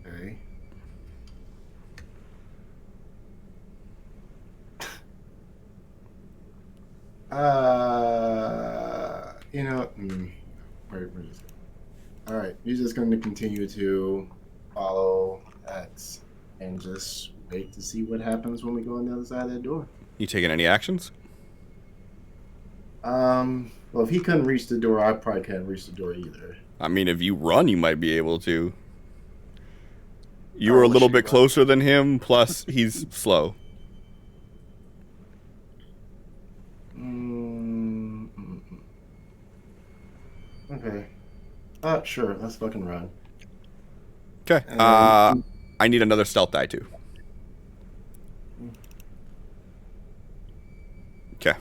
Okay. Where is it? All right, you're just going to continue to follow X and just wait to see what happens when we go on the other side of that door. You taking any actions? Well, if he couldn't reach the door, I probably couldn't reach the door either. I mean, if you run, you might be able to. You were a little bit run. closer than him, plus he's slow. Okay. Sure. Let's fucking run. Okay. And I need another stealth die, too. Okay.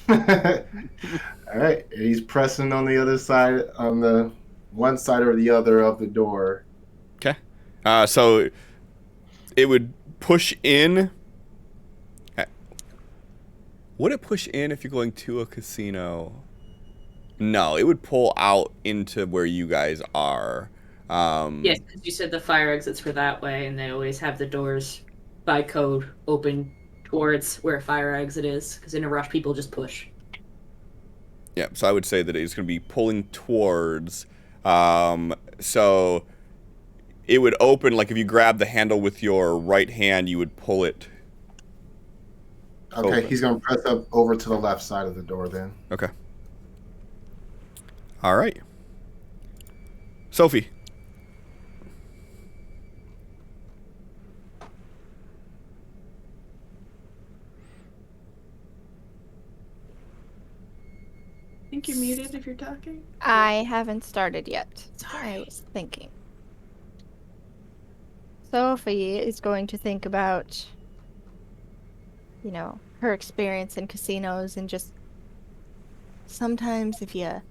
All right. He's pressing on the other side, on the one side or the other of the door. Okay. So it would push in. Would it push in if you're going to a casino? No, it would pull out into where you guys are. Yes, because you said the fire exits were that way, and they always have the doors by code open towards where a fire exit is, because in a rush, people just push. Yeah, so I would say that it's going to be pulling towards. So it would open, like if you grab the handle with your right hand, you would pull it. Okay, open. he's gonna press up over to the left side of the door then. Okay. All right. Sophie. I think you're muted if you're talking. I haven't started yet. I was thinking. Sophie is going to think about, you know, her experience in casinos and just sometimes if you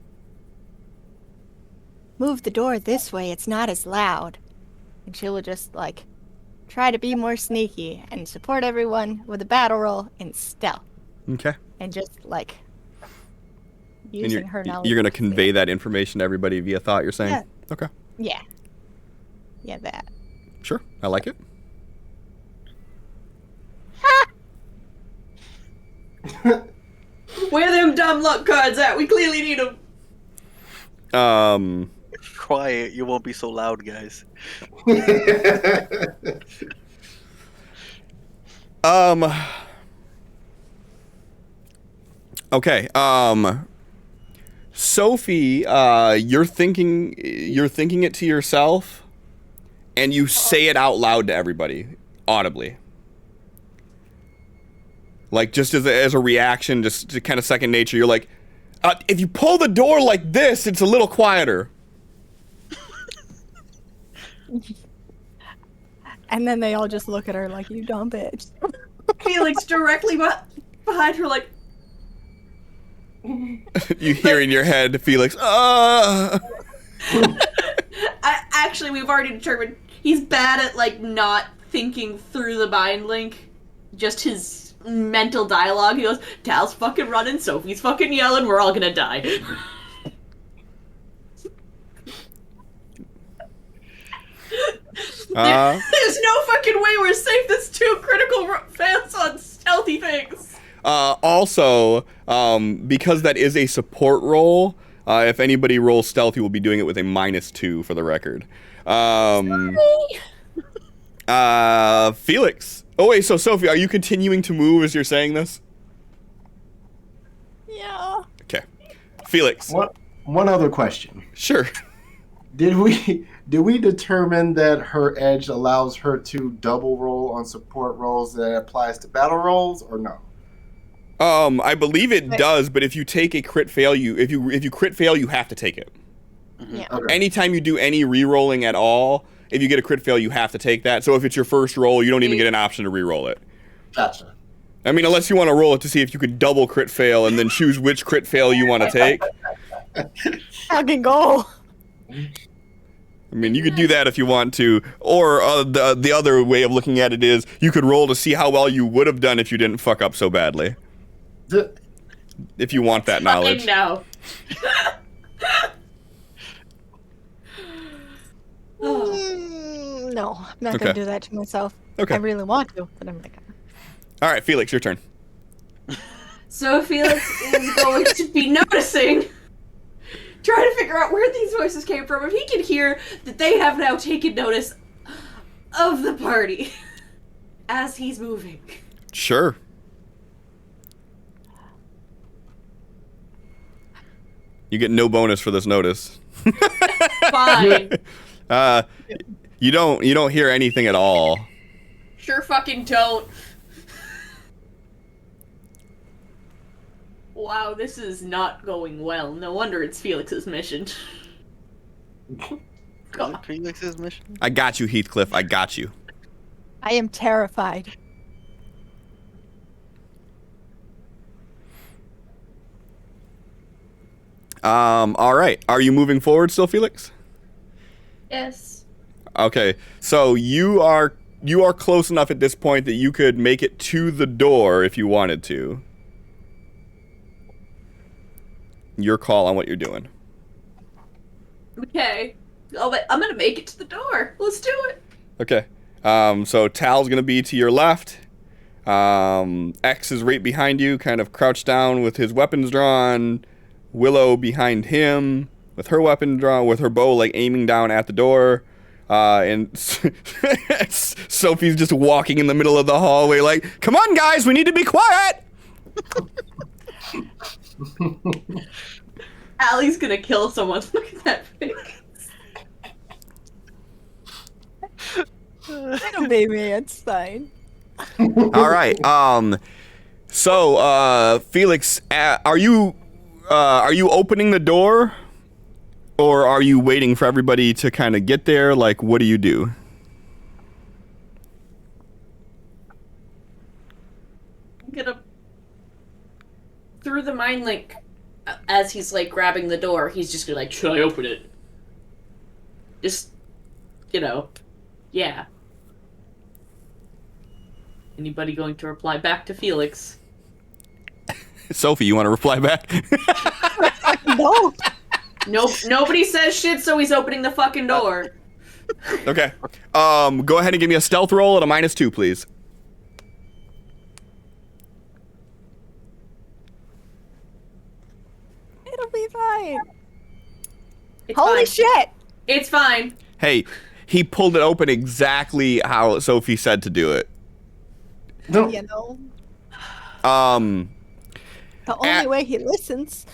move the door this way, it's not as loud. And she'll just, like, try to be more sneaky and support everyone with a battle roll and stealth. Okay. And just, like, And using her knowledge. you're going to of convey that information to everybody via thought, you're saying? Yeah. Okay. Yeah. Yeah, that. Sure. I like it. Where them dumb luck cards at? We clearly need them. Quiet, you won't be so loud, guys. Okay. Sophie, you're thinking it to yourself, and you say it out loud to everybody, audibly. Like, just as a reaction, just to kind of second nature, you're like, if you pull the door like this, it's a little quieter. And then they all just look at her like, you dumb bitch. Felix directly behind her, like. You hear in your head, Felix, Actually, we've already determined he's bad at, like, not thinking through the mind link. Just his mental dialogue. He goes, Tal's fucking running, Sophie's fucking yelling, we're all gonna die. There's no fucking way we're safe. That's two critical fails on stealthy things. Also, because that is a support roll, if anybody rolls stealthy, we'll be doing it with a -2 for the record. Felix. Oh wait, so Sophie, are you continuing to move as you're saying this? Yeah. Okay. Felix. One other question. Sure. Did we determine that her edge allows her to double roll on support rolls that applies to battle rolls, or no? I believe it does, but if you take a crit fail, if you crit fail, you have to take it. Yeah. Okay. Anytime you do any re-rolling at all, if you get a crit fail, you have to take that. So if it's your first roll, you don't even get an option to re-roll it. Gotcha. I mean, unless you want to roll it to see if you could double crit fail and then choose which crit fail you want to take. I can go. I mean, you could do that if you want to. Or the other way of looking at it is you could roll to see how well you would have done if you didn't fuck up so badly. If you want that knowledge. No. No, I'm not Okay. gonna do that to myself. Okay. I really want to, but I'm like, All right, Felix, your turn. So Felix is going to be noticing, trying to figure out where these voices came from. If he can hear that they have now taken notice of the party. as he's moving. Sure. You get no bonus for this notice. Fine. You don't hear anything at all. Sure fucking don't. Wow, this is not going well. No wonder it's Felix's mission. God. Felix's mission? I got you, Heathcliff. I got you. I am terrified. All right. Are you moving forward still, Felix? Yes. Okay. So you are close enough at this point that you could make it to the door if you wanted to. Your call on what you're doing. Okay. I'm gonna make it to the door. Let's do it. Okay. So Tal's gonna be to your left. X is right behind you, kind of crouched down with his weapons drawn. Willow behind him with her weapon drawn, with her bow like aiming down at the door. And Sophie's just walking in the middle of the hallway like, come on guys, we need to be quiet. Allie's gonna kill someone. Look at that face. Little baby Einstein. All right. So Felix, are you opening the door, or are you waiting for everybody to kind of get there? Like, what do you do? I'm gonna through the mind link as he's like grabbing the door. He's just gonna like, should I open it? Just, yeah. Anybody going to reply back to Felix? Sophie, you want to reply back? No. Nope. Nobody says shit, so he's opening the fucking door. Okay. Go ahead and give me a stealth roll at a -2, please. It'll be fine. It's Holy fine. shit! It's fine. Hey, he pulled it open exactly how Sophie said to do it. No. You know, Um, the only way he listens.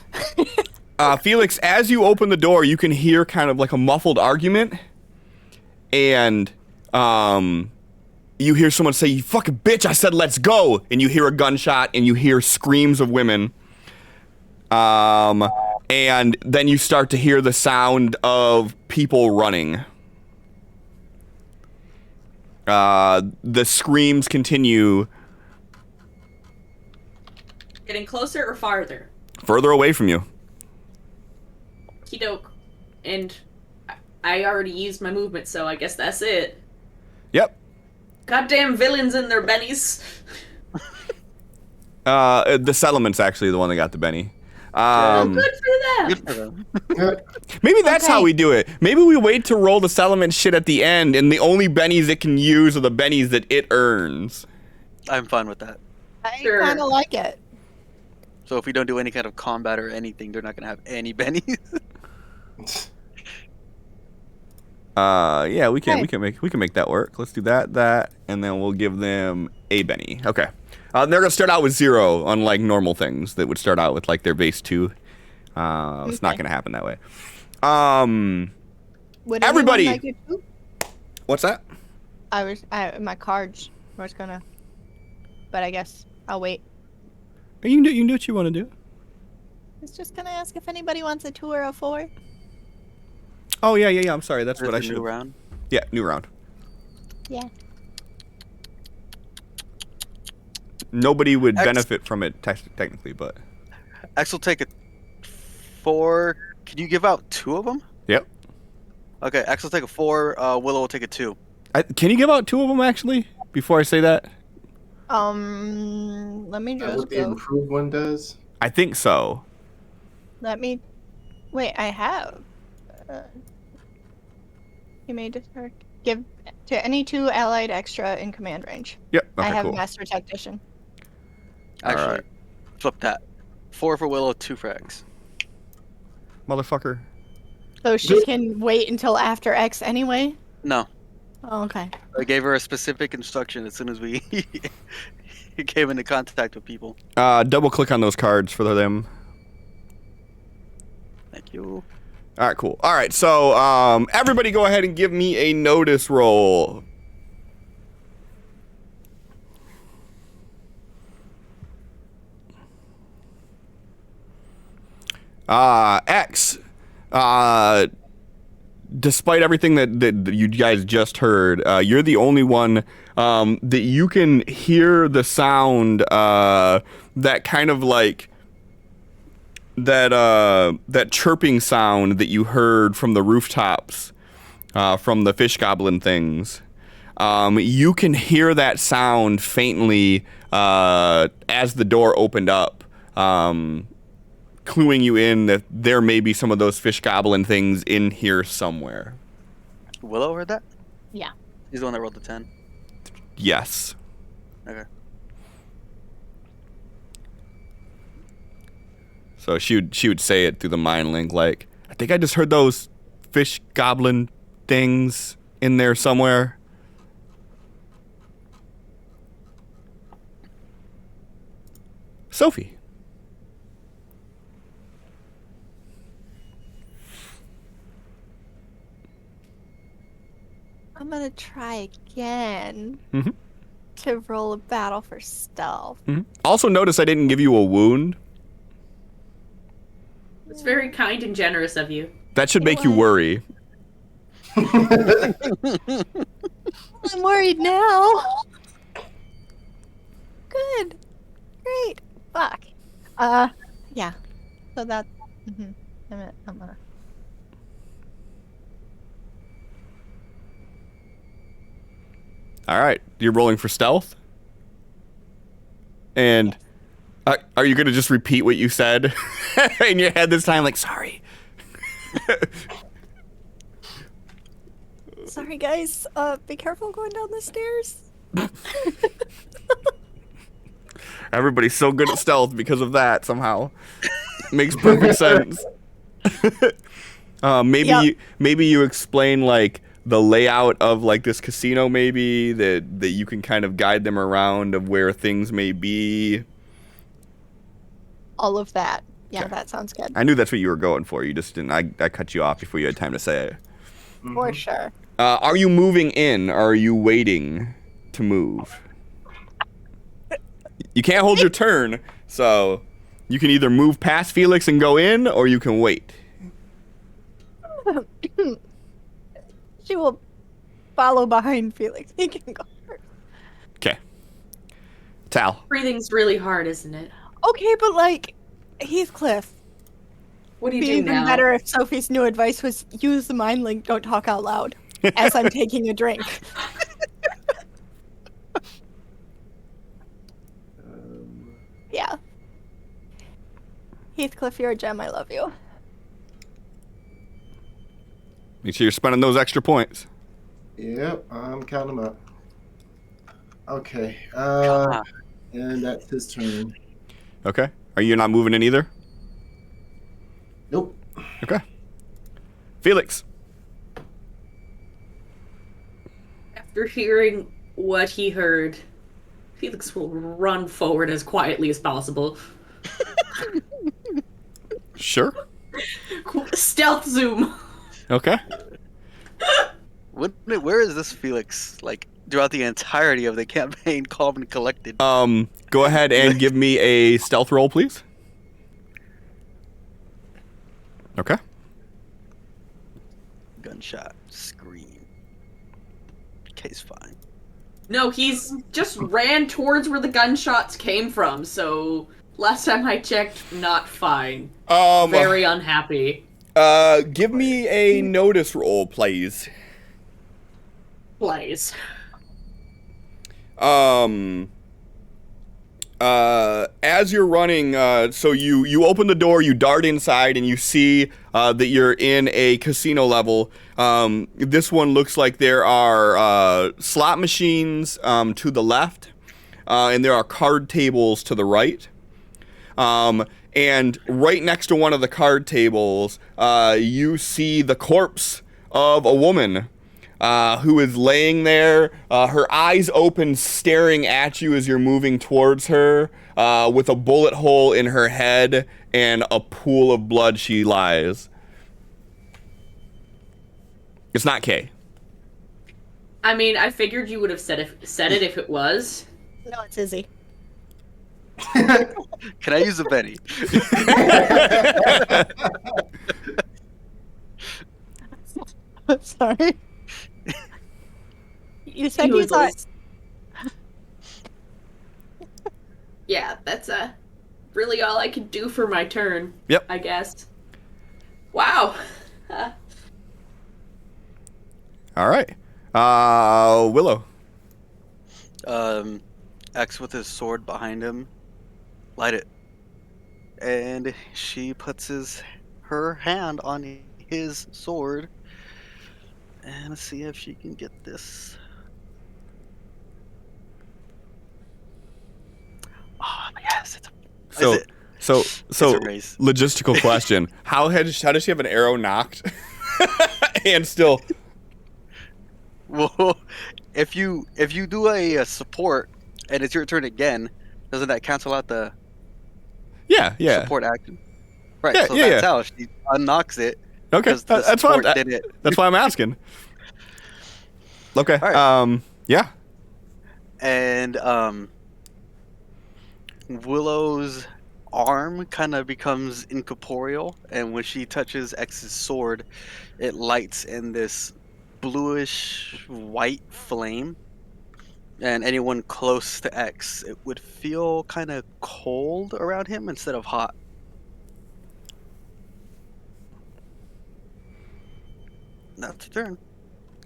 Felix, as you open the door, you can hear kind of like a muffled argument, and you hear someone say, "You fucking bitch! I said let's go!" And you hear a gunshot, and you hear screams of women. And then you start to hear the sound of people running. The screams continue. Getting closer or farther? Further away from you. Okey-doke. And I already used my movement, so I guess that's it. Yep. Goddamn villains and their bennies. The settlement's actually the one that got the Benny. Good for them. Good for them. Maybe that's Okay. how we do it. Maybe we wait to roll the settlement shit at the end, and the only bennies it can use are the bennies that it earns. I'm fine with that. I Sure. kind of like it. So if we don't do any kind of combat or anything, they're not gonna have any bennies. Yeah, we can Okay. we can make that work. Let's do that, and then we'll give them a Benny. Okay. They're gonna start out with 0, unlike normal things that would start out with like their base 2. It's not Okay. gonna happen that way. Would Everybody- anyone like it too? What's that? My cards was gonna, but I guess I'll wait. You can do what you want to do. I was just gonna ask if anybody wants a 2 or a 4. Oh yeah. I'm sorry. That's Is what I it a should. new round. Yeah, new round. Yeah. Nobody would X- benefit from it technically, but X will take a 4. Can you give out 2 of them? yep. Okay, X will take a 4. Willow will take a 2. Can you give out 2 of them actually? Before I say that, Let me Is that just what the go. improved one does? I think so. Let me. Wait, I have. You may discard. Give to any 2 allied extra in command range. Yep. I Okay, have cool. Master Tactician. Actually, Alright. flip that. 4 for Willow, 2 for X. Motherfucker. So she can wait until after X anyway. No. Oh, okay. I gave her a specific instruction as soon as we came into contact with people. Double click on those cards for them. Thank you. All right, cool. All right, so everybody go ahead and give me a notice roll. X. Despite everything that you guys just heard, you're the only one that you can hear the sound that kind of like that chirping sound that you heard from the rooftops from the fish goblin things. You can hear that sound faintly as the door opened up, cluing you in that there may be some of those fish goblin things in here somewhere. Willow heard that? Yeah. He's the one that rolled the 10. Yes. Okay. So she would say it through the mind link, like, I think I just heard those fish goblin things in there somewhere. Sophie. I'm gonna try again Mhm. to roll a battle for stealth. Also notice I didn't give you a wound. It's very kind and generous of you. That should make you worry. I'm worried now. Good. Great. Fuck. Yeah. So that. I'm gonna. All right, you're rolling for stealth? And are you going to just repeat what you said in your head this time? Like, sorry. Sorry, guys. Be careful going down the stairs. Everybody's so good at stealth because of that somehow. Makes perfect sense. Maybe you explain like the layout of like this casino, maybe that you can kind of guide them around of where things may be. All of that. Yeah, Okay. that sounds good. I knew that's what you were going for. You just didn't. I cut you off before you had time to say it. For sure. Are you moving in? Or are you waiting to move? You can't hold your turn, so you can either move past Felix and go in, or you can wait. She will follow behind Felix. He can go first. Okay. Tal. Breathing's really hard, isn't it? Okay, but like, Heathcliff. What do you Be do even now? better if Sophie's new advice was use the mind link, don't talk out loud, as I'm taking a drink. Yeah. Heathcliff, you're a gem. I love you. Make sure you're spending those extra points. Yep, I'm counting them up. Okay, on. and that's his turn. Okay. Are you not moving in either? Nope. Okay. Felix. After hearing what he heard, Felix will run forward as quietly as possible. Sure. Stealth zoom. Okay. Where is this Felix, like, throughout the entirety of the campaign, calm and collected? Go ahead and give me a stealth roll, please. Okay. Gunshot, scream. Case fine. No, he's just ran towards where the gunshots came from, so last time I checked, not fine. Very unhappy. Give me a notice roll, please. Plays. As you're running, so you open the door, you dart inside, and you see that you're in a casino level. This one looks like there are slot machines to the left, and there are card tables to the right. And right next to one of the card tables, you see the corpse of a woman who is laying there, her eyes open, staring at you as you're moving towards her, with a bullet hole in her head and a pool of blood she lies. It's not Kay. I mean, I figured you would have said it if it was. No, it's Izzy. Can I use a Benny? Sorry. You said He you was thought. always- Yeah, that's really all I could do for my turn. Yep. I guess. Wow. All right. Willow. X with his sword behind him. Light it. And she puts her hand on his sword. And let's see if she can get this. Oh, yes. So It's a race. logistical question. How does she have an arrow knocked and still? Well, if you do a support and it's your turn again, doesn't that cancel out the Yeah. support action? Right. Yeah, So yeah, that's yeah. how she unknocks it. Okay, Because the that's support why did it. that's why I'm asking. Okay. All right. Yeah. And Willow's arm kind of becomes incorporeal, and when she touches X's sword, it lights in this bluish white flame. And anyone close to X, it would feel kind of cold around him instead of hot. That's your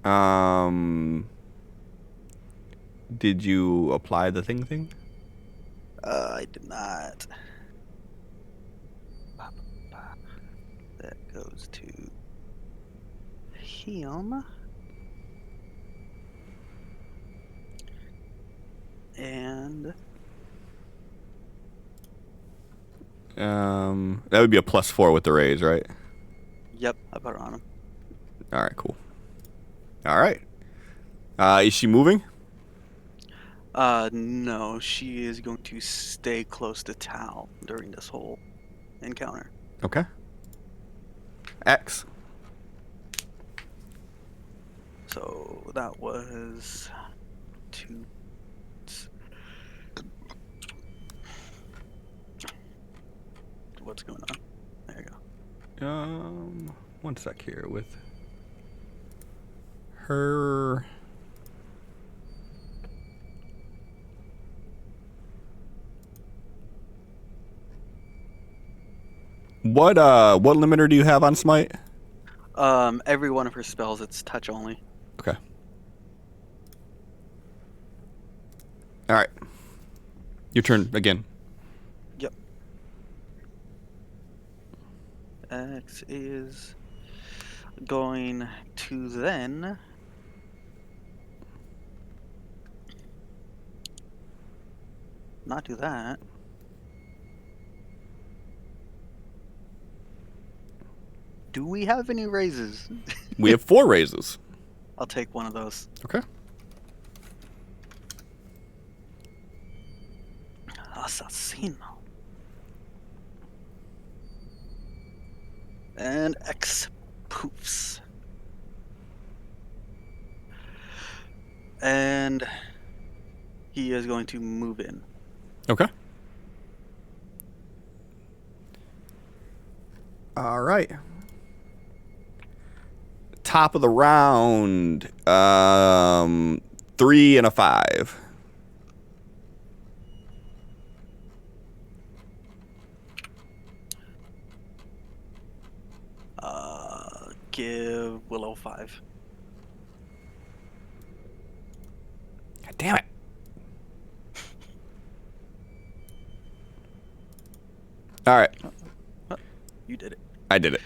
turn. Did you apply the thing? I did not. That goes to him. And That would be a +4 with the raise, right? yep, I put it on him. All right, cool. All right. Is she moving? No, she is going to stay close to Tal during this whole encounter. Okay. X. So that was 2. What's going on? There you go. One sec here with her. What limiter do you have on smite? Every one of her spells, it's touch only. Okay. All right. Your turn again. Yep. X is going to then not do that. Do we have any raises? We have 4 raises. I'll take one of those. Okay. Assassino. And X poofs. And he is going to move in. Okay. All right. Top of the round. 3 and a 5. Give Willow 5. God damn it. All right. You did it. I did it.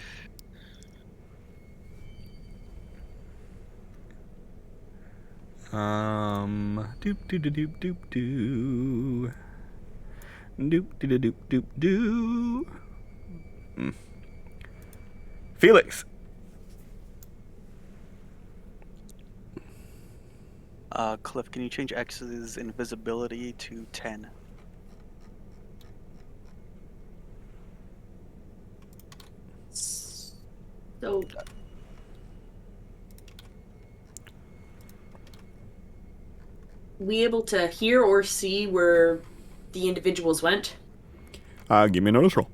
Doop doop doop doop doop. Doop doop doop doop doop. Felix. Cliff, can you change X's invisibility to 10? So we able to hear or see where the individuals went? Give me a notice roll.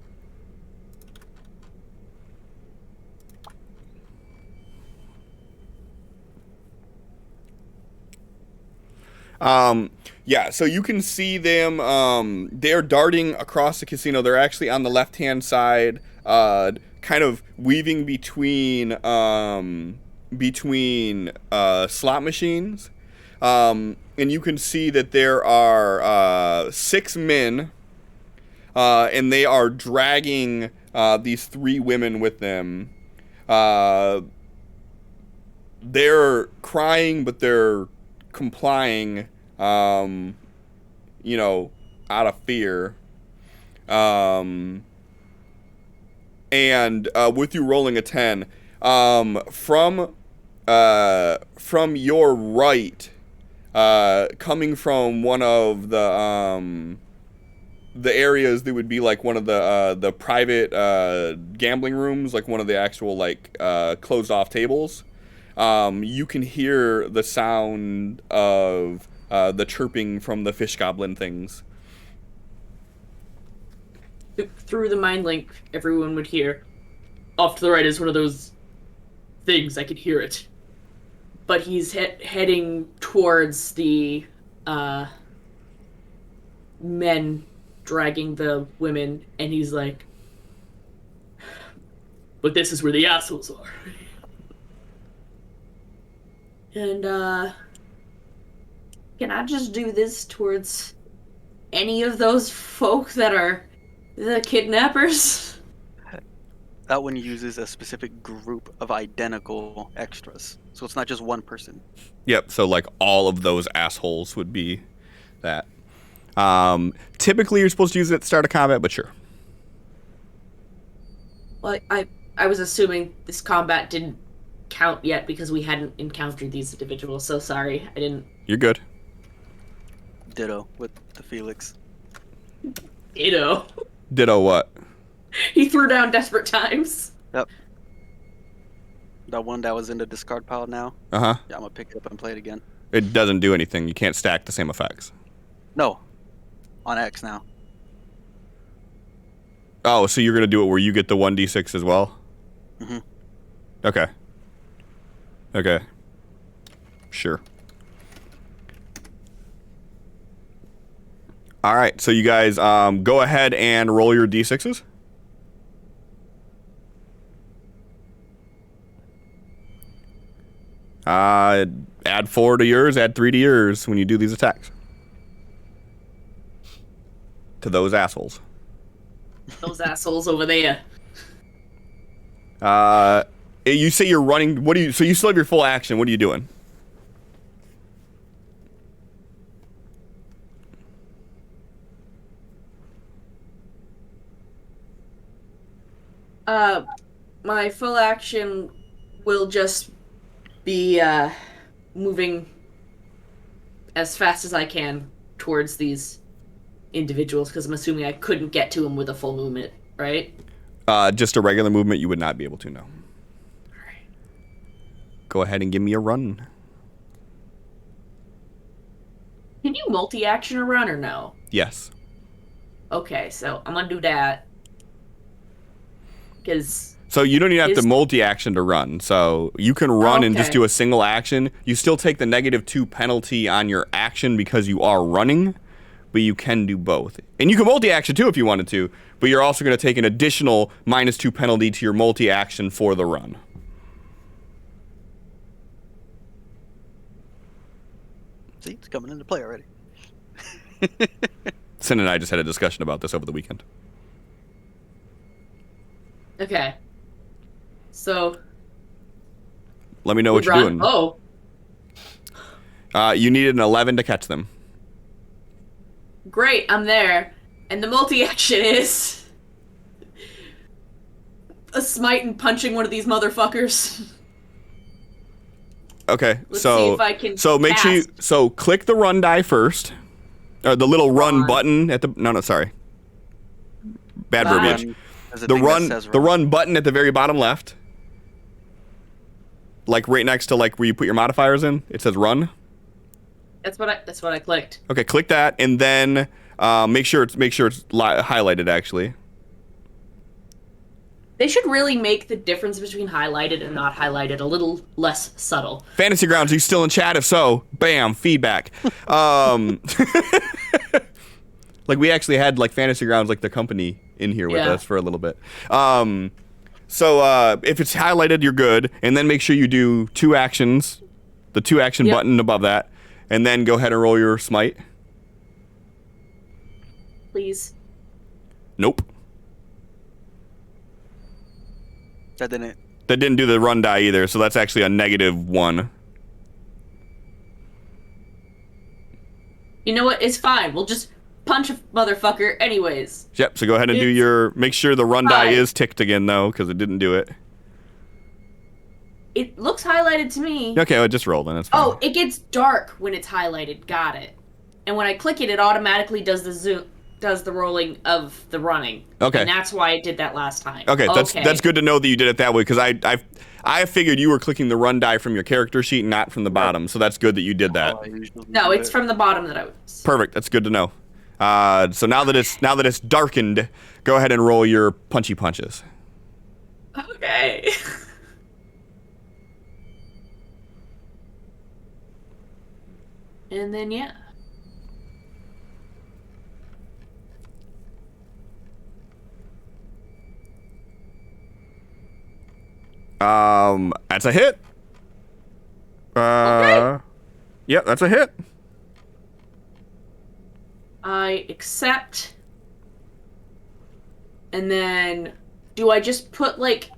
Yeah, so you can see them, they're darting across the casino. They're actually on the left-hand side, kind of weaving between slot machines. And you can see that there are 6 men, and they are dragging these 3 women with them. They're crying, but they're complying, out of fear. And with you rolling a 10, from your right, coming from one of the areas that would be like one of the private gambling rooms, like one of the actual closed off tables. You can hear the sound of the chirping from the fish goblin things. Through the mind link, everyone would hear, off to the right is one of those things, I could hear it. But he's heading towards the men dragging the women, and he's like, but this is where the assholes are. And, can I just do this towards any of those folk that are the kidnappers? That one uses a specific group of identical extras. So it's not just one person. Yep, so all of those assholes would be that. Typically you're supposed to use it at the start of combat, but sure. Well, I was assuming this combat didn't count yet because we hadn't encountered these individuals, so sorry, I didn't. You're good. Ditto with the Felix. Ditto. Ditto what? He threw down Desperate Times. Yep. That one that was in the discard pile now. Uh-huh. Yeah, I'm gonna pick it up and play it again. It doesn't do anything. You can't stack the same effects. No. On X now. Oh, so you're going to do it where you get the 1d6 as well? Mm-hmm. Okay. Okay. Sure. All right, so you guys go ahead and roll your d6s. Add 4 to yours, add 3 to yours when you do these attacks. To those assholes. Those assholes over there. You say you're running. So you still have your full action. What are you doing? My full action will just be moving as fast as I can towards these individuals, because I'm assuming I couldn't get to them with a full movement, right? Just a regular movement, you would not be able to, no. Alright. Go ahead and give me a run. Can you multi-action a run or no? Yes. Okay, so I'm gonna do that. Because... So you don't even have to multi-action to run. So you can run and just do a single action. You still take the -2 penalty on your action because you are running, but you can do both. And you can multi-action too if you wanted to, but you're also going to take an additional -2 penalty to your multi-action for the run. See, it's coming into play already. Sin and I just had a discussion about this over the weekend. Okay. So... Let me know what you're doing. Oh! You needed an 11 to catch them. Great, I'm there. And the multi-action is... a smite and punching one of these motherfuckers. Okay, Let's so see if I can make sure you cast. click the run die first, or the little run Run. button at the no sorry, bad Bye. verbiage. There's a The thing that run says the run button at the very bottom left, like right next to like where you put your modifiers in. It says run. That's what I clicked. Okay, click that, and then make sure it's highlighted actually. They should really make the difference between highlighted and not highlighted a little less subtle. Fantasy Grounds, are you still in chat? If so, bam, feedback. Like we actually had like Fantasy Grounds, like the company, in here with Yeah. us for a little bit. So if it's highlighted, you're good, and then make sure you do 2 actions, the 2 action Yep. button above that, and then go ahead and roll your smite. Please. Nope, That didn't. that didn't do the run die either, so that's actually a -1. You know what? It's fine. We'll just punch a motherfucker anyways. Yep. So go ahead and do It's your. Make sure the run die fine. is ticked again though, because it didn't do it. It looks highlighted to me. Okay, well, just roll then. That's fine. Oh, it gets dark when it's highlighted. Got it. And when I click it, it automatically does the rolling of the running. Okay. And that's why I did that last time. Okay, that's good to know that you did it that way, because I figured you were clicking the run die from your character sheet, not from the bottom. So that's good that you did that. how I usually No, do it's it. from the bottom that I was. Perfect. That's good to know. So now that it's darkened, go ahead and roll your punchy punches. Okay. And then yeah. That's a hit. Okay. Yep, that's a hit. I accept. And then do I just put like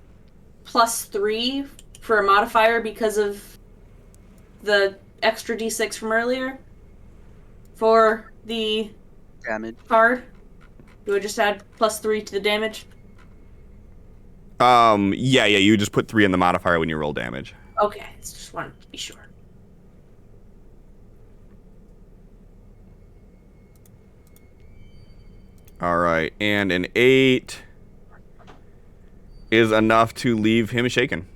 +3 for a modifier because of the extra d6 from earlier? For the damage. card? Do I just add +3 to the damage? Yeah, you just put 3 in the modifier when you roll damage. Okay, just wanted to be sure. All right, and an 8 is enough to leave him shaken.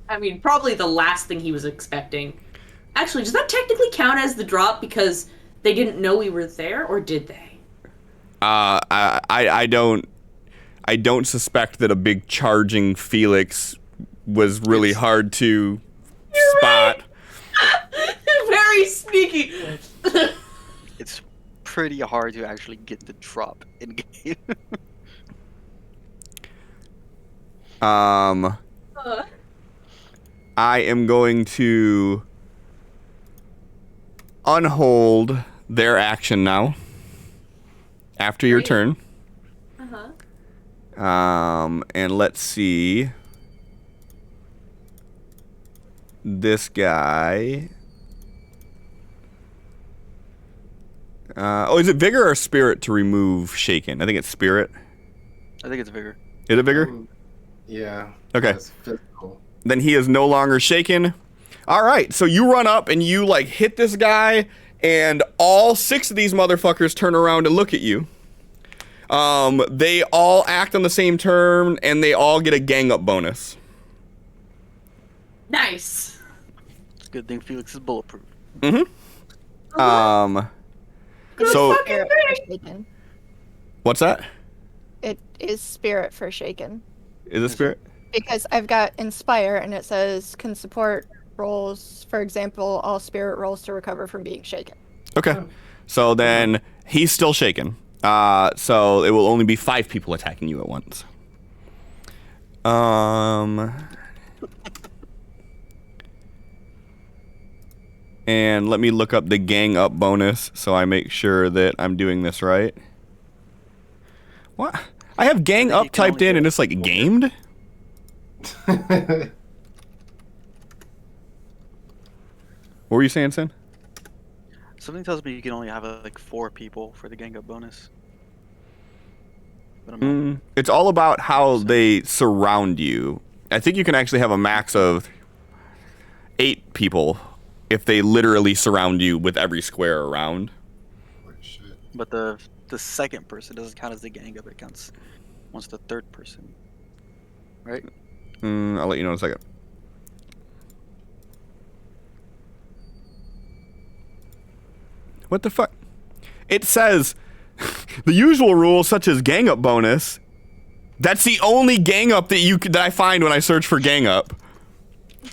I mean, probably the last thing he was expecting. Actually, does that technically count as the drop because they didn't know we were there, or did they? I don't suspect that a big charging Felix was really hard to spot. Right. Very sneaky. It's pretty hard to actually get the drop in game. Uh, I am going to unhold their action now. After your Great. turn. uh-huh. And let's see. This guy. Is it vigor or spirit to remove shaken? I think it's spirit. I think it's vigor. Is it vigor? Yeah. Okay. That's physical. Then he is no longer shaken. All right, so you run up and you like hit this guy, and all 6 of these motherfuckers turn around and look at you. They all act on the same turn, and they all get a gang up bonus. Nice. It's a good thing Felix is bulletproof. So Spirit for shaken. what's that? It is spirit for shaken. Is it spirit? Because I've got inspire and it says can support rolls, for example, all spirit rolls to recover from being shaken. Okay. So then he's still shaken. So it will only be 5 people attacking you at once. And let me look up the gang up bonus so I make sure that I'm doing this right. What? I have gang think up you can typed only in do and it it's like once. gamed? What were you saying, Sin? Something tells me you can only have like 4 people for the gang up bonus. But I'm not. It's all about how they surround you. I think you can actually have a max of 8 people if they literally surround you with every square around. Holy shit. But the second person doesn't count as the gang up. It counts once the third person, right? I'll let you know in a second. What the fuck? It says the usual rules such as gang up bonus. That's the only gang up that I find when I search for gang up.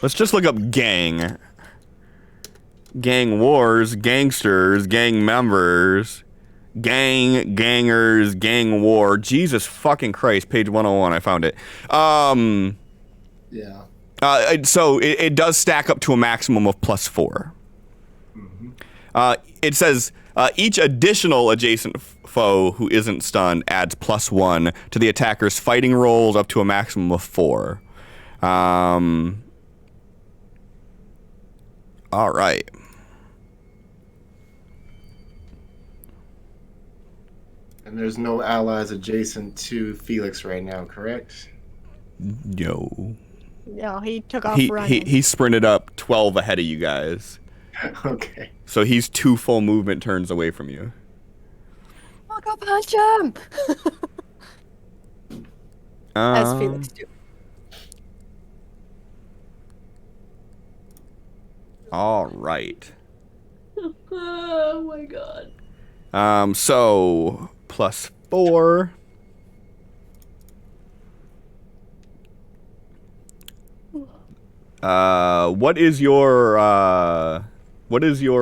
Let's just look up gang. Gang wars, gangsters, gang members, gangers, gang war. Jesus fucking Christ, page 101, I found it. Yeah. So it does stack up to a maximum of +4. It says each additional adjacent foe who isn't stunned adds +1 to the attacker's fighting rolls up to a maximum of 4. All right. And there's no allies adjacent to Felix right now, correct? No. No, he took off He running. he sprinted up 12 ahead of you guys. Okay. So he's 2 full movement turns away from you. I'll go punch him! As Felix do. All right. Oh my god. So +4. What is your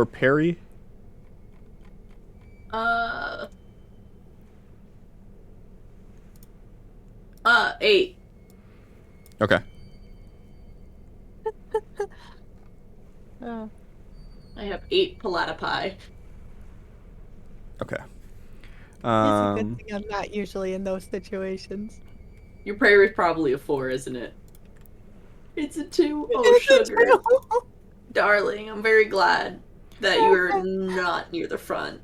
parry? 8. Okay. Oh. I have 8 palatapi. It's Okay. a good thing I'm not usually in those situations. Your prayer is probably a 4, isn't it? It's a 2. Oh, It's a sugar. two. Darling, I'm very glad that you are not near the front.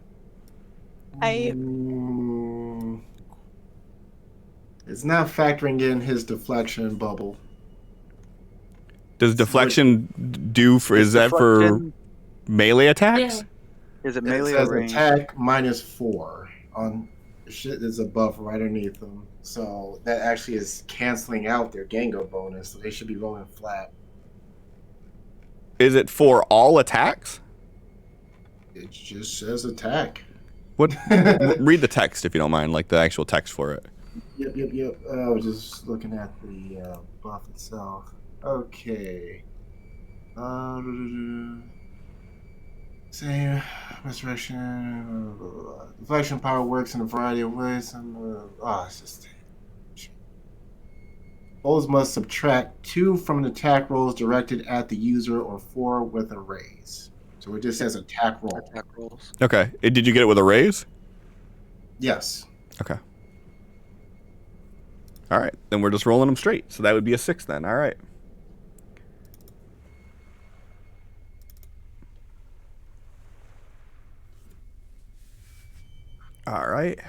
It's not factoring in his deflection bubble. Does deflection do for? Is that for Deflection, melee attacks? Yeah. is it It melee or says range? attack -4 on shit that's above right underneath them. So that actually is canceling out their Gango bonus. So they should be rolling flat. Is it for all attacks? It just says attack. What? Read the text if you don't mind, like the actual text for it. Yep. I was just looking at the buff itself. Okay. Same resurrection. Deflection power works in a variety of ways. It's just. Foes must subtract 2 from an attack rolls directed at the user or 4 with a raise. So it just says attack roll. Attack rolls. Okay. Did you get it with a raise? Yes. Okay. All right. Then we're just rolling them straight. So that would be a 6 then. All right. All right.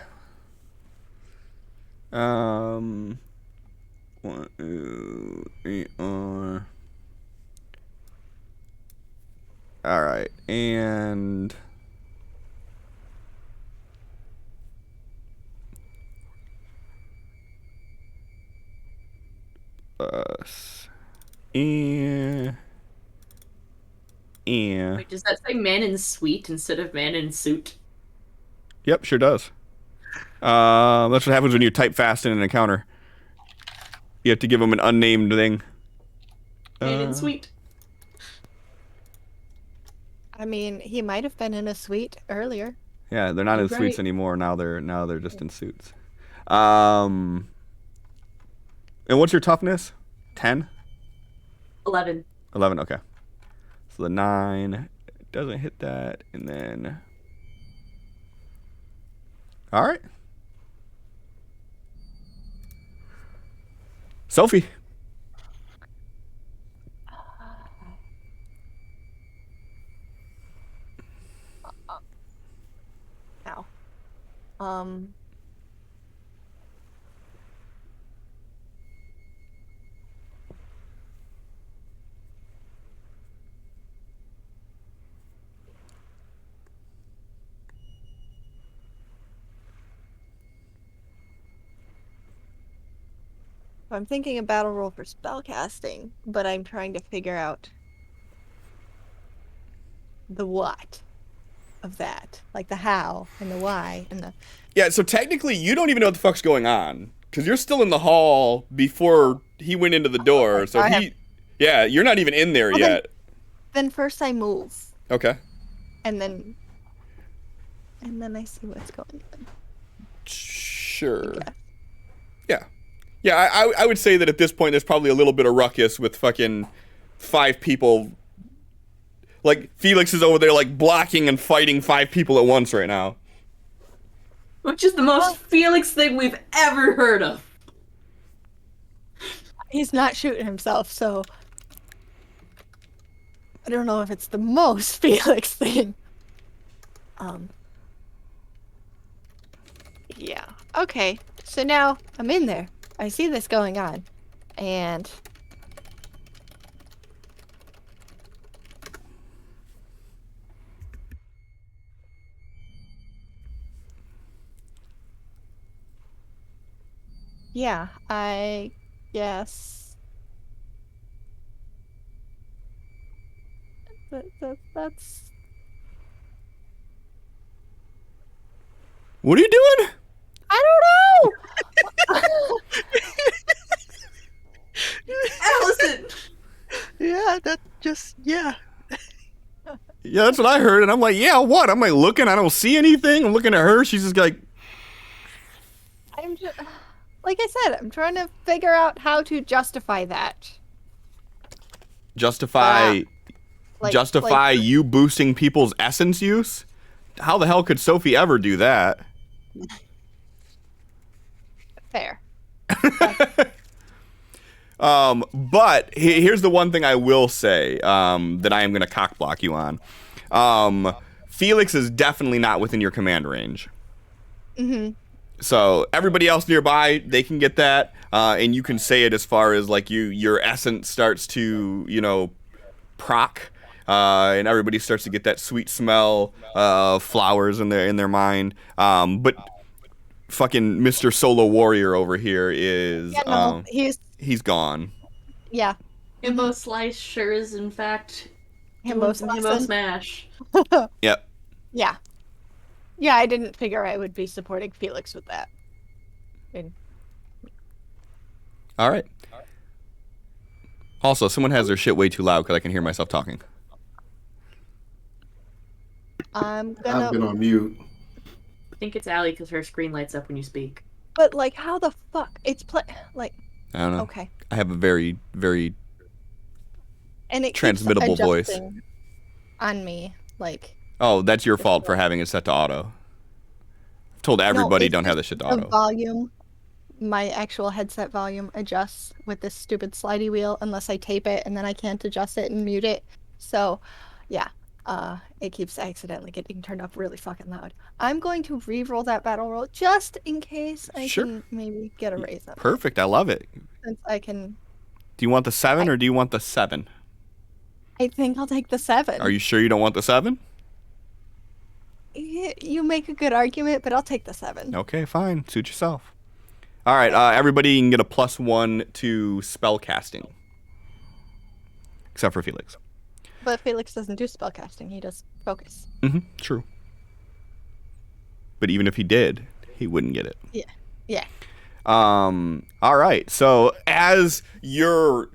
1, 2, 3, 4. All right, and and Wait, does that say man in suite instead of man in suit? Yep, sure does. That's what happens when you type fast in an encounter. You have to give them an unnamed thing. Man in suite. I mean, he might have been in a suite earlier. Yeah, they're not in Right. suites anymore. Now they're just in suits. And what's your toughness? 10? 11. 11, okay. So the 9 doesn't hit that, and then... All right. Sophie. Ow. I'm thinking a battle roll for spellcasting, but I'm trying to figure out the what of that. Like the how and the why and the... Yeah, so technically you don't even know what the fuck's going on. Because you're still in the hall before he went into the door. Okay, So yeah, you're not even in there yet. Then first I move. Okay. And then I see what's going on. Sure. Yeah. Yeah, I would say that at this point there's probably a little bit of ruckus with fucking 5 people. Like, Felix is over there, like, blocking and fighting 5 people at once right now. Which is the most Felix thing we've ever heard of. He's not shooting himself, so I don't know if it's the most Felix thing. Yeah. Okay. So now I'm in there. I see this going on. And yeah, I guess that's... What are you doing? I don't know! Allison! Yeah, that just, yeah. Yeah, that's what I heard. And I'm like, yeah, what? I'm like looking. I don't see anything. I'm looking at her. She's just like... I'm just... Like I said, I'm trying to figure out how to justify that. Justify Like, you boosting people's essence use? How the hell could Sophie ever do that? fair. But here's the one thing I will say that I am going to cockblock you on. Felix is definitely not within your command range. Mm-hmm. So everybody else nearby, they can get that, and you can say it as far as like your essence starts to, you know, proc, and everybody starts to get that sweet smell of flowers in their mind. But fucking Mr. Solo Warrior over here is he's gone. Yeah. Himbo Slice sure is in fact Himbo Himbo Smash. Yep. Yeah. Yeah, I didn't figure I would be supporting Felix with that. All right. Also, someone has their shit way too loud because I can hear myself talking. I've been on mute. I think it's Allie because her screen lights up when you speak. But like, how the fuck? It's like. I don't know. Okay. I have a very, very And it transmittable keeps voice. adjusting on me, like. Oh, that's your fault for having it set to auto. I've told everybody it's don't have just this shit to the auto. volume, my actual headset volume adjusts with this stupid slidey wheel unless I tape it, and then I can't adjust it and mute it. So, yeah, it keeps accidentally getting turned up really fucking loud. I'm going to re-roll that battle roll just in case I Sure. can maybe get a raise up. Perfect. I love it. Since I can. Do you want the 7 or do you want the 7? I think I'll take the 7. Are you sure you don't want the 7? You make a good argument, but I'll take the 7. Okay, fine. Suit yourself. All right, everybody can get a +1 to spell casting. Except for Felix. But Felix doesn't do spellcasting. He does focus. Mm-hmm, true. But even if he did, he wouldn't get it. Yeah. All right. So as you're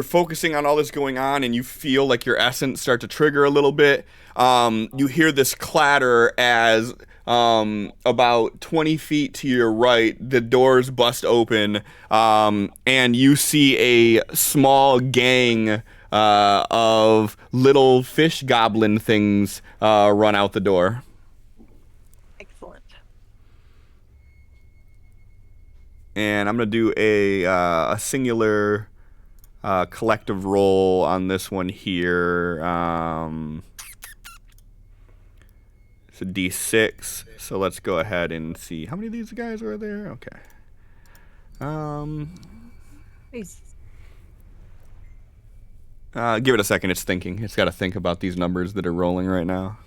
focusing on all this going on and you feel like your essence start to trigger a little bit, you hear this clatter as about 20 feet to your right, the doors bust open, and you see a small gang of little fish goblin things run out the door. Excellent. And I'm gonna do a singular collective roll on this one here. It's a D6. So let's go ahead and see how many of these guys are there. Okay. Please. Give it a second. It's thinking. It's got to think about these numbers that are rolling right now.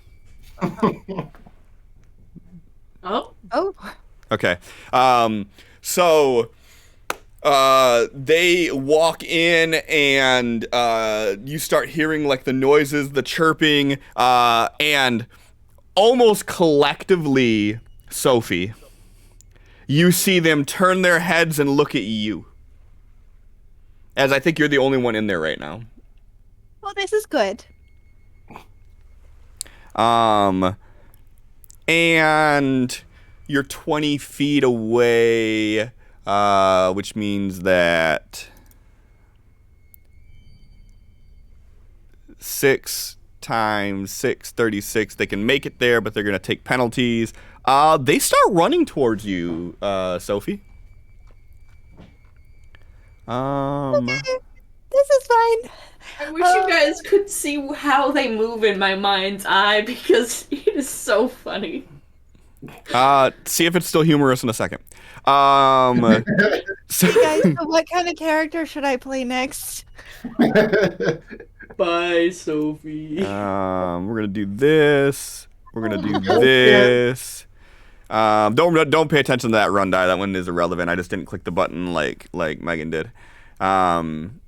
Oh? Oh. Okay. So They walk in and you start hearing like the noises, the chirping, and almost collectively, Sophie, you see them turn their heads and look at you. As I think you're the only one in there right now. Well, this is good. And you're 20 feet away, which means that 6 times 6, 36. They can make it there, but they're going to take penalties. They start running towards you, Sophie. Okay, this is fine. I wish you guys could see how they move in my mind's eye because it is so funny. See if it's still humorous in a second. So, Hey guys, so what kind of character should I play next? Bye, Sophie. we're gonna do this. We're gonna do this. Don't pay attention to that run die. That one is irrelevant. I just didn't click the button like Megan did. And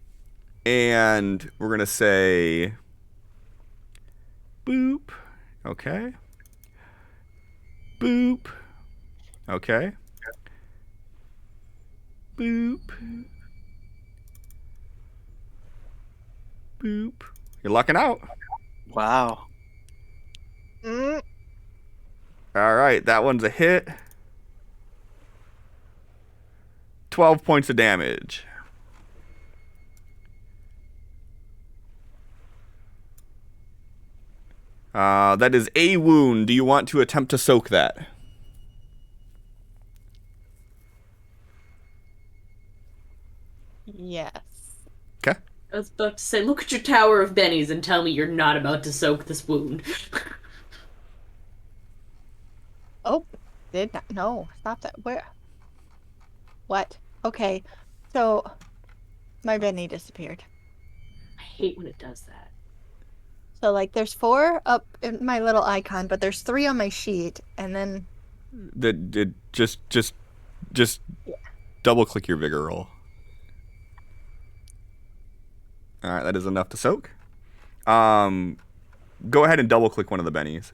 we're gonna say boop. Okay. Boop. Okay. Boop. Boop. You're lucking out. Wow. Mm. All right, that one's a hit. 12 points of damage. That is a wound. Do you want to attempt to soak that? Yes. Okay. I was about to say, look at your tower of bennies and tell me you're not about to soak this wound. Oh, did not. No, stop that. Where? What? Okay, so my Benny disappeared. I hate when it does that. So like, there's 4 up in my little icon, but there's 3 on my sheet, and then Just double click your vigor roll. All right, that is enough to soak. Go ahead and double click one of the bennies.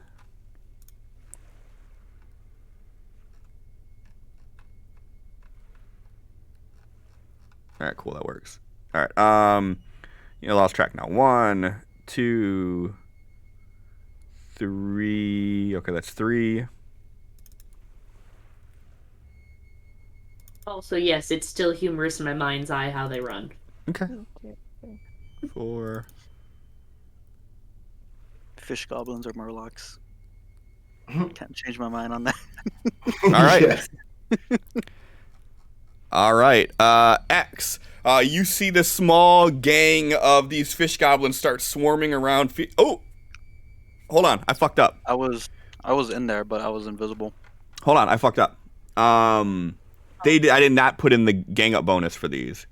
All right, cool, that works. All right, you lost track now. 1, 2, 3. Okay, that's 3. Also, yes, it's still humorous in my mind's eye how they run. Okay. 4. Fish goblins or murlocs. Can't change my mind on that. All right. Yes. All right. X. You see the small gang of these fish goblins start swarming around. Oh, hold on. I fucked up. I was in there, but I was invisible. Hold on. I fucked up. I did not put in the gang up bonus for these.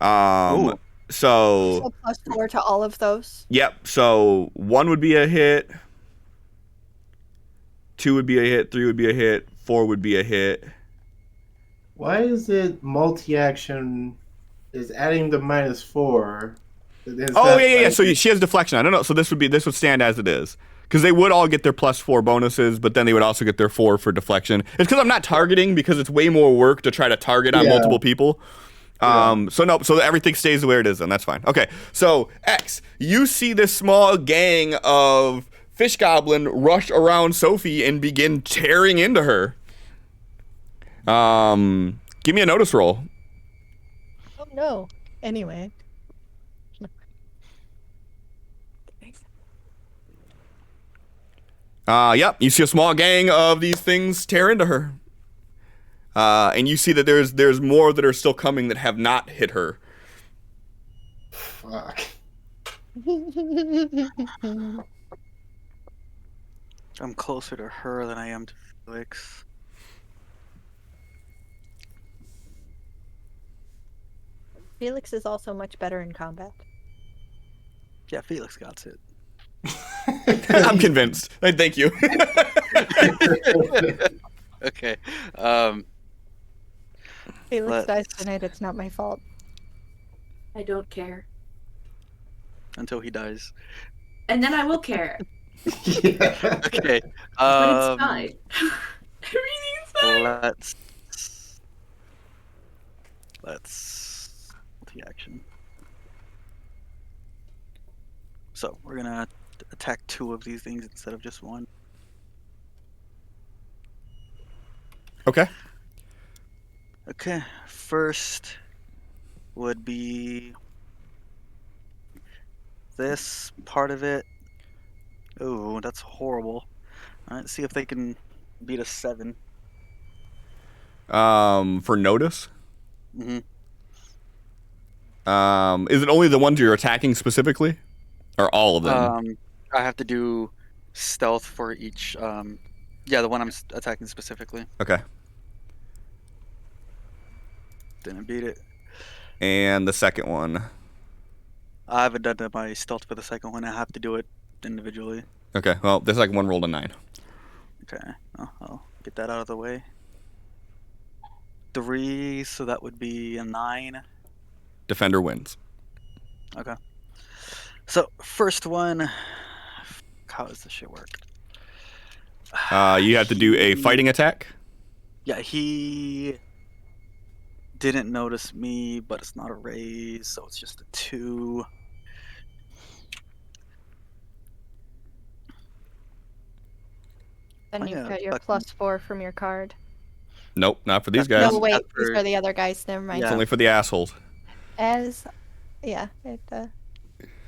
Ooh. So +4 to all of those. yep. So 1 would be a hit. 2 would be a hit. 3 would be a hit. 4 would be a hit. Why is it multi-action is adding the -4? Oh yeah. So she has deflection. I don't know. So this would stand as it is. Because they would all get their +4 bonuses, but then they would also get their 4 for deflection. It's because I'm not targeting, because it's way more work to try to target on multiple people. So everything stays the way it is, and that's fine. Okay, so X, you see this small gang of fish goblin rush around Sophie and begin tearing into her. Give me a notice roll. Oh no. Anyway. Yep, you see a small gang of these things tear into her. And you see that there's more that are still coming that have not hit her. Fuck. I'm closer to her than I am to Felix. Felix is also much better in combat. Yeah, Felix got it. I'm convinced. Thank you. Okay. Felix dies tonight. It's not my fault. I don't care. Until he dies. And then I will care. Yeah. Okay. But it's fine. Everything's fine. Let's multi-action. So we're gonna attack 2 of these things instead of just 1. Okay. Okay. First would be this part of it. Oh, that's horrible. All right, see if they can beat a 7. For notice? Mm-hmm. Is it only the ones you're attacking specifically? Or all of them? I have to do stealth for each. Yeah, the one I'm attacking specifically. Okay. Didn't beat it. And the second one. I haven't done my stealth for the second one. I have to do it individually. Okay, well, the second one rolled a 9. Okay, I'll get that out of the way. 3, so that would be a 9. Defender wins. Okay. So first one. How does this shit work? You have to do a fighting attack. Yeah, he didn't notice me, but it's not a raise, so it's just a 2. Then Oh, you've yeah, got your fucking- +4 from your card. Nope, not for these That's- guys. No, wait, That's these for- are the other guys. Never mind. It's Yeah. only for the assholes. Yeah,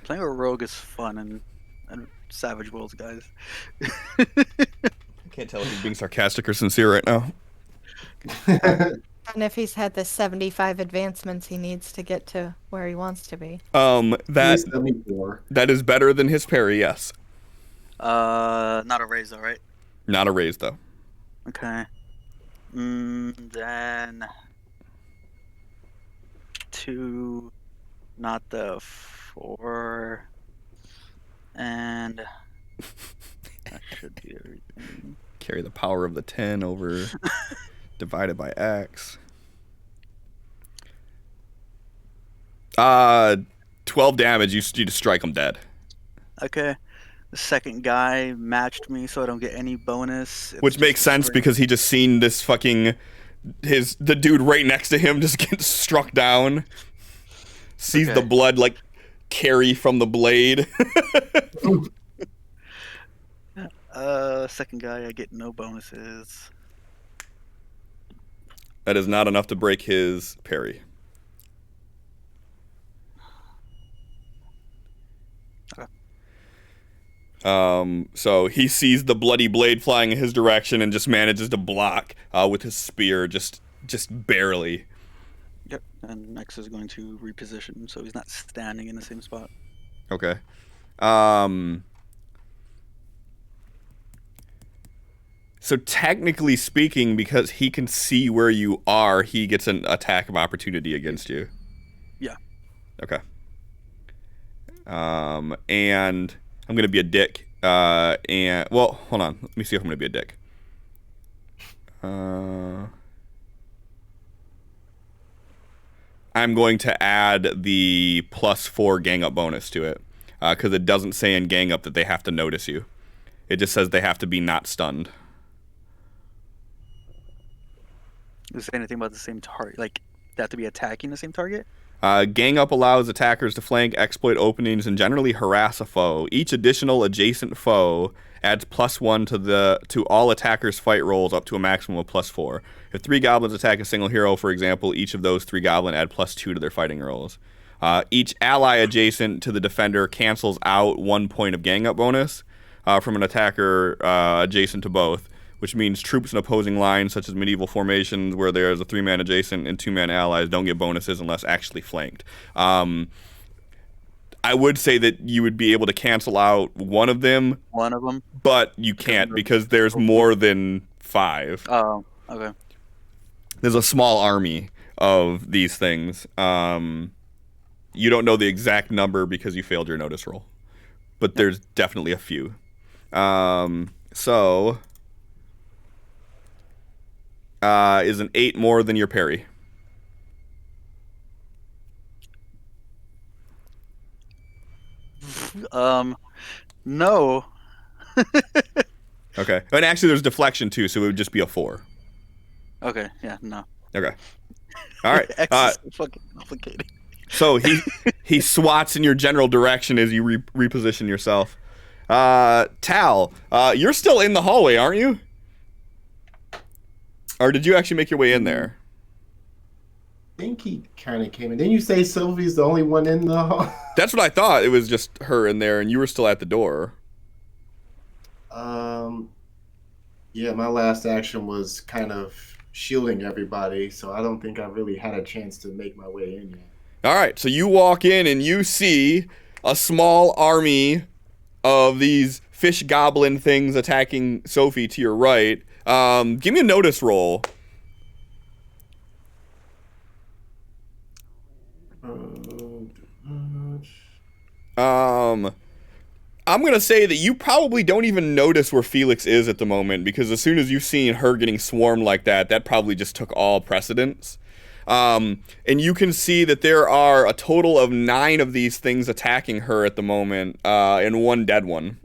Playing a rogue is fun and Savage Worlds, guys. I can't tell if he's being sarcastic or sincere right now. and if he's had the 75 advancements he needs to get to where he wants to be. That 74. that is better than his parry, yes. Not a raise, though, right? Not a raise though. Okay. Then 2, not the 4, and that should be everything. Carry the power of the 10 over divided by X. 12 damage. You just strike him dead. Okay. The second guy matched me, so I don't get any bonus. It's Which just makes sense straight- because he just seen this fucking the dude right next to him just get struck down. Sees the Okay. blood like carry from the blade. Second guy, I get no bonuses. That is not enough to break his parry. Okay. So he sees the bloody blade flying in his direction and just manages to block with his spear, just barely. Yep. And next is going to reposition, so he's not standing in the same spot. Okay. So technically speaking, because he can see where you are, he gets an attack of opportunity against you. Yeah. Okay. And I'm gonna be a dick. And well, hold on. Let me see if I'm gonna be a dick. I'm going to add the +4 gang up bonus to it, because it doesn't say in gang up that they have to notice you. It just says they have to be not stunned. Does it say anything about the same target? Like, they have to be attacking the same target? Gang up allows attackers to flank, exploit openings, and generally harass a foe. Each additional adjacent foe adds +1 to all attackers' fight rolls up to a maximum of +4. If 3 goblins attack a single hero, for example, each of those 3 goblins add +2 to their fighting rolls. Each ally adjacent to the defender cancels out 1 point of gang up bonus from an attacker adjacent to both, which means troops in opposing lines, such as medieval formations where there's a 3-man adjacent and 2-man allies, don't get bonuses unless actually flanked. I would say that you would be able to cancel out one of them, One of them? but you can't because there's more than 5. Oh, okay. There's a small army of these things. You don't know the exact number because you failed your notice roll, but there's definitely a few. Is an 8 more than your parry? No. Okay. And actually, there's deflection too, so it would just be a 4. Okay, yeah, no. Okay. All right. X is so fucking complicated. So he swats in your general direction as you reposition yourself. Tal, you're still in the hallway, aren't you? Or did you actually make your way in there? I think he kind of came in. Didn't you say Sylvie's the only one in the hall? That's what I thought. It was just her in there, and you were still at the door. Yeah, my last action was kind of shielding everybody, so I don't think I really had a chance to make my way in yet. All right, so you walk in and you see a small army of these fish goblin things attacking Sophie to your right. Give me a notice roll. I'm going to say that you probably don't even notice where Felix is at the moment, because as soon as you've seen her getting swarmed like that, that probably just took all precedence. And you can see that there are a total of 9 of these things attacking her at the moment, and 1 dead one.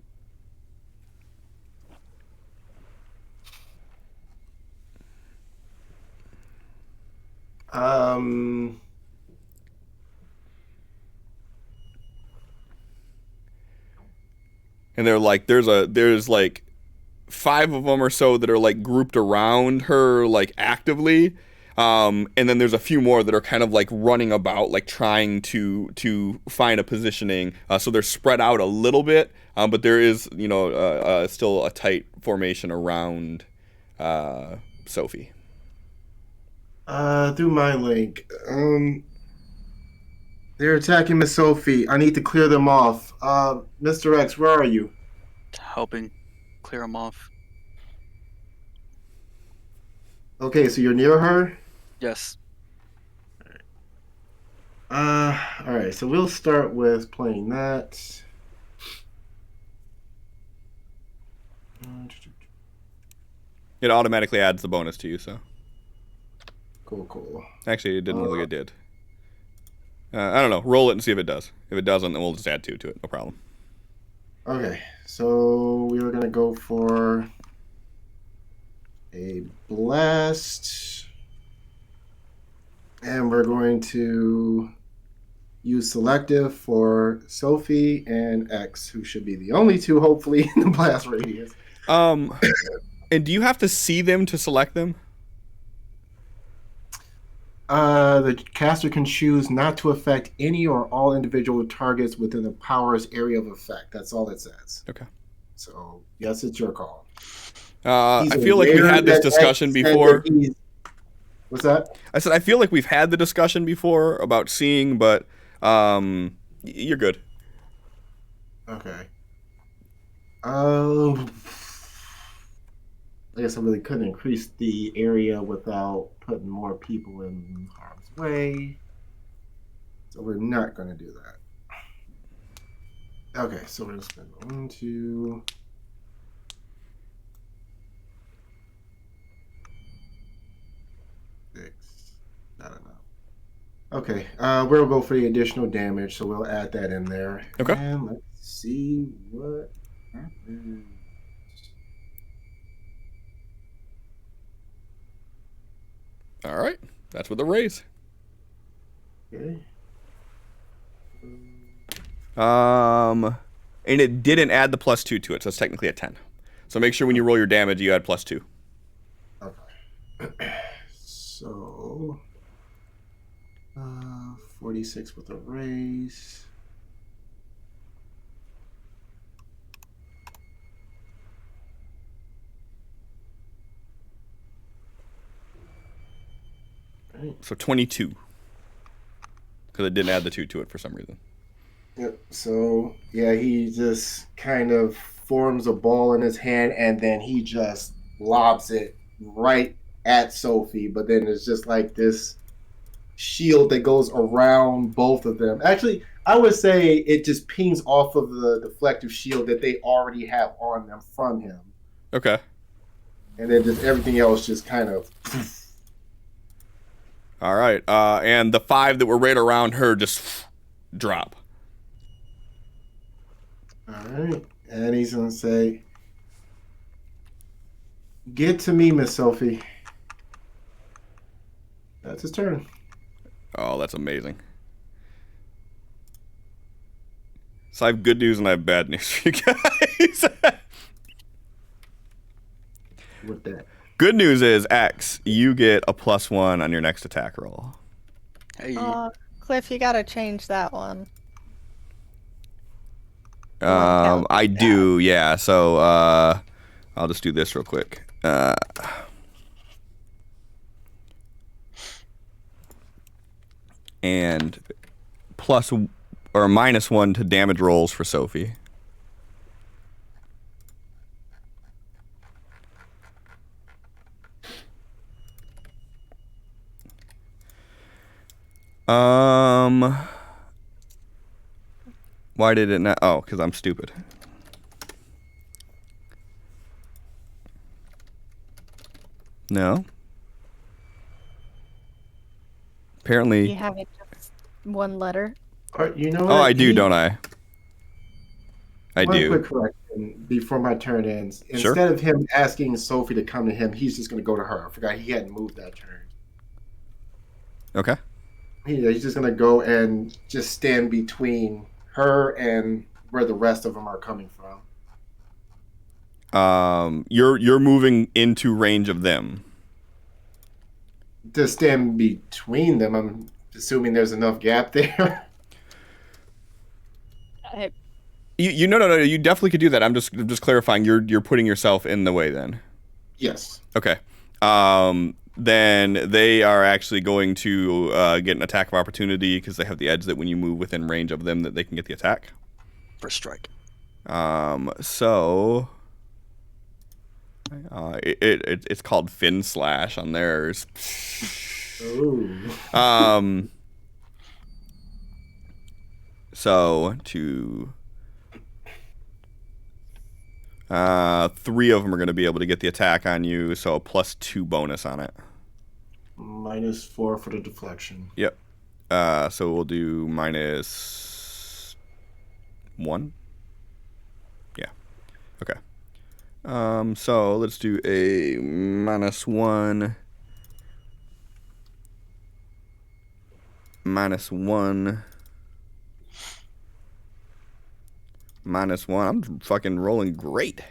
And they're like, there's like 5 of them or so that are like grouped around her like actively, and then there's a few more that are kind of like running about, like trying to find a positioning. So they're spread out a little bit, but there is still a tight formation around Sophie. Through my link. They're attacking Miss Sophie. I need to clear them off. Mr. X, where are you? Helping clear them off. Okay, so you're near her? Yes. Alright, so we'll start with playing that. It automatically adds the bonus to you, so. Cool. Actually, it didn't look like it did. I don't know. Roll it and see if it does. If it doesn't, then we'll just add 2 to it. No problem. Okay, so we were going to go for a blast. And we're going to use selective for Sophie and X, who should be the only 2, hopefully, in the blast radius. And do you have to see them to select them? The caster can choose not to affect any or all individual targets within the power's area of effect. That's all it says. Okay. So, yes, it's your call. I feel like we had this discussion before. What's that? I said I feel like we've had the discussion before about seeing, but you're good. Okay. I guess I really couldn't increase the area without putting more people in harm's way. So we're not going to do that. Okay, so we're going to spend 1, 2... Not enough. Okay, we'll go for the additional damage, so we'll add that in there. Okay. And let's see what happens. All right. That's with a raise. Okay. And it didn't add the +2 to it, so it's technically a 10. So make sure when you roll your damage, you add +2. Okay. So, 46 with a raise. Right. So 22. Because it didn't add the 2 to it for some reason. Yep. So, yeah, he just kind of forms a ball in his hand, and then he just lobs it right at Sophie. But then it's just like this shield that goes around both of them. Actually, I would say it just pings off of the deflective shield that they already have on them from him. Okay. And then just everything else just kind of... All right. And the 5 that were right around her just drop. right. And he's going to say, "Get to me, Miss Sophie." That's his turn. Oh, that's amazing. So I have good news and I have bad news for you guys. With that. Good news is, X, you get a +1 on your next attack roll. Hey, Cliff, you gotta change that one. I do, yeah. So I'll just do this real quick. And plus or -1 to damage rolls for Sophie. Why did it not? Oh, because I'm stupid. No. Apparently. You have it just one letter. You know what? Oh, I do, don't I? I One do. quick correction before my turn ends. Sure. Instead of him asking Sophie to come to him, he's just going to go to her. I forgot he hadn't moved that turn. Okay. He's just going to go and just stand between her and where the rest of them are coming from. You're moving into range of them. To stand between them, I'm assuming there's enough gap there. No. You definitely could do that. I'm just clarifying. You're putting yourself in the way then. Yes. Okay. Then they are actually going to get an attack of opportunity because they have the edge that when you move within range of them that they can get the attack. first strike. So it's called Fin Slash on theirs. Ooh. So to 3 of them are going to be able to get the attack on you, so a +2 bonus on it. -4 for the deflection. Yep. So we'll do -1. Yeah. Okay. So let's do a -1. -1. -1. I'm fucking rolling great.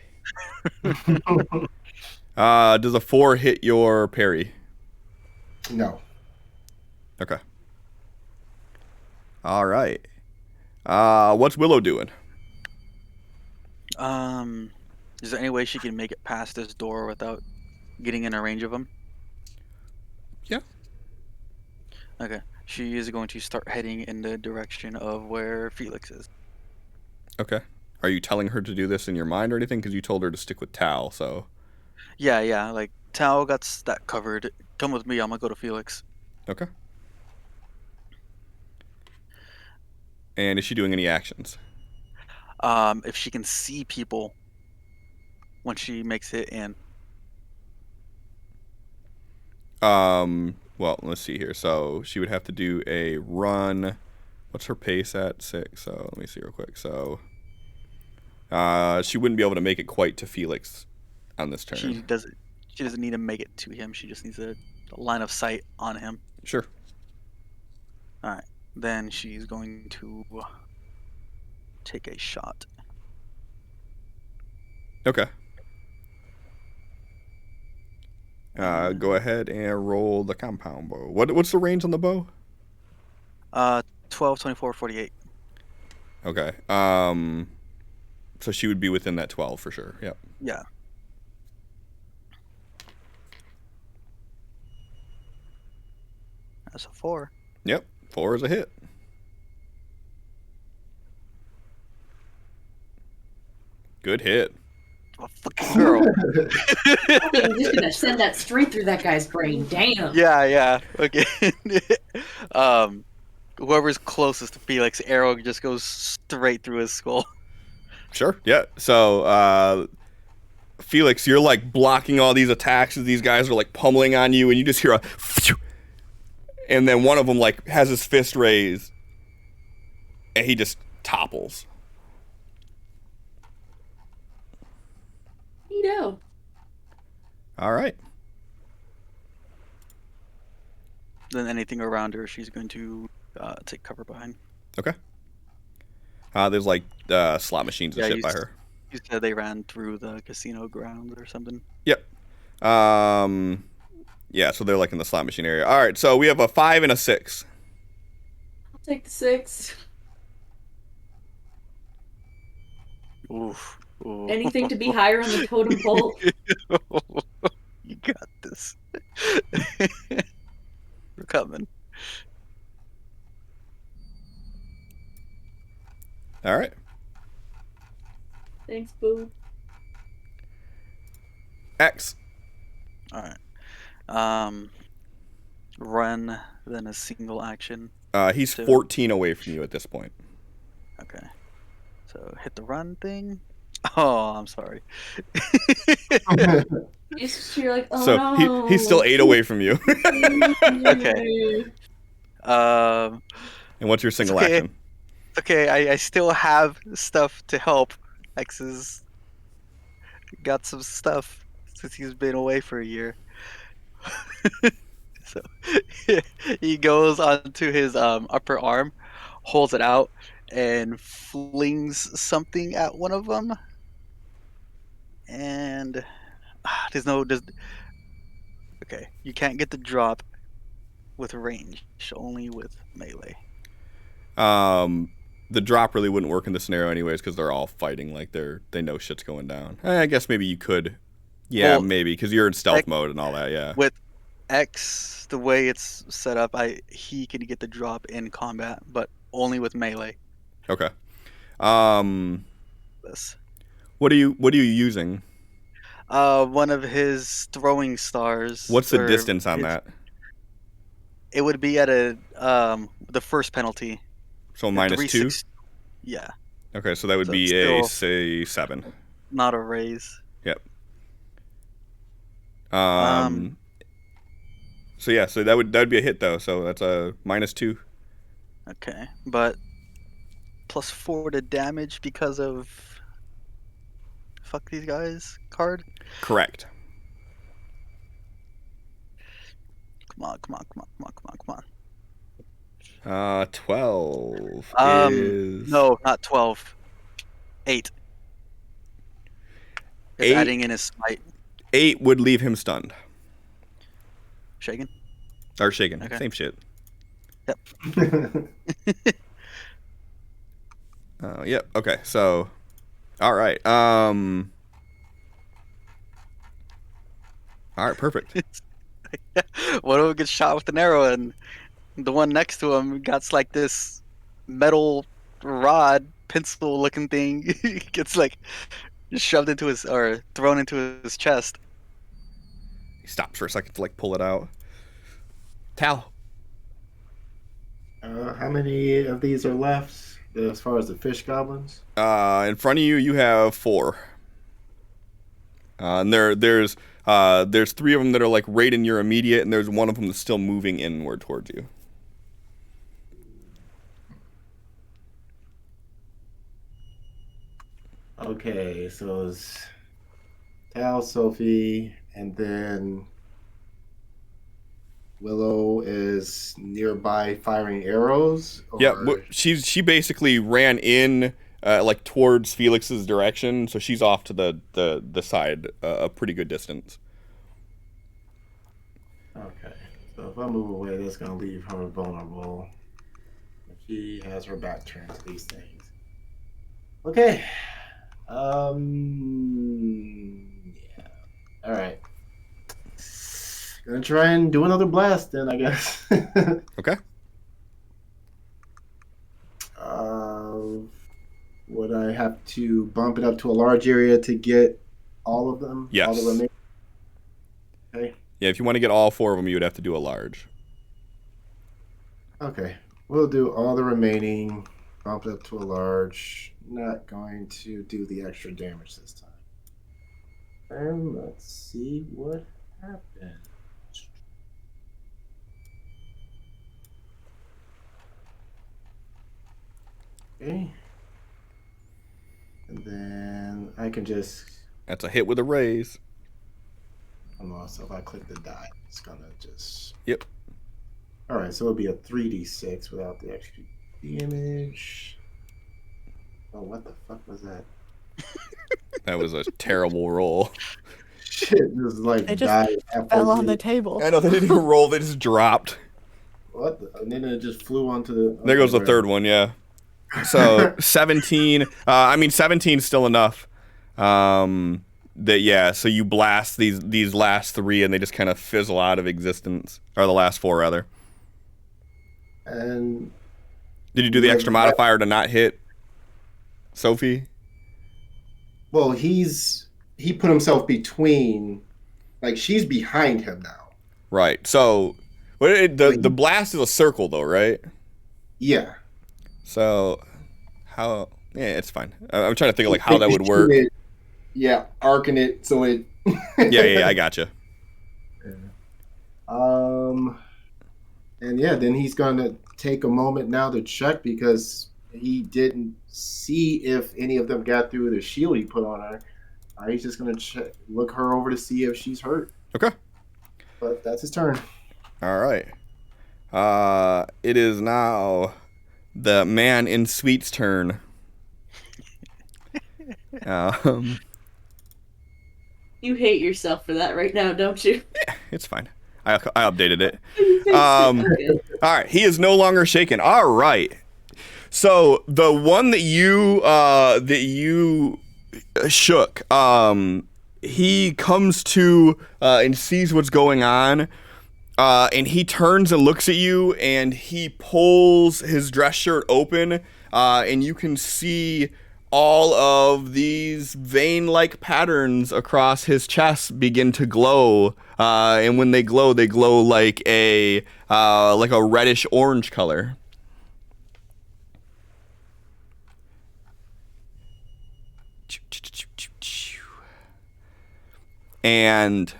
Does a 4 hit your parry? No. Okay. All right. What's Willow doing? Is there any way she can make it past this door without getting in a range of them? Yeah. Okay. She is going to start heading in the direction of where Felix is. Okay. Are you telling her to do this in your mind or anything? Because you told her to stick with Tal, so. Yeah. Like, Tao got that covered. Come with me. I'm going to go to Felix. Okay. And is she doing any actions? If she can see people when she makes it in. Well, let's see here. So she would have to do a run. What's her pace at? 6. So let me see real quick. So she wouldn't be able to make it quite to Felix on this turn. She doesn't need to make it to him. She just needs a line of sight on him. Sure. All right. Then she's going to take a shot. Okay. Go ahead and roll the compound bow. What's the range on the bow? 12, 24, 48. Okay. So she would be within that 12 for sure. Yep. Yeah. That's a 4. Yep. 4 is a hit. Good hit. A fucking girl. I'm just gonna send that straight through that guy's brain. Damn. Yeah. Okay. Whoever's closest to Felix, arrow just goes straight through his skull. Sure. Yeah. So, Felix, you're like blocking all these attacks as these guys are like pummeling on you, and you just hear a phew, and then one of them like has his fist raised, and he just topples. All right. Then anything around her, she's going to take cover behind. Okay. There's like slot machines and shit by her. You said they ran through the casino grounds or something. Yep. Yeah, so they're like in the slot machine area. All right, so we have a 5 and a 6. I'll take the 6. Oof. Ooh. Anything to be higher on the totem pole. You got this. We're coming. All right. Thanks, boo. X. All right. Run, then a single action. He's 14 away from you at this point. Okay. So hit the run thing. Oh, I'm sorry. You're like, oh So no. he's still 8 away from you. Okay. And what's your single action? Okay, I still have stuff to help. X's got some stuff since he's been away for a year. So he goes onto his upper arm, holds it out, and flings something at one of them. And okay, you can't get the drop with range, only with melee. The drop really wouldn't work in this scenario anyways because they're all fighting like they know shit's going down. I guess maybe you could. Yeah, well, maybe because you're in stealth mode and all that. Yeah. With X, the way it's set up, he can get the drop in combat, but only with melee. Okay. This. What are you using? One of his throwing stars. What's the distance on that? It would be at the first penalty. So -2? Yeah. Okay, so that would be a, say, 7. Not a raise. Yep. So yeah, so that would be a hit though. So that's a -2. Okay, but +4 to damage because of fuck these guys card. Correct. Come on. 12 is... No, not 12. 8. 8. Adding in his smite. 8 would leave him stunned. Shaken? Or shaken. Okay. Same shit. Yep. Yep. Okay. So, all right. All right. Perfect. One of them gets shot with an arrow, and the one next to him gets like this metal rod, pencil-looking thing. Gets like shoved into his or thrown into his chest. He stops for a second to like pull it out. Tal. How many of these are left as far as the fish goblins? In front of you, you have 4. And there's 3 of them that are like right in your immediate, and there's one of them that's still moving inward towards you. Okay, so it's Tal, Sophie, and then Willow is nearby firing arrows? Or... Yeah, she basically ran in like towards Felix's direction, so she's off to the side a pretty good distance. Okay, so if I move away, that's going to leave her vulnerable. She has her back turned to these things. Okay. Yeah. All right. Gonna try and do another blast then, I guess. Okay. Would I have to bump it up to a large area to get all of them? Yes. All the remaining? Okay. Yeah, if you want to get all 4 of them, you would have to do a large. Okay. We'll do all the remaining. Bump it up to a large. Not going to do the extra damage this time. And let's see what happens. Okay. And then I can just... That's a hit with a raise. Hold on, so if I click the die, it's gonna just. Yep. All right, so it'll be a 3d6 without the extra damage. Oh, what the fuck was that? That was a terrible roll. Shit, this is like They just died halfway Fell on through. the table. I know they didn't even roll; they just dropped. What? And then it just flew onto the. There goes the third one. Yeah. So 17. I mean, 17 is still enough. So you blast these last three, and they just kind of fizzle out of existence, or the last four rather. And Did you do the extra modifier to not hit Sophie? well, he put himself between, like she's behind him now. Right. So, the blast is a circle though, right? Yeah. So, how? Yeah, it's fine. I'm trying to think of like how that would work. Yeah, arcing it so it. Yeah, I gotcha. And yeah, then he's gonna take a moment now to check because he didn't see if any of them got through the shield he put on her. He's just gonna look her over to see if she's hurt. Okay. But that's his turn. All right. It is now the man in Sweet's turn. You hate yourself for that right now, don't you? Yeah, it's fine. I updated it. All right, he is no longer shaken. All right. So the one that you shook, he comes to and sees what's going on, and he turns and looks at you, and he pulls his dress shirt open, and you can see all of these vein-like patterns across his chest begin to glow, and when they glow like a reddish orange color. And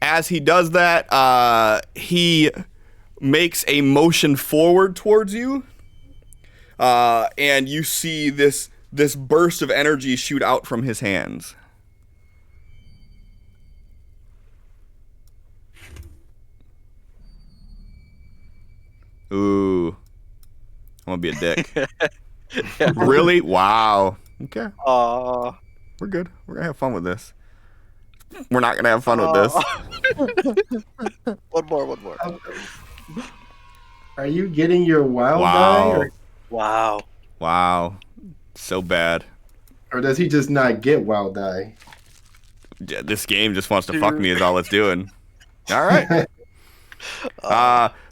as he does that, he makes a motion forward towards you, and you see this burst of energy shoot out from his hands. Ooh, I'm gonna be a dick. Really? Wow. Okay. We're good. We're gonna have fun with this. We're not gonna have fun with this. One more. Are you getting your wild Wow. die? Wow. So bad. Or does he just not get wild die? Yeah, this game just wants to fuck me is all it's doing. All right.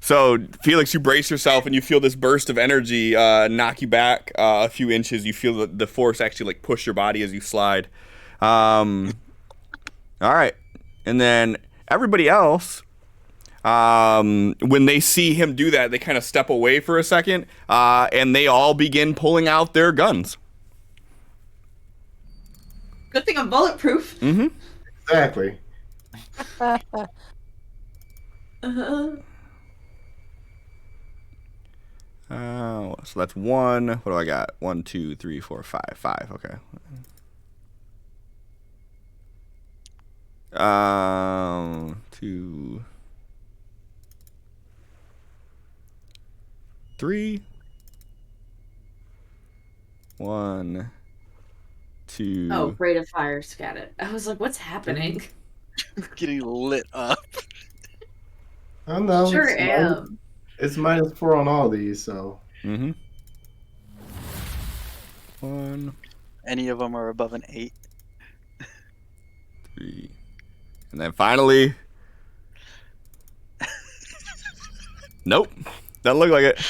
So Felix, you brace yourself and you feel this burst of energy knock you back a few inches. You feel the force actually like push your body as you slide. All right, and then everybody else, when they see him do that, they kind of step away for a second, and they all begin pulling out their guns. Good thing I'm bulletproof. Mm-hmm. Exactly. So that's one. What do I got? 1, 2, 3, 4, 5. 5. Okay. 2, 3. 1, 2. Oh, rate of fire scattered. I was like, what's happening? Getting lit up. I don't know. Sure am. It's -4 on all these, so. Mm-hmm. 1, Any of them are above an 8. 3. And then finally. Nope. Doesn't look like it.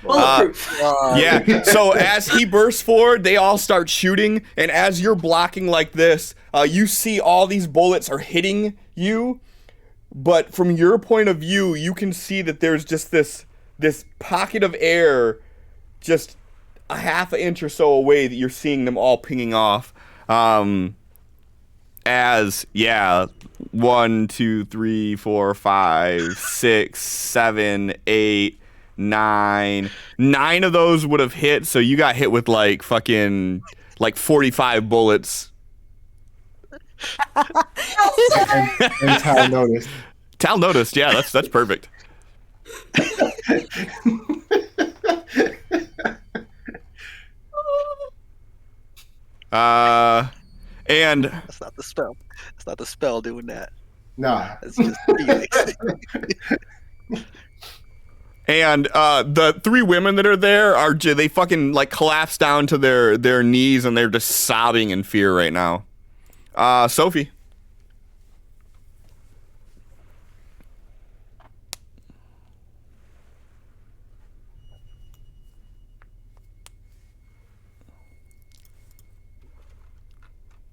Bulletproof. Yeah. So as he bursts forward, they all start shooting, and as you're blocking like this, you see all these bullets are hitting you. But from your point of view, you can see that there's just this pocket of air, just a half an inch or so away, that you're seeing them all pinging off. 1, 2, 3, 4, 5, 6, 7, 8, 9. 9 of those would have hit, so you got hit with like fucking like 45 bullets. And Tal noticed. Tal noticed. Yeah, that's perfect. And That's not the spell. That's not the spell doing that. Nah. That's just Felix. And the three women that are there they fucking like collapse down to their knees and they're just sobbing in fear right now. Sophie.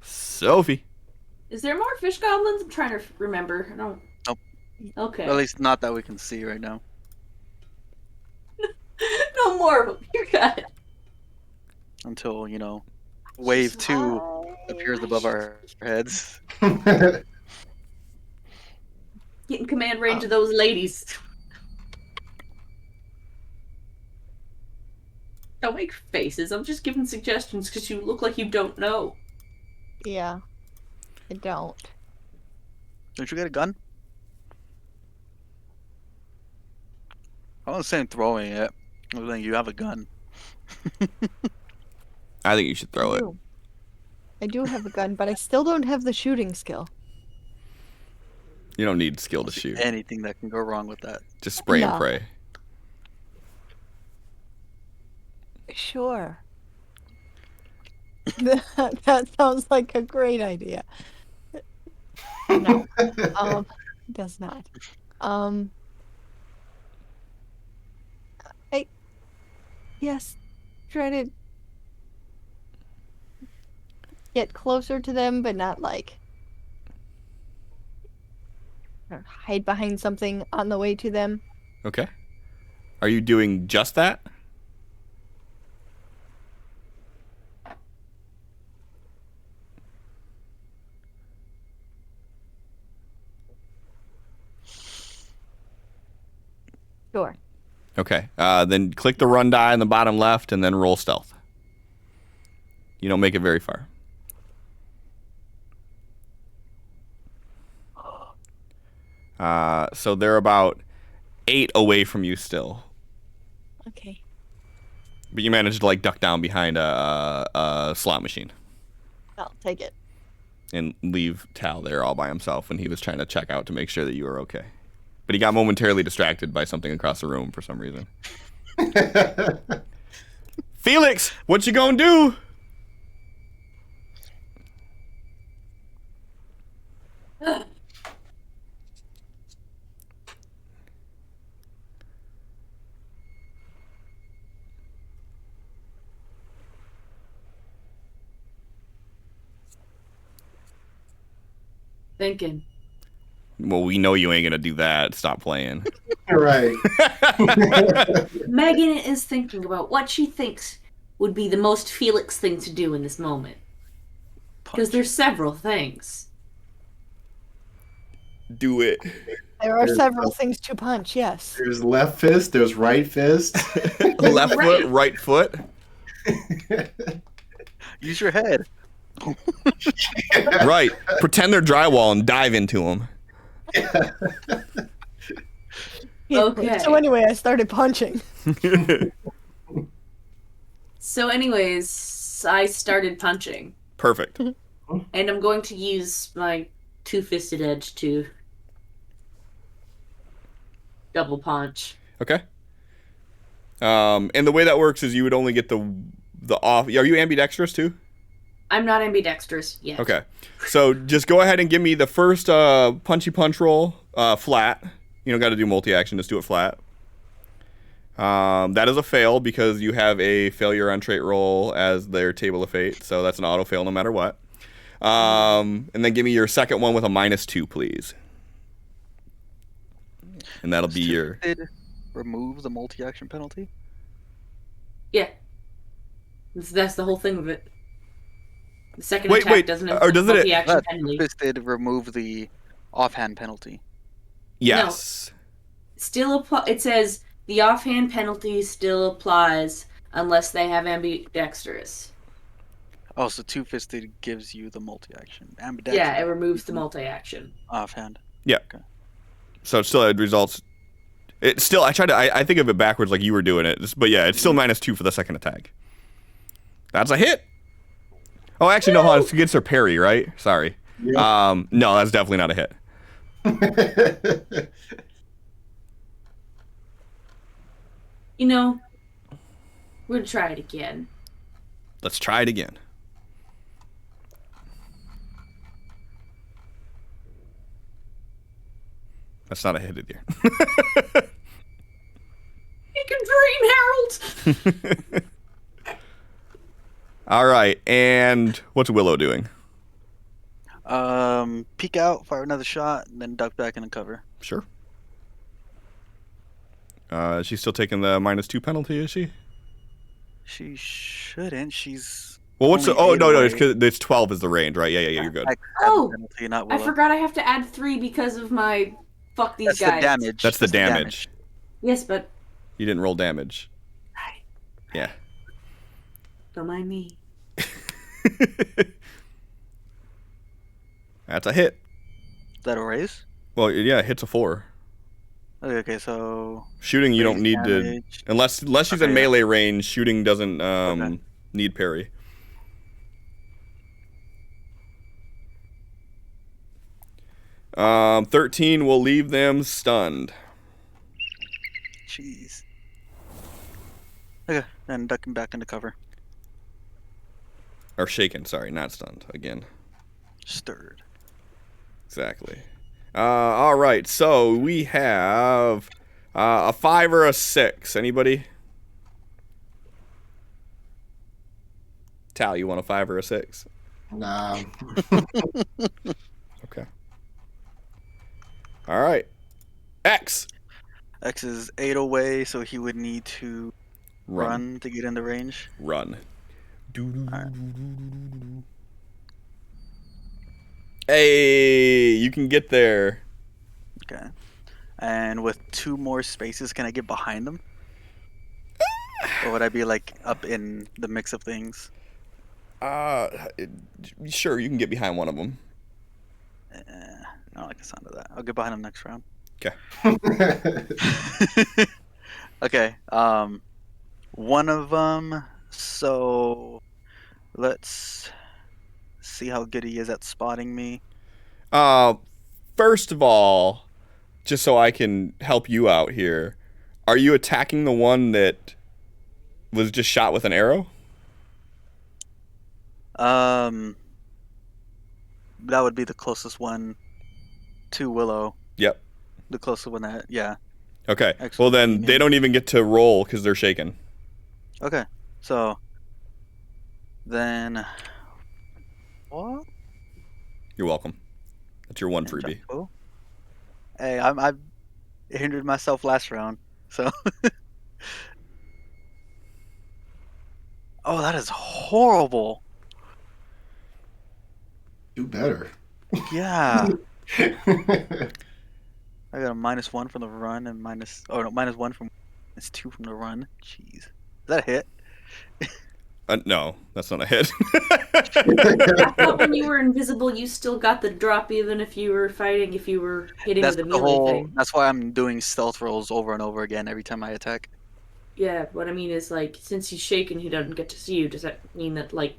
Sophie. Is there more fish goblins? I'm trying to remember. I don't. Nope. Okay. At least not that we can see right now. No more of them. You're good. Until, wave 2 appears above our heads. Get in command range of those ladies. Don't make faces. I'm just giving suggestions because you look like you don't know. Yeah. I don't. Don't you get a gun? I wasn't saying throwing it. I was saying you have a gun. I think you should throw it. I do have a gun, but I still don't have the shooting skill. You don't need skill to See shoot. anything that can go wrong with that. Just spray and No. pray. Sure. That sounds like a great idea. No. It does not. Yes, try to get closer to them, but not like hide behind something on the way to them. Okay. Are you doing just that? Sure. Okay. Then click the run die in the bottom left and then roll stealth. You don't make it very far. So they're about 8 away from you still. Okay. But you managed to like duck down behind a slot machine I'll take it. and leave Tal there all by himself when he was trying to check out to make sure that you were okay. But he got momentarily distracted by something across the room for some reason. Felix, what you gonna do? Thinking. Well, we know you ain't gonna do that. Stop playing. Right. Megan is thinking about what she thinks would be the most Felix thing to do in this moment. Because there's several things. Do it. There are There's several things to punch, yes. There's left fist, there's right fist. Left foot, right foot. Use your head. Right. Pretend they're drywall and dive into them. Okay. So anyway, I started punching. So anyways, I started punching. Perfect. And I'm going to use my two-fisted edge to double punch. Okay. And the way that works is you would only get the off. Are you ambidextrous too? I'm not ambidextrous yet. Okay. So just go ahead and give me the first punchy punch roll flat. You don't got to do multi-action. Just do it flat. That is a fail because you have a failure on trait roll as their table of fate. So that's an auto fail no matter what. And then give me your second one with a -2, please. And that'll be your... Did remove the multi-action penalty? Yeah. That's the whole thing of it. The second Wait, attack doesn't or does it- multi-action penalty. Did remove the offhand penalty. Yes. Still it says the offhand penalty still applies unless they have ambidextrous. Oh, so two-fisted gives you the multi-action. Yeah, it Ambidextrous. removes the multi-action. Offhand. Yeah. Okay. So it still results. It's still. I think of it backwards like you were doing it, but yeah, it's still -2 for the second attack. That's a hit. Oh, actually, no, hold on. It's against her parry, right? Sorry. Yeah. No, that's definitely not a hit. You know, we're gonna try it again. Let's try it again. That's not a hit either. You can dream, Harold. All right, and what's Willow doing? Peek out, fire another shot, and then duck back into cover. Sure. She's still taking the -2 penalty, is she? She shouldn't. She's. Well, what's the? only Oh, eight no, away. it's 12 is the range, right? Yeah, you're good. Oh, penalty, not I Willow. forgot I have to add 3 because of my fuck these That's guys. the damage. That's the damage. Yes, but You didn't roll damage. right. Yeah. Don't mind me. That's a hit. Is that a raise? Well, yeah, it hits a 4. Okay, so Shooting, you don't raise need to, damage. unless she's Okay, in yeah. melee range. Shooting doesn't Okay. need parry. Um, 13 will leave them stunned. Jeez. Okay, then ducking back into cover. Or shaken, sorry, not stunned again. Stirred. Exactly. All right, so we have a 5 or a 6. Anybody? Tal, you want a 5 or a 6? Nah. Okay. All right. X. X is 8 away, so he would need to Run. run to get in the range. Run. Alright. Hey, you can get there. Okay. And with 2 more spaces, can I get behind them? Or would I be like up in the mix of things? Sure, you can get behind one of them. I don't like the sound of that. I'll get behind him next round. Okay. Okay. One of them. So let's see how good he is at spotting me. First of all, just so I can help you out here, are you attacking the one that was just shot with an arrow? That would be the closest one to Willow. Yep. The closest one that, yeah. Okay. Excellent. Well, then they don't even get to roll because they're shaken. Okay. So then, what? You're welcome. That's your one freebie. Cool. Hey, I hindered myself last round, so. Oh, that is horrible. Do better. Yeah. I got a -1 from the run and -1 from -2 from the run. Jeez. Is that a hit? No, that's not a hit. I thought when you were invisible, you still got the drop, even if you were fighting. If you were hitting That's with a the melee whole. thing. That's why I'm doing stealth rolls over and over again every time I attack. Yeah, what I mean is, like, since he's shaken, he doesn't get to see you. Does that mean that, like...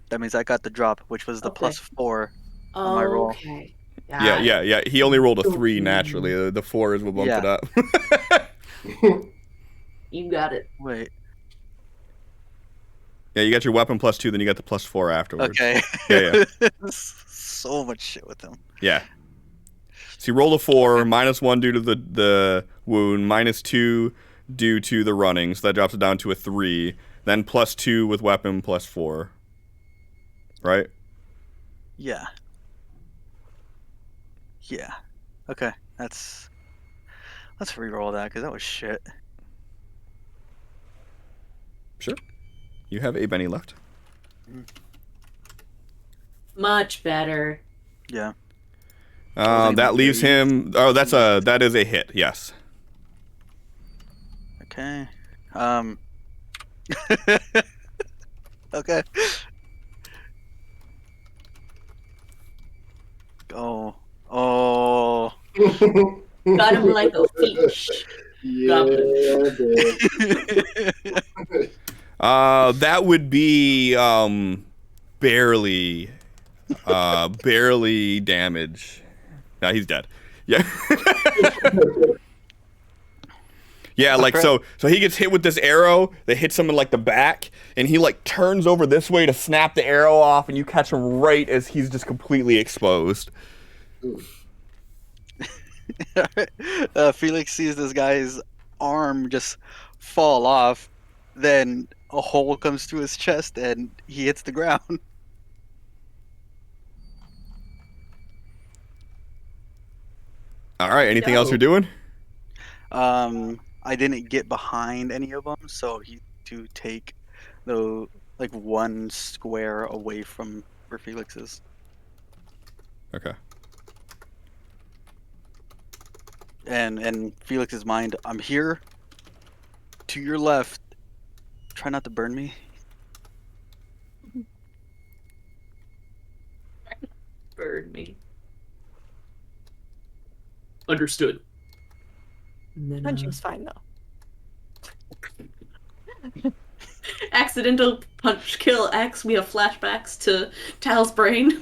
That means I got the drop, which was the Okay. +4 on my roll. Okay. Yeah. He only rolled a 3 naturally. The 4 is what bumped it up. You got it. Wait. Yeah, you got your weapon +2, then you got the +4 afterwards. Okay. Yeah. So much shit with him. Yeah. So you roll a 4, -1 due to the wound, -2 due to the running, so that drops it down to a 3. Then +2 with weapon +4. Right? Yeah. Yeah. Okay. Let's re-roll that because that was shit. Sure. You have a Benny left. Much better. Yeah. That leaves him. Oh, that is a hit. Yes. Okay. Okay. Got him like a fish. Yeah, I did. That would be barely barely damage. No, he's dead. Yeah. Yeah, like so he gets hit with this arrow that hits him in like the back, and he like turns over this way to snap the arrow off, and you catch him right as he's just completely exposed. Felix sees this guy's arm just fall off, then a hole comes through his chest and he hits the ground. All right, anything else you're doing? I didn't get behind any of them, so he to take the like one square away from where Felix is. Okay. And in Felix's mind, I'm here to your left. Try not to burn me. Burn me. Understood. And then, Punching's fine though. accidental punch kill X. We have flashbacks to Tal's brain.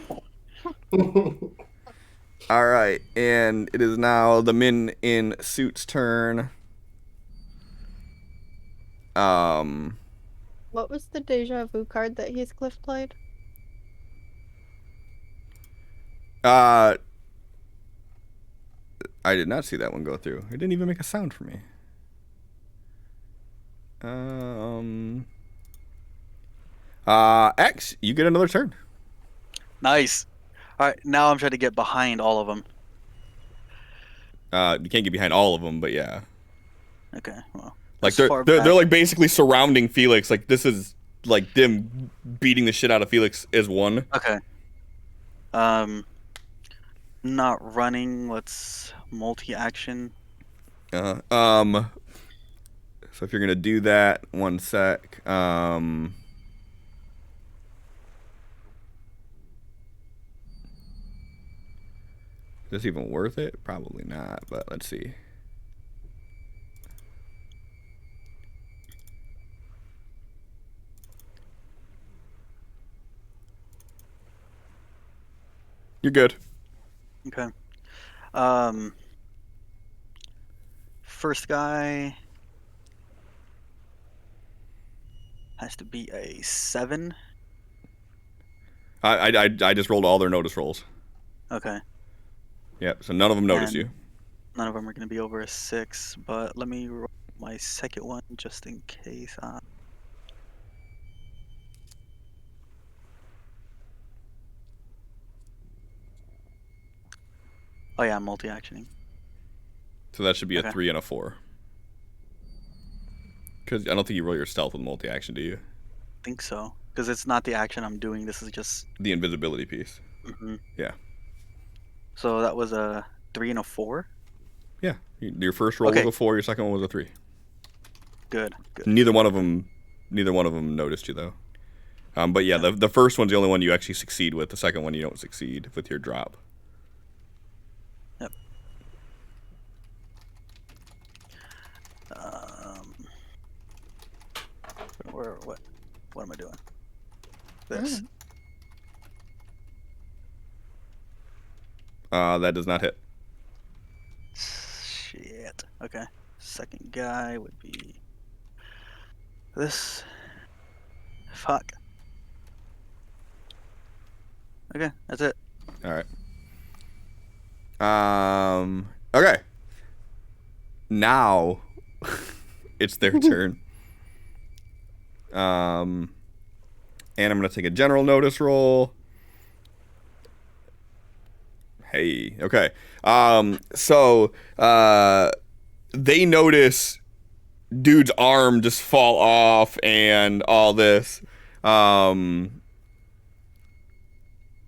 All right, and it is now the men in suits' turn. What was the deja vu card that Heathcliff played? I did not see that one go through. It didn't even make a sound for me. X, you get another turn. Nice. All right, now I'm trying to get behind all of them. You can't get behind all of them, but yeah. Okay, well. Like as far back- they're like basically surrounding Felix. Like this is like them beating the shit out of Felix as one. Okay. Not running. Let's multi-action. So if you're gonna do that, one sec. Is this even worth it? Probably not, but let's see. You're good. Okay. First guy has to be a 7. I just rolled all their notice rolls. Okay. Yep. So none of them noticed And- you. None of them are going to be over a 6, but let me roll my second one just in case. Oh yeah, I'm multi-actioning. So that should be a Okay. 3 and a 4. Because I don't think you roll your stealth with multi-action, do you? I think so. Because it's not the action I'm doing, this is just... The invisibility piece. Yeah. So that was a 3 and a 4? Yeah. Your first roll Okay. was a 4. Your second one was a 3. Good, good. Neither one of them noticed you though. But yeah, the first one's the only one you actually succeed with. The second one you don't succeed with your drop. Yep. What am I doing? This. That does not hit. Shit. Okay. Second guy would be this. Fuck. Okay, that's it. All right. Okay. Now it's their turn. And I'm gonna take a general notice roll. Hey, okay. So they notice dude's arm just fall off and all this.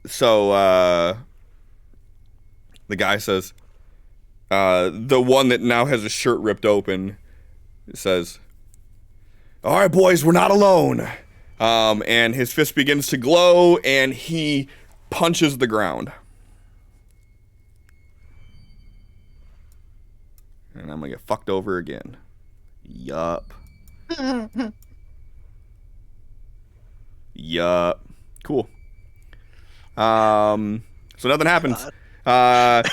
So the guy says, the one that now has his shirt ripped open says, "All right, boys, we're not alone." And his fist begins to glow, and he punches the ground. And I'm gonna get fucked over again. Yup. Yup. Cool. So nothing happens.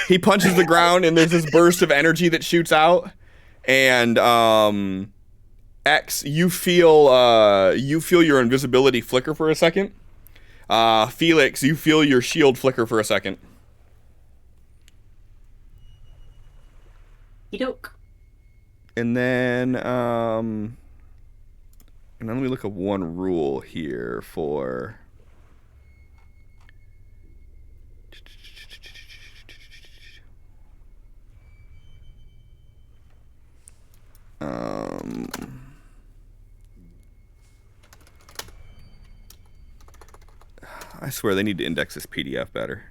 He punches the ground and there's this burst of energy that shoots out. And X, you feel your invisibility flicker for a second. Felix, you feel your shield flicker for a second. Doke. And then let me look up one rule here for I swear they need to index this PDF better.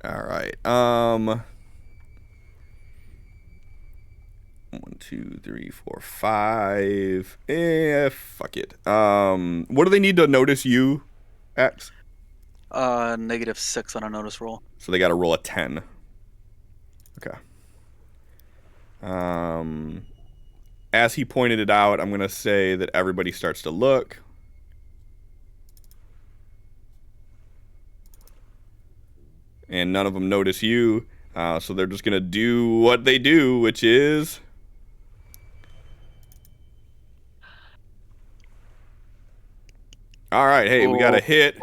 All right. 1, 2, 3, 4, 5. Fuck it. What do they need to notice you, X? -6 on a notice roll. So they got to roll a 10. Okay. As he pointed it out, I'm gonna say that everybody starts to look. And none of them notice you, so they're just gonna do what they do, which is all right. Hey, we got a hit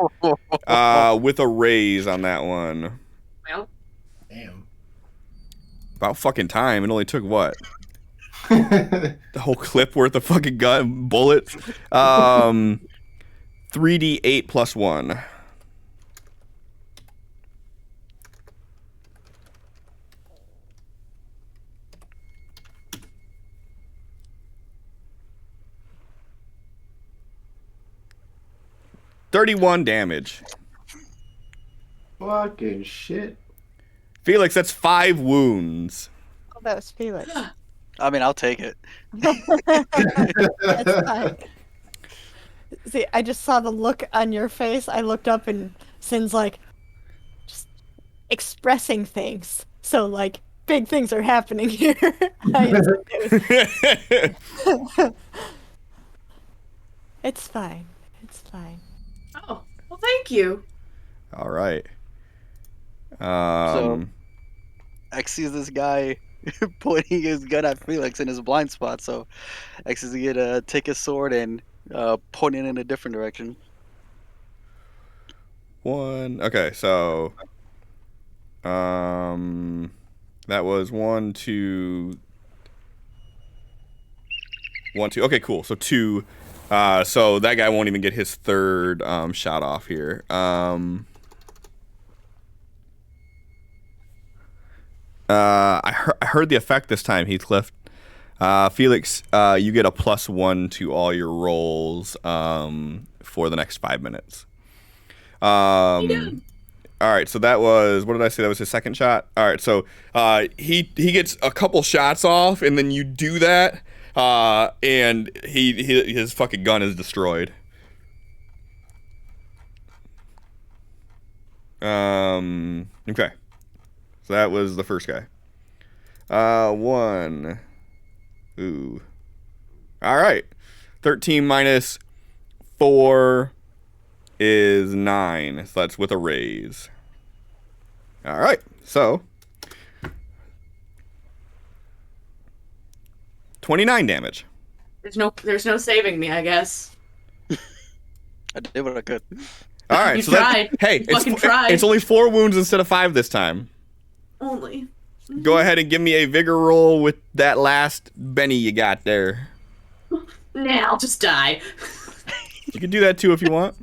with a raise on that one. Well, Damn. About fucking time. It only took what? The whole clip worth of fucking gun bullets. 3d8 plus 1. $31 damage. Fucking shit. Felix, that's 5 wounds. Oh, that was Felix. I mean, I'll take it. That's fine. See, I just saw the look on your face. I looked up and Sin's like, just expressing things. So, like, big things are happening here. It's fine. It's fine. oh, well, thank you. All right. So X sees this guy pointing his gun at Felix in his blind spot, so X is gonna take his sword and point it in a different direction. Okay, so that was 1, 2, 1, 2. Okay, cool. So 2. So that guy won't even get his third shot off here. I heard the effect this time, Heathcliff. Felix, you get a +1 to all your rolls for the next 5 minutes. All right, so that was, what did I say? That was his second shot? All right, so he gets a couple shots off, and then you do that, and his fucking gun is destroyed. Okay. So that was the first guy. 1. Ooh. All right. 13 minus 4 is 9. So that's with a raise. All right. So 29 damage. There's no saving me, I guess. I did what I could. All right. You so tried. Hey, You fucking tried. it's only 4 wounds instead of 5 this time. Only. Go ahead and give me a vigor roll with that last Benny you got there. Nah, I'll just die. You can do that too if you want.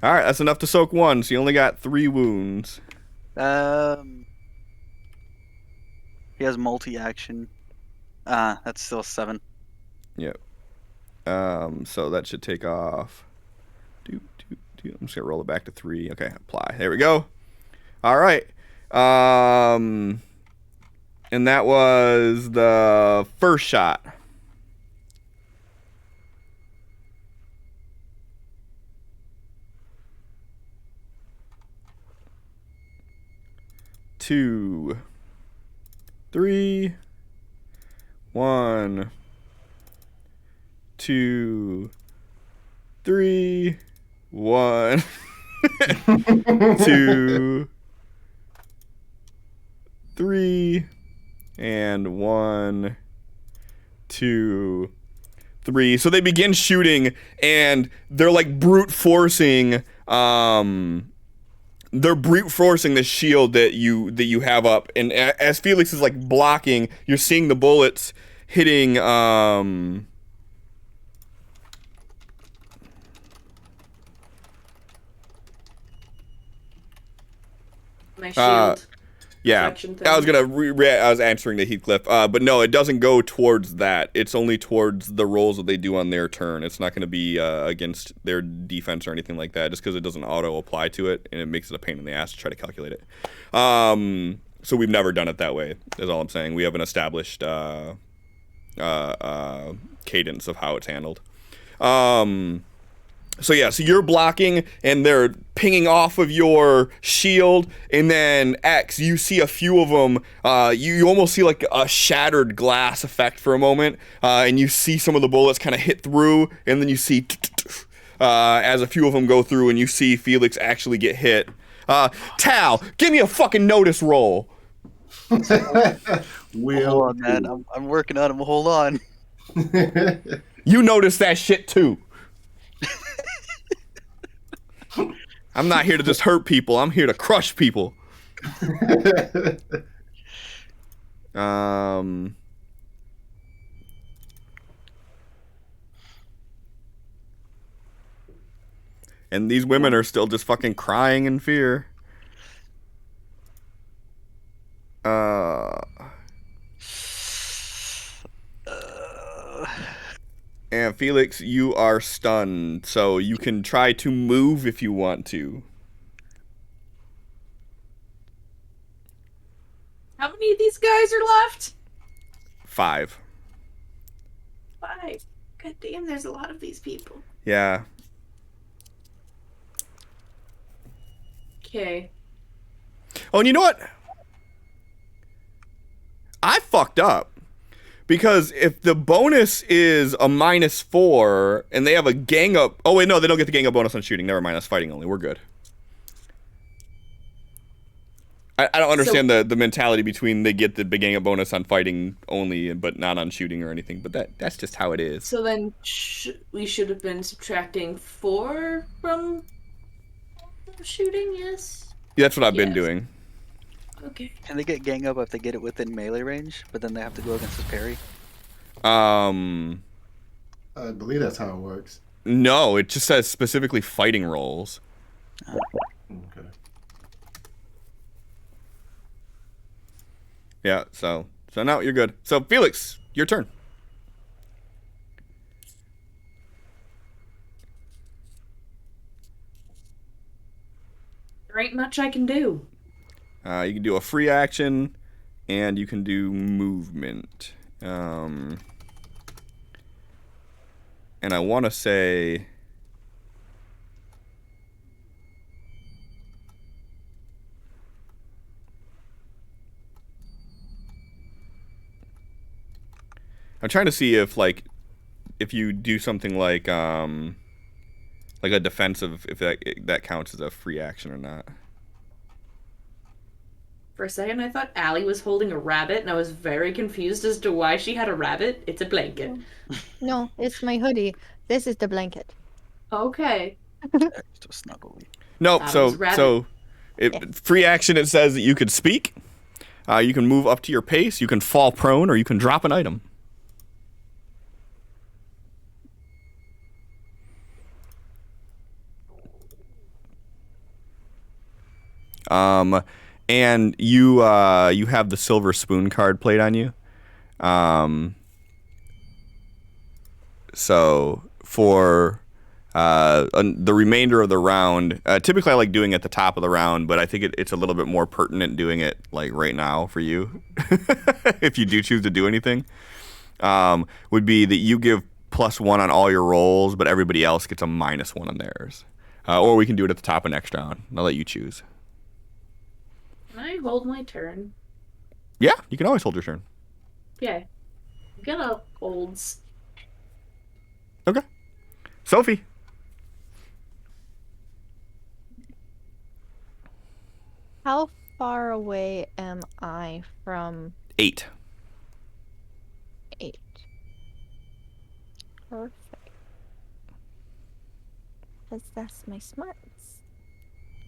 All right, that's enough to soak 1, so you only got 3 wounds. He has multi-action. That's still 7. Yep. So that should take off. I'm just gonna roll it back to 3. Okay, apply. There we go. All right. And that was the first shot. 2, 3. 1, 2, 3. 1, 2, 3, and 1, 2, 3. So they begin shooting, and they're like brute forcing. They're brute forcing the shield that you have up, and as Felix is like blocking, you're seeing the bullets hitting. My shield. Yeah, Section I was thing. gonna. I was answering to Heathcliff, but no, it doesn't go towards that. It's only towards the rolls that they do on their turn. It's not going to be against their defense or anything like that. Just because it doesn't auto apply to it, and it makes it a pain in the ass to try to calculate it. So we've never done it that way. Is all I'm saying. We have an established cadence of how it's handled. So yeah, so you're blocking, and they're pinging off of your shield, and then X, you see a few of them. You almost see like a shattered glass effect for a moment, and you see some of the bullets kind of hit through, and then you see as a few of them go through, and you see Felix actually get hit. Tal, give me a fucking notice roll. Hold on, man. I'm working on him. Hold on. You notice that shit too. I'm not here to just hurt people. I'm here to crush people. And these women are still just fucking crying in fear. And Felix, you are stunned, so you can try to move if you want to. How many of these guys are left? 5. 5. God damn, there's a lot of these people. Yeah. Okay. Oh, and you know what? I fucked up. Because if the bonus is a -4 and they have a gang up... Oh, wait, no, they don't get the gang up bonus on shooting. Never mind, that's fighting only. We're good. I don't understand the mentality between they get the big gang up bonus on fighting only but not on shooting or anything. But that's just how it is. So then we should have been subtracting 4 from shooting, yes? Yeah, that's what I've been Yes. doing. Okay. Can they get gang up if they get it within melee range, but then they have to go against his parry? I believe that's how it works. No, it just says specifically fighting rolls. Okay. Yeah, so now you're good. So, Felix, your turn. There ain't much I can do. You can do a free action, and you can do movement. And I want to say... I'm trying to see if you do something like a defensive, if that counts as a free action or not. For a second, I thought Allie was holding a rabbit, and I was very confused as to why she had a rabbit. It's a blanket. No, it's my hoodie. This is the blanket. Okay. Extra snuggly. Nope. Adam's rabbit. Free action. It says that you could speak. You can move up to your pace. You can fall prone, or you can drop an item. And you have the silver spoon card played on you. So for the remainder of the round, typically I like doing it at the top of the round, but I think it's a little bit more pertinent doing it like right now for you, if you do choose to do anything. Would be that you give +1 on all your rolls, but everybody else gets a -1 on theirs. Or we can do it at the top of next round. I'll let you choose. Can I hold my turn? Yeah, you can always hold your turn. Yeah. Get up, olds. Okay. Sophie. How far away am I from 8. 8? Perfect. Because that's my smarts.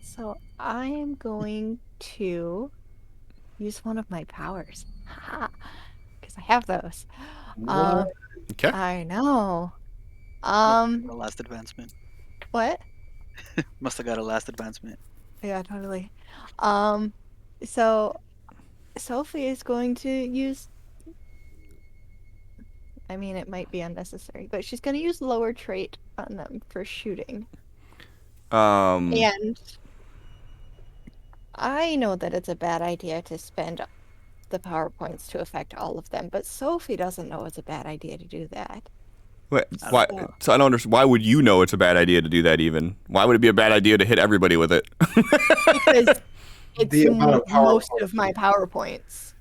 So I am going to use one of my powers. Because I have those. Okay. I know. A last advancement. What? Must have got a last advancement. Yeah, totally. So Sophie is going to use, I mean, it might be unnecessary, but she's going to use lower trait on them for shooting. And I know that it's a bad idea to spend the PowerPoints to affect all of them, but Sophie doesn't know it's a bad idea to do that. Wait, why? So I don't understand. Why would you know it's a bad idea to do that? Even why would it be a bad idea to hit everybody with it? Because it's The amount of most PowerPoints. of my PowerPoints.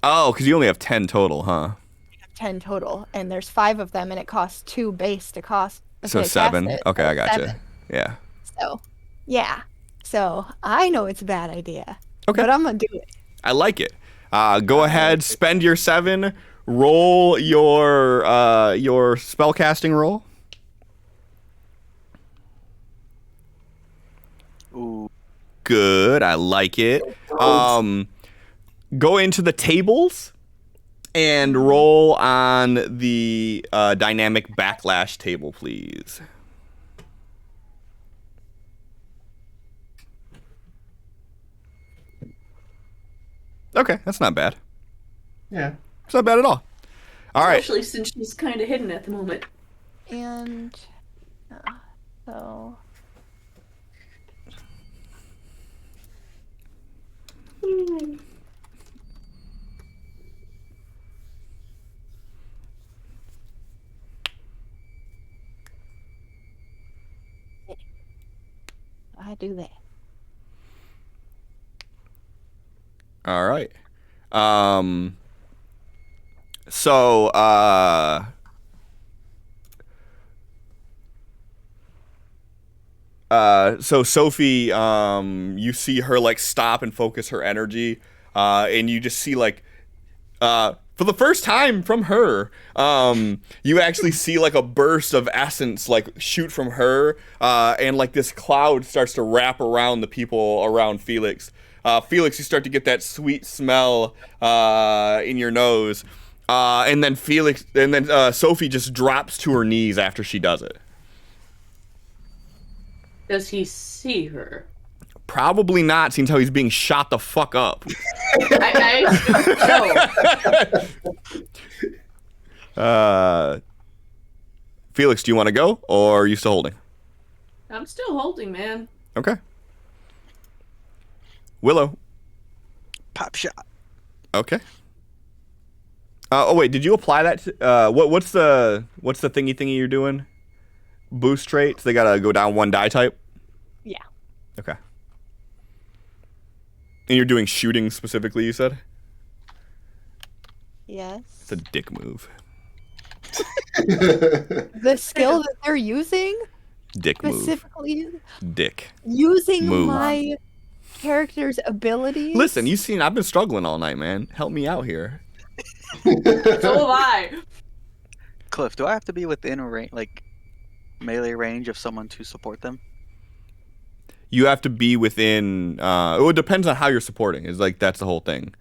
Oh, because you only have 10 total, huh? I have 10 total, and there's 5 of them, and it costs 2 base to cost. So to 7. cast it. Okay, So I gotcha. 7. Yeah. So, yeah. So I know it's a bad idea. Okay. But I'm gonna do it. I like it. Go ahead, spend your 7. Roll your spellcasting roll. Ooh. Good. I like it. Go into the tables and roll on the dynamic backlash table, please. Okay, that's not bad. Yeah. It's not bad at all. All right. Especially since she's kind of hidden at the moment. And so I do that. All right. So so Sophie, you see her like stop and focus her energy, and you just see like, for the first time from her, you actually see like a burst of essence like shoot from her, and like this cloud starts to wrap around the people around Felix. Felix, you start to get that sweet smell in your nose, and then Sophie just drops to her knees after she does it. Does he see her? Probably not, seeing how he's being shot the fuck up. I no. Felix, do you want to go, or are you still holding? I'm still holding, man. Okay. Willow. Pop shot. Okay. Oh wait, did you apply that? What's the thingy you're doing? Boost traits. They gotta go down 1 die type. Yeah. Okay. And you're doing shooting specifically, you said? Yes. It's a dick move. The skill that they're using Dick move. specifically Dick. using Move. my character's abilities. Listen, you've seen I've been struggling all night, man. Help me out here. So have I. Cliff, do I have to be within a like melee range of someone to support them? You have to be within. It depends on how you're supporting. It's like that's the whole thing.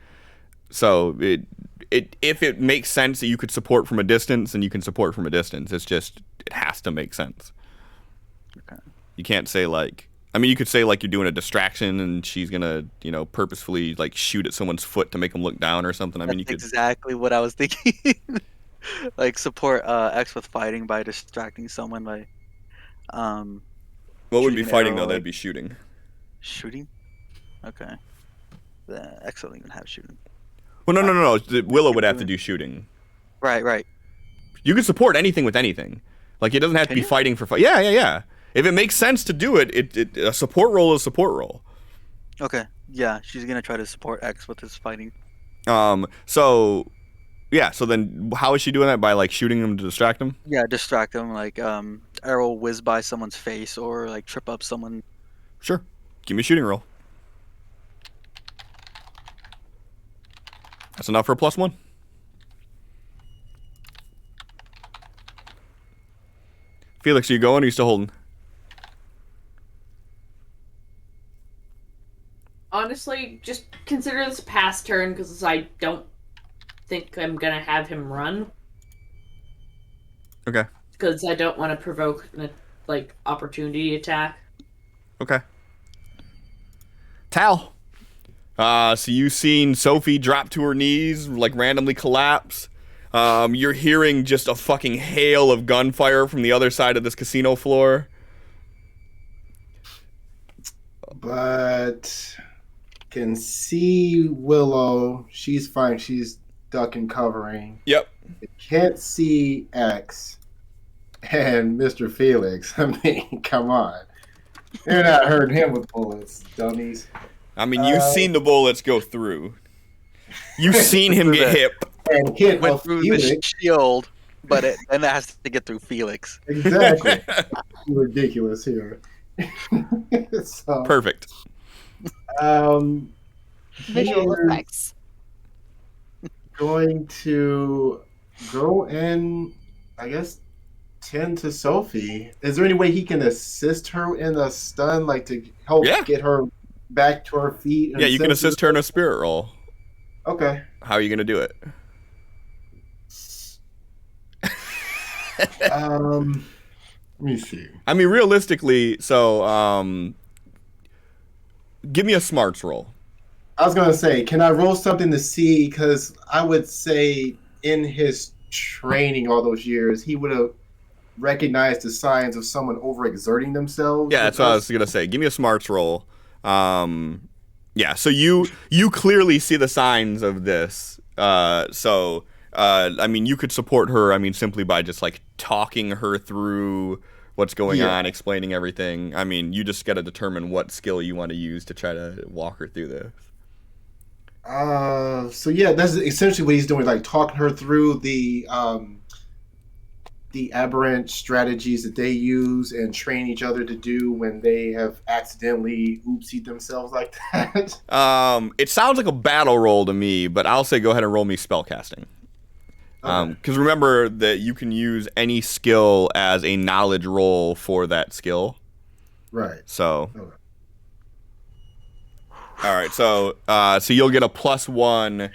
So if it makes sense that you could support from a distance, then you can support from a distance. It's just it has to make sense. Okay. You can't say like. I mean, you could say like you're doing a distraction and she's gonna, purposefully like shoot at someone's foot to make them look down or something. I mean, you could. Exactly what I was thinking. Like support X with fighting by distracting someone by. What would be shooting an fighting arrow, though? That'd like- be shooting. Shooting. Okay. The X don't even have shooting. Well, no. Willow would have to do shooting. Right. You can support anything with anything. Like it doesn't have to Can be you? fighting for. Yeah. If it makes sense to do it, a support role is a support role. Okay. Yeah, she's gonna try to support X with his fighting. So yeah, so then how is she doing that? By like shooting him to distract him? Yeah, distract him, like arrow whiz by someone's face or like trip up someone. Sure. Give me a shooting roll. That's enough for a +1. Felix, are you going or are you still holding? Honestly, just consider this a pass turn because I don't think I'm gonna have him run. Okay. Because I don't want to provoke an opportunity attack. Okay. Tal. So you've seen Sophie drop to her knees, like randomly collapse. You're hearing just a fucking hail of gunfire from the other side of this casino floor. But can see Willow. She's fine. She's ducking, covering. Yep. Can't see X and Mr. Felix. I mean, come on. You're not hurting him with bullets, dummies. I mean, you've seen the bullets go through. You've seen him get hit. And hit Went off through the Felix. shield, but then it has to get through Felix. Exactly. Ridiculous here. So, Perfect. Visual Here's effects. going to go in, I guess, tend to Sophie. Is there any way he can assist her in a stun, like to help Yeah. get her back to her feet? and Yeah, you can senses? assist her in a spirit roll. Okay. How are you going to do it? Let me see. I mean, realistically, so give me a smarts roll. I was gonna say, can I roll something to see? Because I would say in his training all those years, he would have recognized the signs of someone overexerting themselves. Yeah, that's what I was going to say. Give me a smarts roll. Yeah, so you clearly see the signs of this. I mean, you could support her, I mean, simply by just, like, talking her through what's going on, explaining everything. I mean, you just got to determine what skill you want to use to try to walk her through this. So yeah, that's essentially what he's doing, like talking her through the aberrant strategies that they use and train each other to do when they have accidentally oopsied themselves like that. It sounds like a battle roll to me, but I'll say go ahead and roll me spellcasting. Because remember that you can use any skill as a knowledge roll for that skill. Right. So. Okay. All right, so you'll get a +1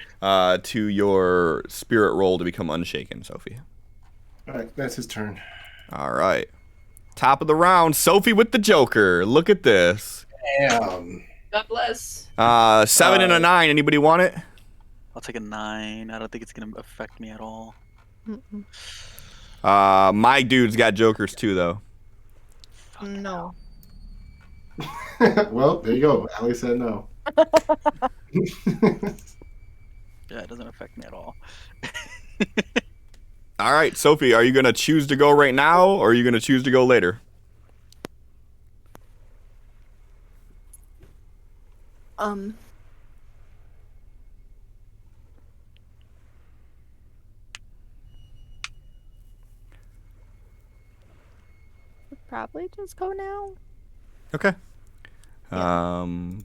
to your spirit roll to become unshaken, Sophie. All right, that's his turn. All right. Top of the round, Sophie with the Joker. Look at this. Damn. God bless. 7 and a 9. Anybody want it? I'll take a 9. I don't think it's gonna affect me at all. My dude's got Jokers too, though. No. Well, there you go. Ali said no. Yeah, it doesn't affect me at all. All right, Sophie, are you going to choose to go right now, or are you going to choose to go later? Probably just go now. Okay. Boop.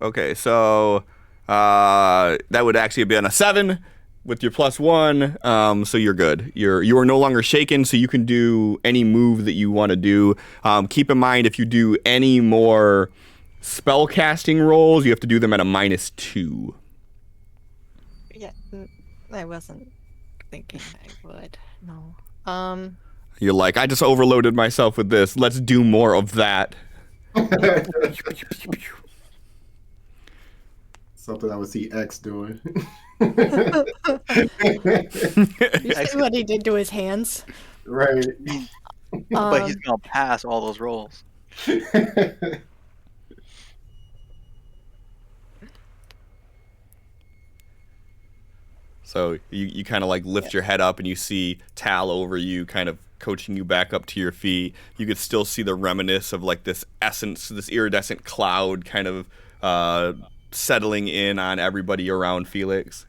Okay, so that would actually be on a 7 with your +1. So you're good. You are no longer shaken, so you can do any move that you want to do. Keep in mind, if you do any more spell casting rolls, you have to do them at a -2. Yeah, I wasn't thinking I would. No. You're like, I just overloaded myself with this. Let's do more of that. Something I would see X doing. You see what he did to his hands? Right. But he's gonna pass all those rolls. So you kind of like lift your head up and you see Tal over you, kind of coaching you back up to your feet. You could still see the reminiscence of like this essence, this iridescent cloud kind of settling in on everybody around Felix.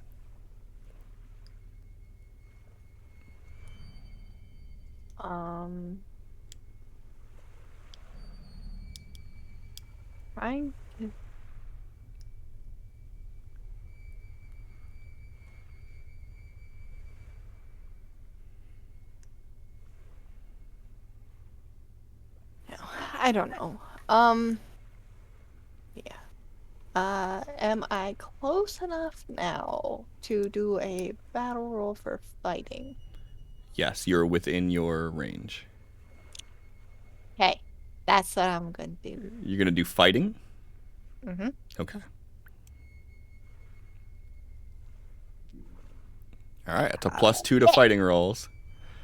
Trying to. I don't know. Yeah. Am I close enough now to do a battle roll for fighting? Yes, you're within your range. Okay, that's what I'm gonna do. You're gonna do fighting? Mm-hmm. Okay. All right, it's a +2 to fighting rolls.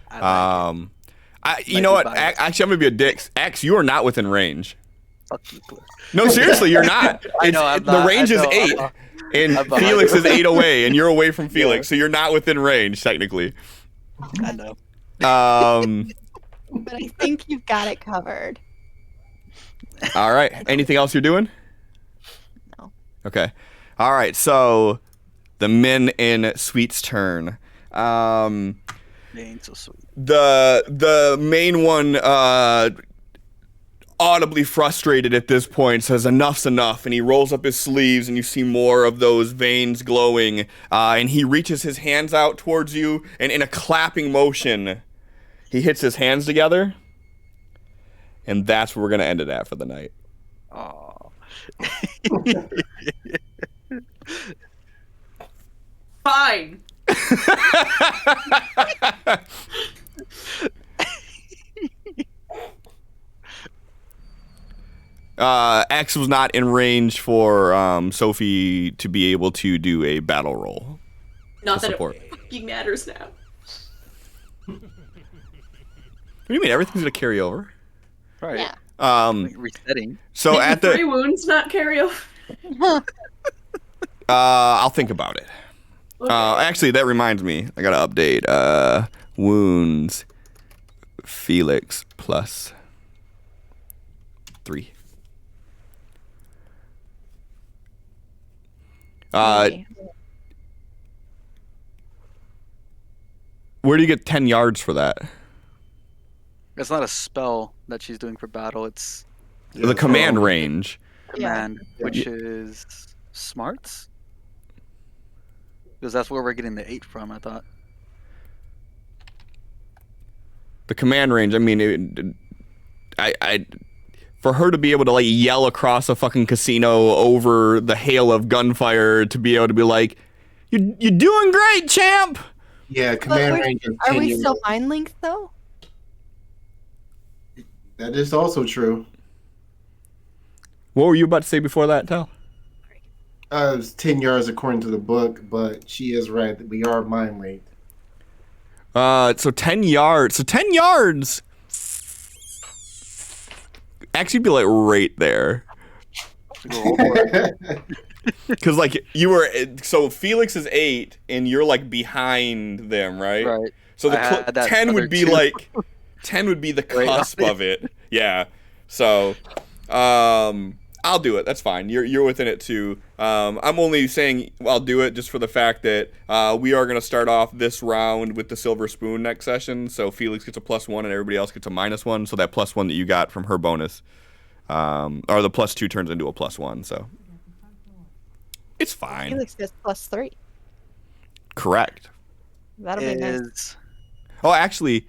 I like it. You Might know be what? biased. Actually, I'm gonna be a dick. X, you are not within range. Fuck you, Cliff. No, seriously, you're not. I know, I'm The not. range I is know, 8, and I'm behind Felix you. is 8 away, and you're away from Felix, so you're not within range technically. I know. But I think you've got it covered. All right. Anything else you're doing? No. Okay. All right. So the men in Sweet's turn. They ain't so sweet. The main one, audibly frustrated at this point, says enough's enough, and he rolls up his sleeves, and you see more of those veins glowing, and he reaches his hands out towards you, and in a clapping motion, he hits his hands together, and that's where we're gonna end it at for the night. Oh. Fine. X was not in range for Sophie to be able to do a battle roll. Not To that support. it fucking matters now. What do you mean? Everything's gonna carry over. Right. Yeah. Like resetting. So at Three the, wounds not carry over. I'll think about it. Okay. Actually, that reminds me. I gotta update. Wounds. Felix +3. Maybe. Where do you get 10 yards for that? It's not a spell that she's doing for battle. It's The command range. command, which is smarts. Because that's where we're getting the 8 from. I thought. The command range. I mean, I for her to be able to like yell across a fucking casino over the hail of gunfire to be able to be like, you're doing great, champ. Yeah, command But range is Are 10 we years. still mind linked though? That is also true. What were you about to say before that, Tal? It's 10 yards according to the book, but she is right. We are mind linked. So 10 yards. So 10 yards. Actually, be like right there. Because like you were, so Felix is 8, and you're like behind them, right? Right. So the I had that 10 other would be two. like 10 would be the Right on cusp of it. Yeah. So, I'll do it. That's fine. You're within it too. I'm only saying I'll do it just for the fact that we are gonna start off this round with the silver spoon next session. So Felix gets a +1 and everybody else gets a -1. So that +1 that you got from her bonus, or the +2 turns into a +1. So it's fine. Felix gets +3. Correct. That'll be nice. Is Oh, actually,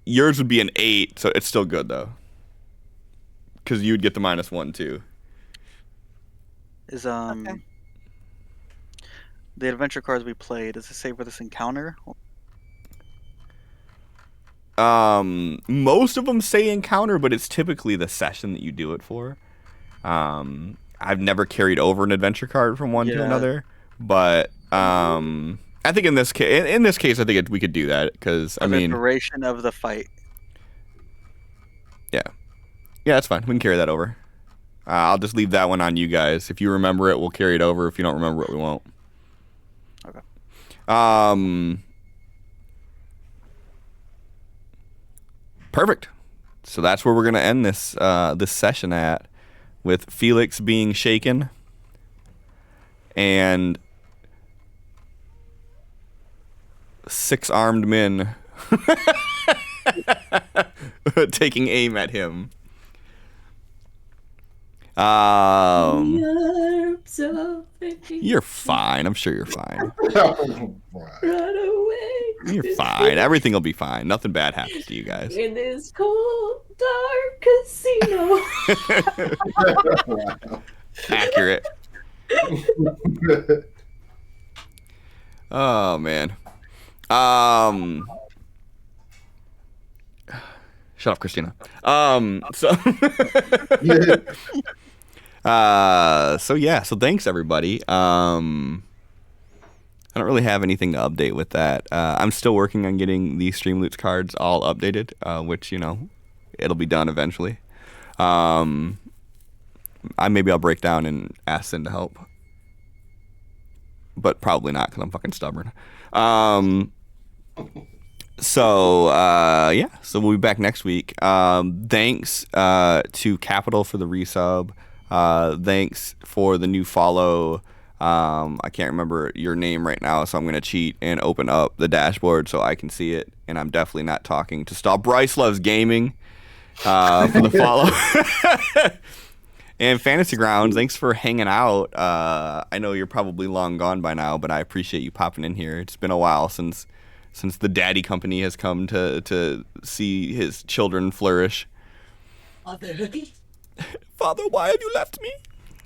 yours would be an 8, so it's still good though. Because you'd get the -1 too. is the adventure cards we played? Does it say for this encounter? Most of them say encounter, but it's typically the session that you do it for. I've never carried over an adventure card from one to Yeah. another, but I think in this case, I think we could do that because I For the mean, duration of the fight. yeah, that's fine. We can carry that over. I'll just leave that one on you guys. If you remember it, we'll carry it over. If you don't remember it, we won't. Okay. Perfect. So that's where we're gonna end this this session at. with Felix being shaken and 6 armed men taking aim at him. You're fine. I'm sure you're fine. Oh, wow. Run away. You're fine. Everything will be fine. Nothing bad happens to you guys. In this cold, dark casino. Wow. Accurate. Oh man. Shut up, Christina. So yeah, so thanks everybody. I don't really have anything to update with that. I'm still working on getting the Streamloots cards all updated, which, you know, it'll be done eventually. Maybe I'll break down and ask Sin to help. But probably not, because I'm fucking stubborn. So we'll be back next week. Thanks to Capital for the resub. Thanks for the new follow. I can't remember your name right now, so I'm going to cheat and open up the dashboard so I can see it. And I'm definitely not talking to stall. Bryce Loves Gaming for the follow. And Fantasy Grounds, thanks for hanging out. I know you're probably long gone by now, but I appreciate you popping in here. It's been a while since the daddy company has come to see his children flourish. Father, why have you left me?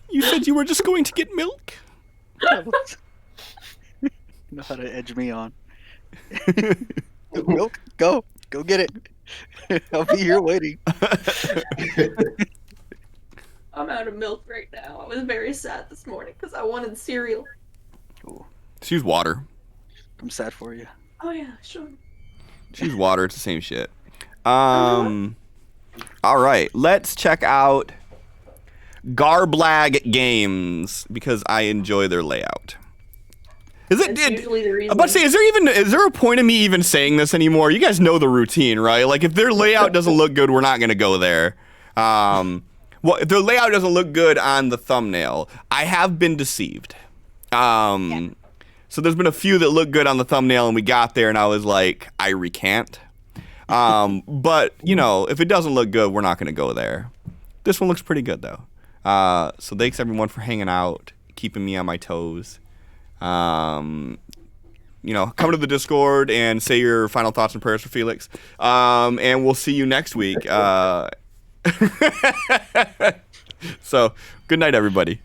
You said you were just going to get milk. Know how to edge me on. Milk, go get it. I'll be here waiting. I'm out of milk right now. I was very sad this morning because I wanted cereal. Just use water. I'm sad for you. Oh yeah, sure. Just use water. It's the same shit. All right, let's check out Garblag Games because I enjoy their layout. Is it? That's usually the reason. I'm about to say, is there a point of me even saying this anymore? You guys know the routine, right? Like, if their layout doesn't look good, we're not gonna go there. Well, if their layout doesn't look good on the thumbnail, I have been deceived. So there's been a few that look good on the thumbnail, and we got there, and I was like, I recant. But you know, if it doesn't look good, we're not gonna go there. This one looks pretty good though. So thanks everyone for hanging out, keeping me on my toes. You know, come to the Discord and say your final thoughts and prayers for Felix. And we'll see you next week. So, good night, everybody.